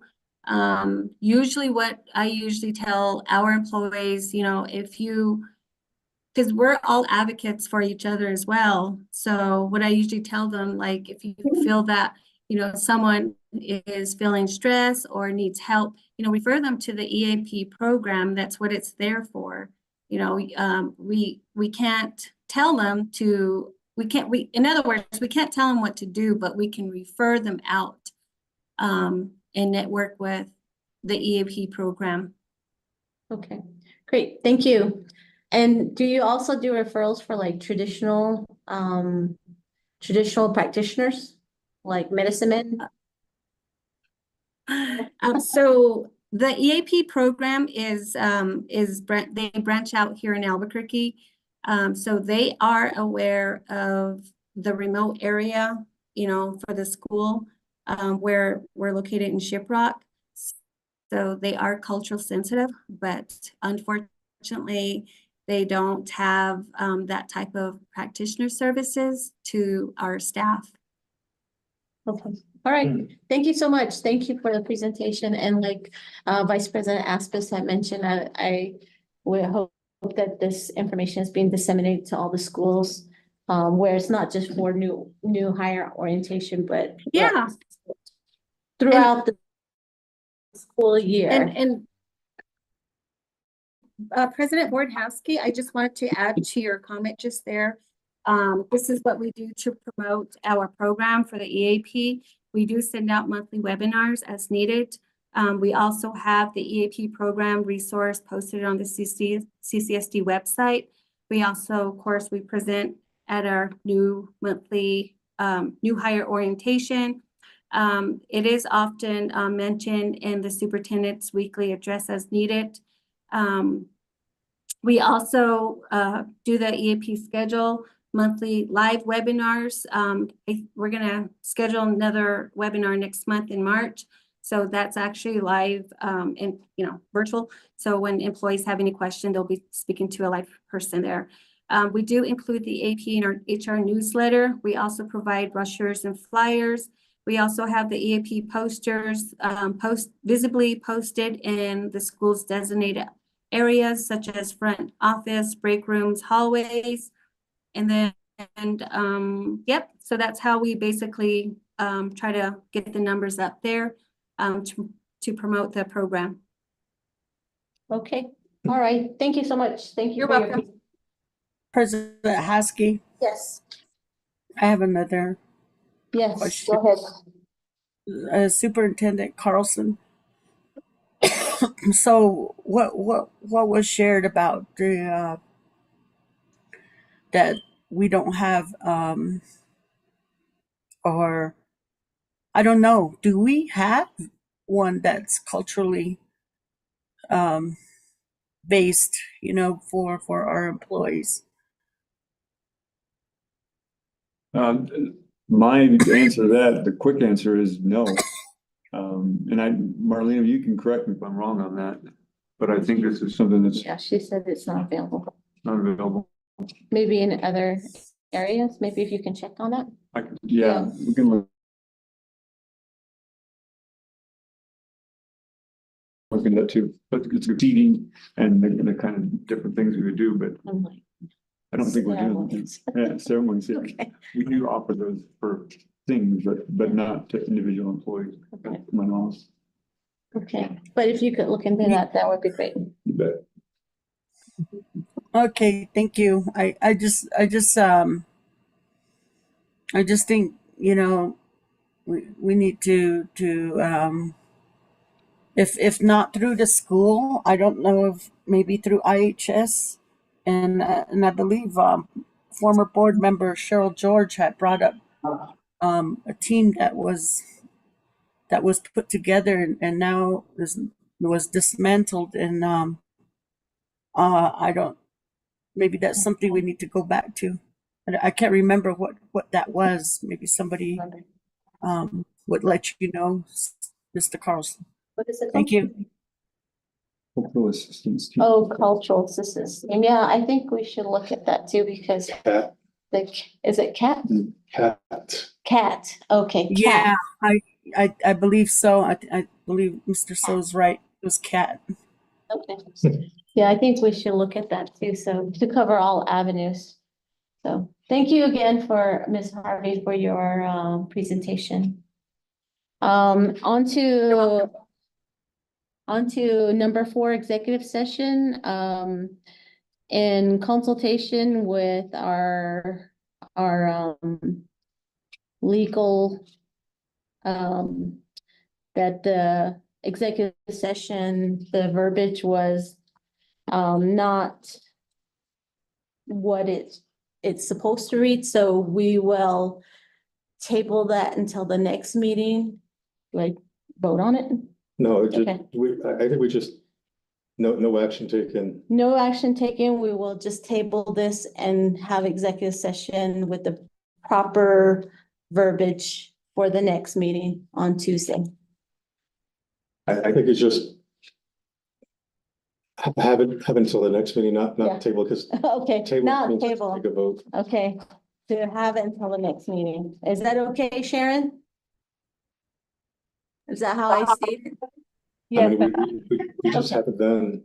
usually what I usually tell our employees, because we're all advocates for each other as well. So what I usually tell them, like, if you feel that, someone is feeling stress or needs help, refer them to the EAP program. That's what it's there for. We can't tell them to, in other words, we can't tell them what to do, but we can refer them out and network with the EAP program. Okay, great, thank you. And do you also do referrals for like traditional practitioners, like medicine men? So the EAP program they branch out here in Albuquerque. So they are aware of the remote area, for the school, where we're located in Shiprock. So they are cultural sensitive, but unfortunately, they don't have that type of practitioner services to our staff. Okay. All right, thank you so much. Thank you for the presentation. And like Vice President Aspis had mentioned, I would hope that this information is being disseminated to all the schools, where it's not just for new hire orientation, but Yeah, throughout the school year. and President Wardhowski, I just wanted to add to your comment just there. This is what we do to promote our program for the EAP. We do send out monthly webinars as needed. We also have the EAP program resource posted on the CCSD website. We also, of course, we present at our new monthly new hire orientation. It is often mentioned in the superintendent's weekly address as needed. We also do the EAP schedule monthly live webinars. We're gonna schedule another webinar next month in March. So that's actually live and virtual. So when employees have any question, they'll be speaking to a live person there. We do include the EAP in our HR newsletter. We also provide brochures and flyers. We also have the EAP posters visibly posted in the school's designated areas, such as front office, break rooms, hallways. And then, yep, so that's how we basically try to get the numbers up there to promote the program. Okay, all right, thank you so much. Thank you. You're for your welcome. President Haskey, Yes, I have another yes, question. go ahead. Superintendent Carlson. So what was shared about the that we don't have or I don't know, do we have one that's culturally based, for our employees? My answer to that, the quick answer is no. And Marlene, you can correct me if I'm wrong on that, but I think this is something that's Yeah, she said it's not available. not available. Maybe in other areas, maybe if you can check on that. Yeah, we can look into that too, but it's seating and the kind of different things we would do, but I'm like, I don't think we're doing ceremonies. Yeah. okay. We do offer those for things, but not to individual employees. Okay. My knowledge. Okay, but if you could look into that, that would be great. You bet. Okay, thank you. I just think, we need to if not through the school, I don't know if maybe through IHS, and I believe former board member Cheryl George had brought up a team that was put together and now was dismantled, and I don't, maybe that's something we need to go back to. I can't remember what that was. Maybe somebody would let you know, Mr. Carlson. What is it? Thank called? you. Cultural assistance team. Oh, cultural assistance. Yeah, I think we should look at that too because Cat, is it cat? cat. Cat. Okay, cat. Yeah, I believe so. I believe Mr. So's right. It was Cat. Okay. Yeah, I think we should look at that too. So to cover all avenues. So thank you again for Ms. Harvey for your presentation. On to number 4, executive session. In consultation with our legal, that the executive session, the verbiage was not what it's supposed to read, so we will table that until the next meeting. Do I vote on it? No, it just, Okay. I think we just, no action taken. No action taken. We will just table this and have executive session with the proper verbiage for the next meeting on Tuesday. I think it's just have it until the next meeting, not Yeah. table, because Okay, table not means table. take a vote. Okay, to have it until the next meeting. Is that okay, Sharon? Is that how I state it? I Yes, mean, we just have it then.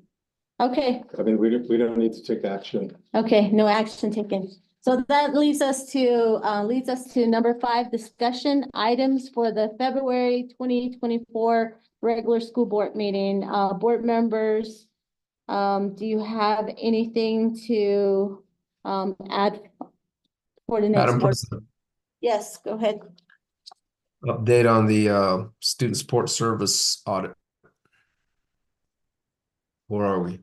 Okay, I mean, we don't need to take action. okay, no action taken. So that leads us to number 5, discussion items for the February 2024 regular school board meeting. Board members, do you have anything to add for the next Madam board? President, Yes, go ahead. update on the student support service audit. Where are we?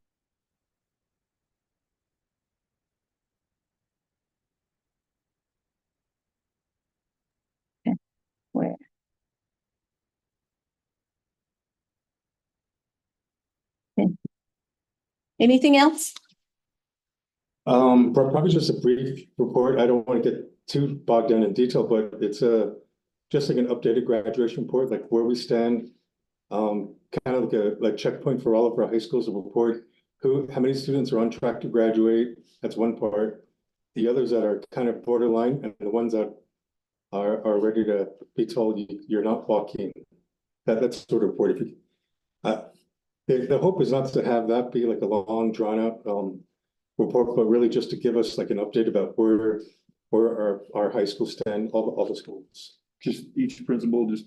Where? Okay. Anything else? Probably just a brief report. I don't want to get too bogged down in detail, but it's just like an updated graduation report, like where we stand. Kind of like a checkpoint for all of our high schools, a report how many students are on track to graduate. That's one part. The others that are kind of borderline, and the ones that are ready to be told you're not walking. That's sort of report. The hope is not to have that be like a long drawn out report, but really just to give us like an update about where our high schools stand, all the schools. Just each principal, just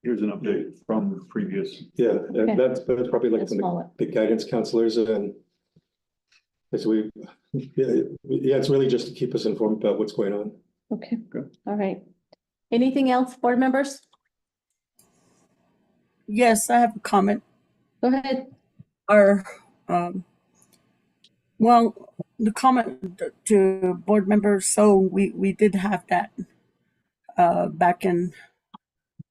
here's an update from the previous. Yeah, and Okay. that's probably like That's from smaller. the guidance counselors, and as it's really just to keep us informed about what's going on. Okay, Good. all right. Anything else, board members? Yes, I have a comment. Go ahead. Well, the comment to board members, so we did have that back in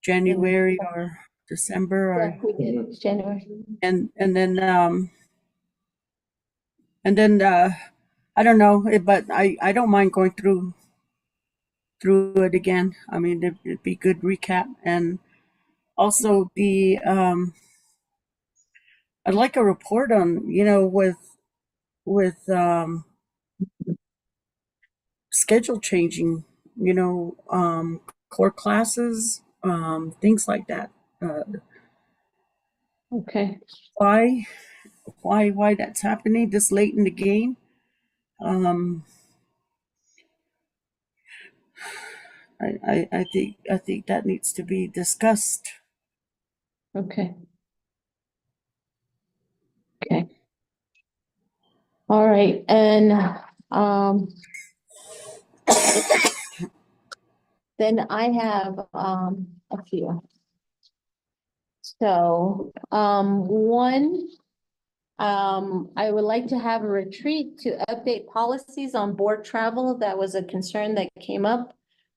January or December, or Yeah, we did, it's January. and then I don't know, but I don't mind going through it again. I mean, it'd be good recap, and also I'd like a report on, with schedule changing, core classes, things like that. Okay, Why that's happening this late in the game? I think that needs to be discussed. okay. Okay. All right, and then I have a few. So one, I would like to have a retreat to update policies on board travel. That was a concern that came up.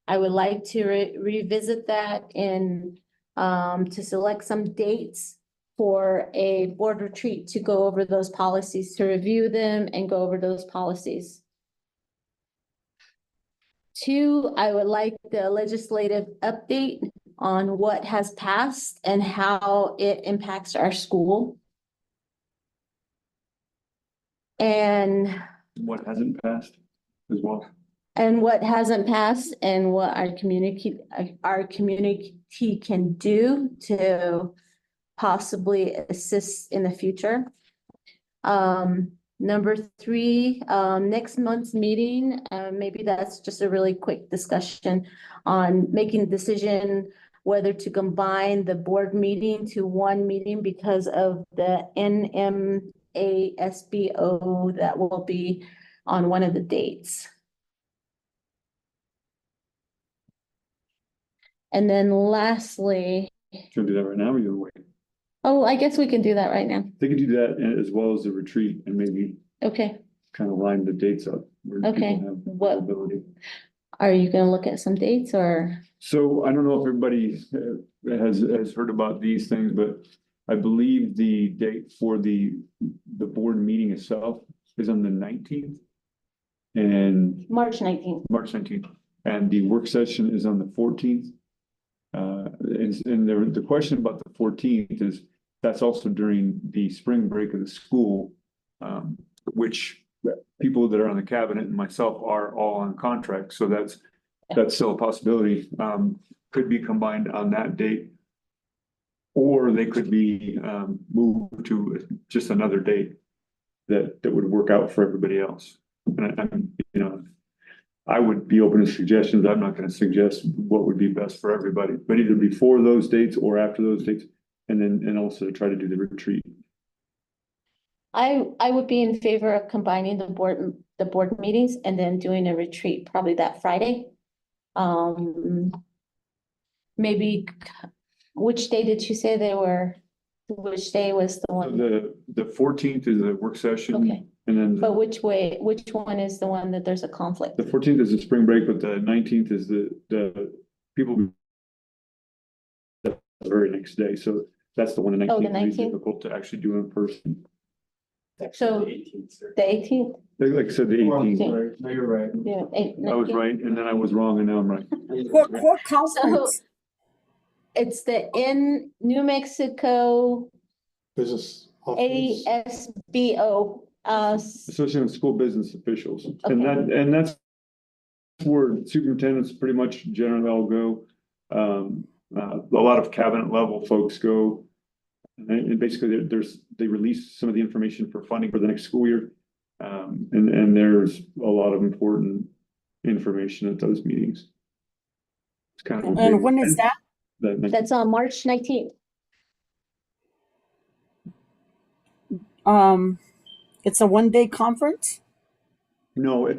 I would like to revisit that and to select some dates for a board retreat to go over those policies, to review them and go over those policies. 2, I would like the legislative update on what has passed and how it impacts our school. And What hasn't passed as well? what hasn't passed and what our community can do to possibly assist in the future. Number 3, next month's meeting, maybe that's just a really quick discussion on making a decision whether to combine the board meeting to one meeting because of the NMASBO that will be on one of the dates. And then lastly, Should we do that right now or you wait? oh, I guess we can do that right now. They could do that as well as the retreat and maybe Okay, kind of line the dates up. Where people Okay, have what- availability. are you gonna look at some dates or? So I don't know if everybody has heard about these things, but I believe the date for the board meeting itself is on the 19th. And March 19th. March 19th, and the work session is on the 14th. And the question about the 14th is, that's also during the spring break of the school, which people that are on the cabinet and myself are all on contract, so that's still a possibility. Could be combined on that date, or they could be moved to just another date that would work out for everybody else. And I would be open to suggestions. I'm not going to suggest what would be best for everybody, but either before those dates or after those dates, and also try to do the retreat. I would be in favor of combining the board meetings and then doing a retreat, probably that Friday. Maybe, which day did you say they were? Which day was the So one? the 14th is the work session. Okay. And then But which one is the one that there's a conflict? the 14th is the spring break, but the 19th is the people the very next day. So that's the one, the Oh, the 19th is 19th? difficult to actually do in person. So the 18th? Like I said, the 18th. No, you're right. Yeah, I was right, and then I was wrong, and now I'm right. What conference? It's the in New Mexico Business office. ASBO. Association of School Business Officials, and that's where superintendents pretty much generally all go. A lot of cabinet level folks go, and basically they release some of the information for funding for the next school year, and there's a lot of important information at those meetings. It's kind of And when is that? That's on March 19th. It's a one-day conference? No,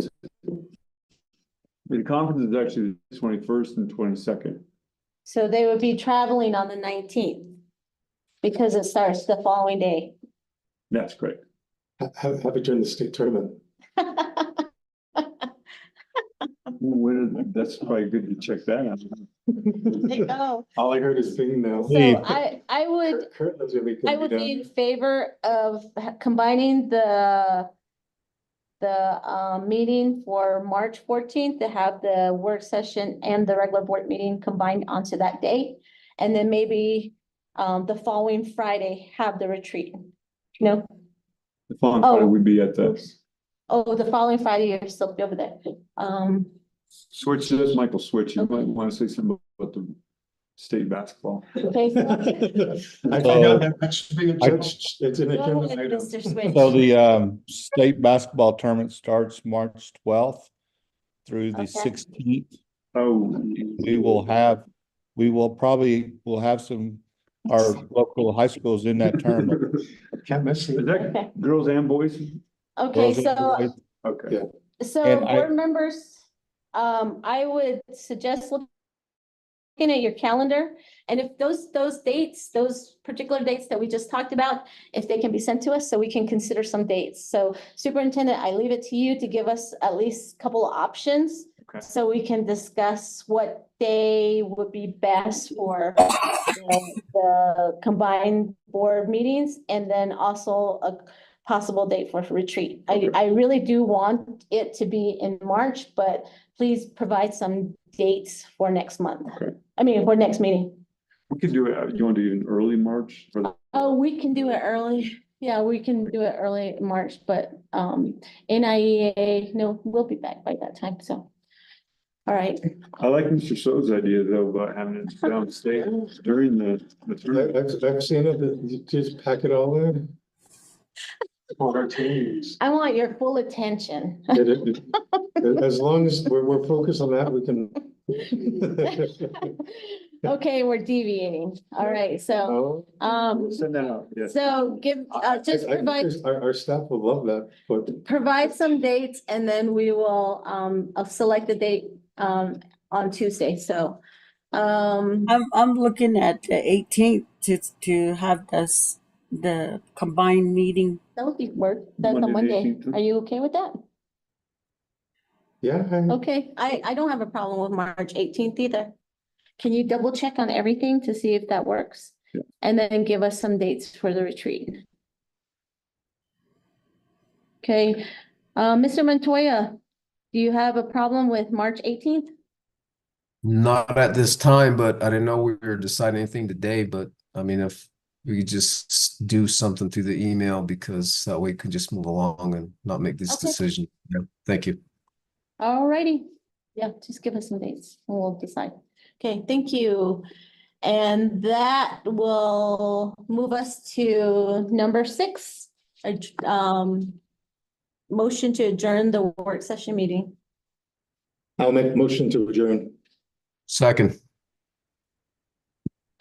the conference is actually the 21st and 22nd. So they would be traveling on the 19th because it starts the following day. That's correct. Have it during the state tournament. That's probably good to check that out. Oh. All I heard is thing now. So I would Kurt lives in Lee I County would down be in there. favor of combining the meeting for March 14th to have the work session and the regular board meeting combined onto that day. And then maybe the following Friday have the retreat. No, The following Friday would be at the the following Friday you're still over there. switch. That's Michael Switch. You might want to say something about the state basketball. Okay. I find out that should be judged. It's an Go agenda ahead, item. Mr. Switch. So the state basketball tournament starts March 12th through the Okay. 16th. Oh, We'll have some, our local high schools in that tournament. Can't miss Is it. that Okay. girls and boys? Okay, Girls and so boys. Okay. Yeah. So And board members, I would suggest looking at your calendar. And if those dates, those particular dates that we just talked about, if they can be sent to us, so we can consider some dates. So superintendent, I leave it to you to give us at least a couple of options. Okay. So we can discuss what day would be best for the combined board meetings and then also a possible date for retreat. I really do want it to be in March, but please provide some dates for next month. Okay. I mean, for next meeting. We could do it, you want to do it in early March for the, Oh, we can do it early. Yeah, we can do it early March, but NIEA, no, we'll be back by that time, so. All right, I like Mr. So's idea though, about having it downstate during the tournament. I've seen it, you just pack it all in. For our teams. I want your full attention. As long as we're focused on that, we can. Okay, we're deviating. All right, so, Send that out, yes. so give, just provide, Our staff will love that, but provide some dates and then we will, I'll select the date, on Tuesday, so. I'm looking at the 18th to have the combined meeting. That would be work, that's a Monday the Monday. 18th. Are you okay with that? yeah. Okay, I don't have a problem with March 18th either. Can you double check on everything to see if that works? Yeah. And then give us some dates for the retreat. Okay, Mr. Montoya, do you have a problem with March 18th? Not at this time, but I didn't know we were deciding anything today, but I mean, if we could just do something through the email, because that way we can just move along and not make this Okay. decision. Yeah, thank you. Alrighty, yeah, just give us some dates and we'll decide. Okay, thank you. And that will move us to number 6. Motion to adjourn the work session meeting. I'll make a motion to adjourn. Second.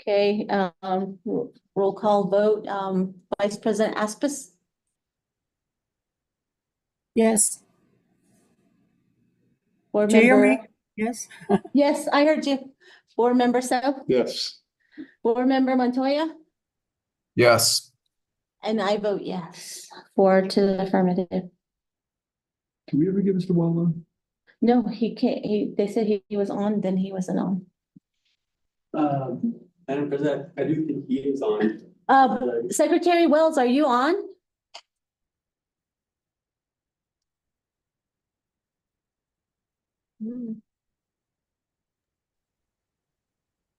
Okay, roll call vote, Vice President Aspis, Yes. Board Do you hear Member. me? Yes. Yes, I heard you. Board Member So, Yes. Board Member Montoya, Yes. and I vote yes, 4 to the affirmative. Can we ever get Mr. Well on? No, he can't, they said he was on, then he wasn't on. Madam President, I do think he is on. Secretary Wells, are you on?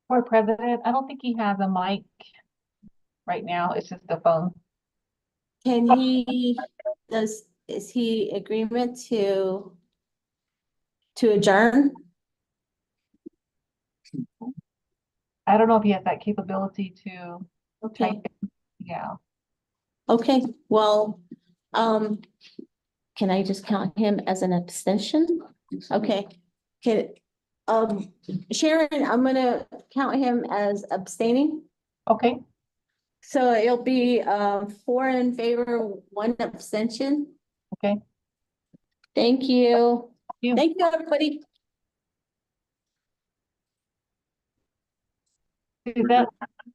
Board President, I don't think he has a mic right now. It's just the phone. Can he, is he agreement to adjourn? I don't know if he has that capability to Okay, type it. Yeah. okay, well, can I just count him as an abstention? Okay, can, Sharon, I'm gonna count him as abstaining. Okay. So it'll be 4 in favor, 1 abstention. Okay. Thank you. you. Thank you, everybody. Is that,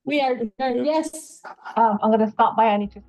We are, yes. I'm gonna stop by. I need to